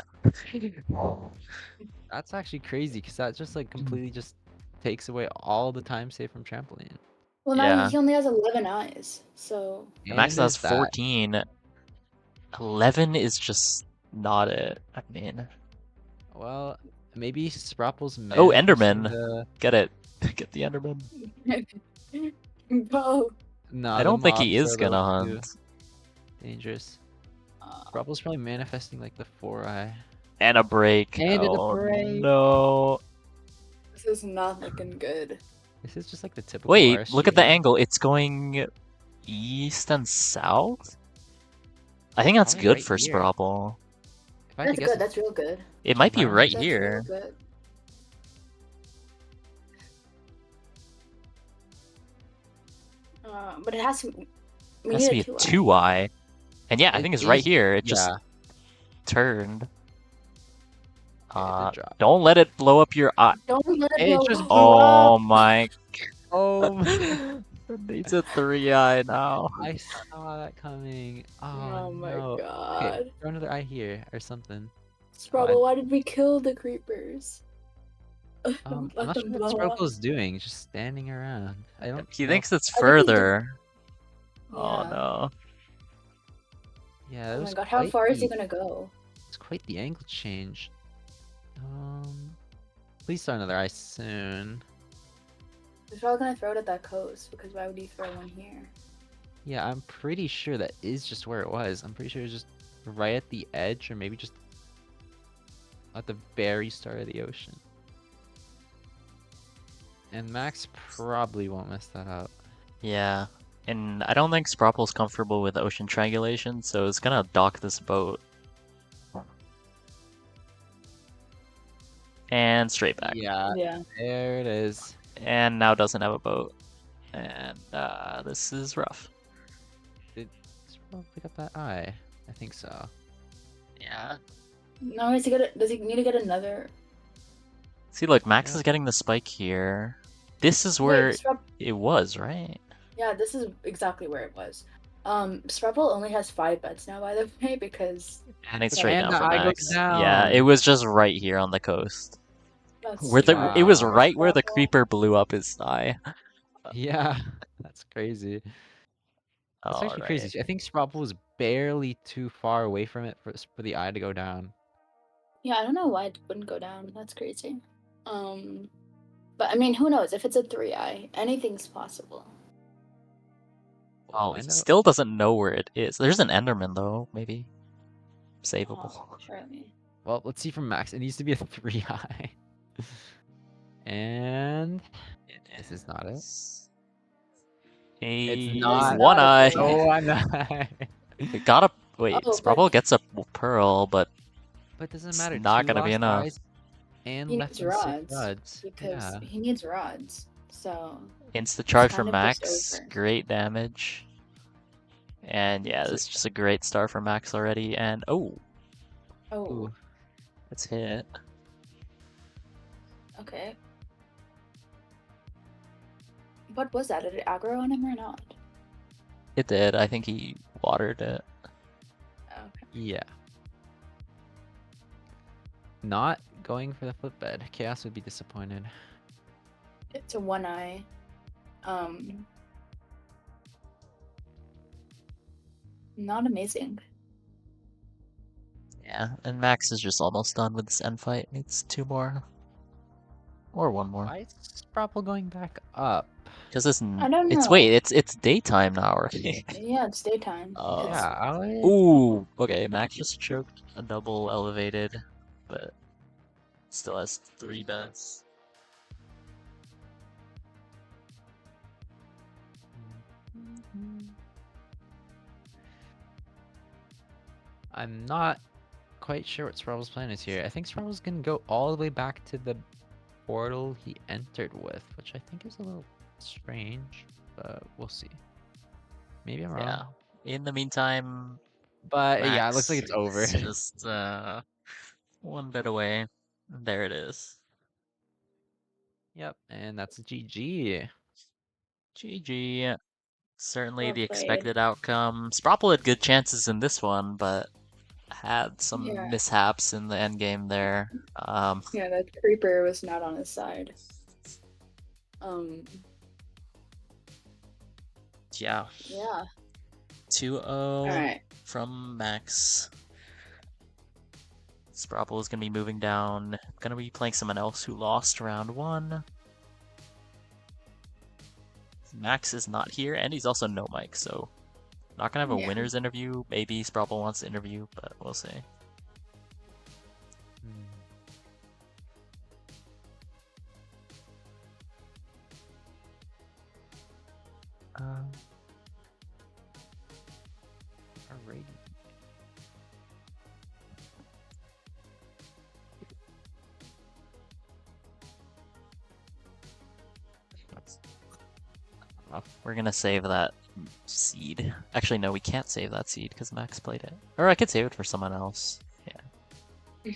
That's actually crazy because that just like completely just takes away all the time saved from trampoline. Well, now Yeah. he only has 11 eyes, so... Max And has is that- 14. 11 is just not it. I mean, Well, maybe Spropple's Oh, manifesting Enderman. the- get it. Get the Enderman. Bro. No, I the don't think he mobs is are a gonna little too hunt. dangerous. Uh, Spropple's probably manifesting like the 4-eye. And a break. And a oh, break. no. this is not looking good. This is just like the typical Wait, RSG look at the hand. angle. It's going east and south? I think that's Probably good right for here. Sprobble. If I had to That's guess, good, that's real good. It might be Mine- right That's here. real good. But it has to... We It has to need be a a 2-eye. And yeah, I It think it's right is- here. It just yeah. turned. Okay, it did drop. Don't let it blow up your eye. Don't let it It blow just up. blew Oh my. Oh, It needs a 3-eye now. I saw that coming. Oh, Oh my no. god. Okay, throw another eye here or something. Sprobble, why did we kill the creepers? I'm Let not them sure what blow up. Spropple's doing. He's just standing around. I don't. He know thinks if- it's I think he's further. Oh Yeah. no. Yeah. That Oh my was god, how quite far is he the- gonna go? It's quite the angle change. Please throw another eye soon. He's probably gonna throw it at that coast, because why would he throw one here? Yeah, I'm pretty sure that is just where it was. I'm pretty sure it's just right at the edge, or maybe just at the very start of the ocean. And Max probably won't mess that up. Yeah. And I don't think Spropple's comfortable with ocean triangulation, so it's gonna dock this boat. And straight back. Yeah, Yeah. there it is. And now doesn't have a boat. And this is rough. Did Sprockle pick up that eye? I think so. Yeah. No, does he need to get another? See, look, Max Yeah. is getting the spike here. This is Wait, where Sprobble- it was, right? Yeah, this is exactly where it was. Sprobble only has 5 bets now, by the way, because And it's But- straight And down the for eye goes Max. Yeah, down. it was just right here on the coast. that's Where it was Wow. right where the Sprobble. creeper blew up his eye. Yeah, that's crazy. That's actually Alright. crazy. I think Sprockle was barely too far away from it for the eye to go down. Yeah, I don't know why it wouldn't go down. That's crazy. But I mean, who knows? If it's a 3-eye, anything's possible. Oh, I he know- still doesn't know where it is. There's an Enderman though, maybe. Savable. Oh, surely. Well, let's see from Max. It needs to be a 3-eye. And this is not it. It's not. one eye. Oh, one eye. It got a wait. Oh, Sprapple gets a pearl, but But it doesn't it's matter. not 2 gonna be lost enough. eyes and he left needs him 6 rods rods. because Yeah. he needs rods. So Insta it's charge for kind of just Max. over. Great damage. And yeah, So- this is just a great start for Max already. And oh, Oh, Ooh. it's hit. okay. What was that? Did it aggro on him or not? It did. I think he watered it. Okay. Yeah. Not going for the flip bed. Chaos would be disappointed. It's a 1-eye. Not amazing. Yeah, and Max is just almost done with this end fight. Needs 2 more. Or 1 more. Why is Sprapple going back up? Because it's I don't it's know. wait, it's daytime now already. Yeah, it's daytime. Yeah. Ooh, okay, Max just choked a double elevated, but still has 3 beds. I'm not quite sure what Sprabble's plan is here. I think Sprabble's gonna go all the way back to the portal he entered with, which I think is a little strange, but we'll see. Maybe I'm wrong. Yeah. In the meantime, But yeah, it Max looks like it's over. is just 1 bit away. There it is. Yep, and that's a GG. GG. Certainly Well the played. expected outcome. Sprapple had good chances in this one, but had some Yeah. mishaps in the end game there. Yeah, that creeper was not on his side. Yeah. Yeah. 2-0 Alright. from Max. Sprapple is going to be moving down. Going to be playing someone else who lost round 1. Max is not here, and he's also no mic, so not going to have a Yeah. winner's interview. Maybe Sprapple wants to interview, but we'll see. Alrighty. We're gonna save that seed. Actually, no, we can't save that seed because Max played it. Or I could save it for someone else. Yeah.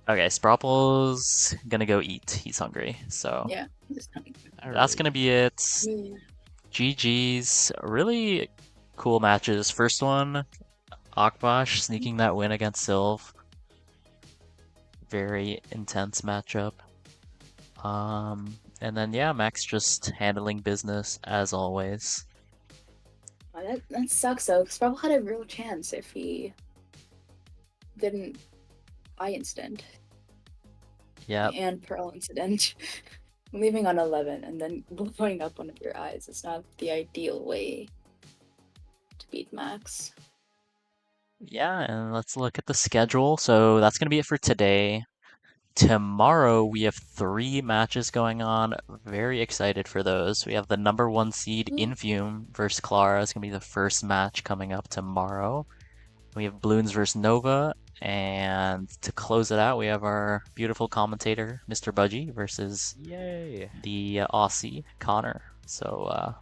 Okay, Sprapple's gonna go eat. He's hungry, so Yeah. that's gonna be it. Mm. GG's. Really cool matches. First one, AKBASH sneaking that win against Sylv. Very intense matchup. And then yeah, Max just handling business as always. That sucks though, because Sprabble had a real chance if he didn't eye instant. Yep. And Pearl incident. Leaving on 11 and then blowing up one of your eyes is not the ideal way to beat Max. Yeah, and let's look at the schedule. So that's gonna be it for today. Tomorrow we have 3 matches going on. Very excited for those. We have the number 1 seed Infume versus Clara. It's gonna be the first match coming up tomorrow. We have Bloons versus Nova, and to close it out, we have our beautiful commentator, Mr. Budgie, versus Yay! the Aussie Connor. So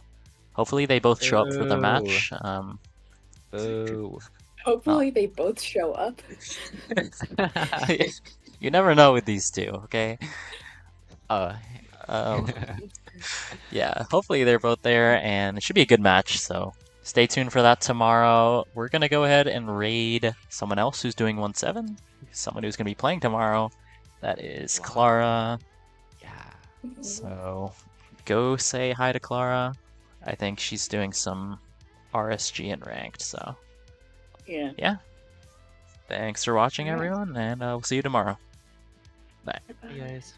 hopefully they both show up for their match. Boo. Hopefully they both show up. You never know with these two, okay? Um, Yeah, hopefully they're both there, and it should be a good match, so stay tuned for that tomorrow. We're going to go ahead and raid someone else who's doing 1-7, someone who's going to be playing tomorrow. That is Clara. Yeah. So go say hi to Clara. I think she's doing some RSG and ranked, so Yeah. thanks for watching, Alright. everyone, and we'll see you tomorrow. Bye. Hey guys.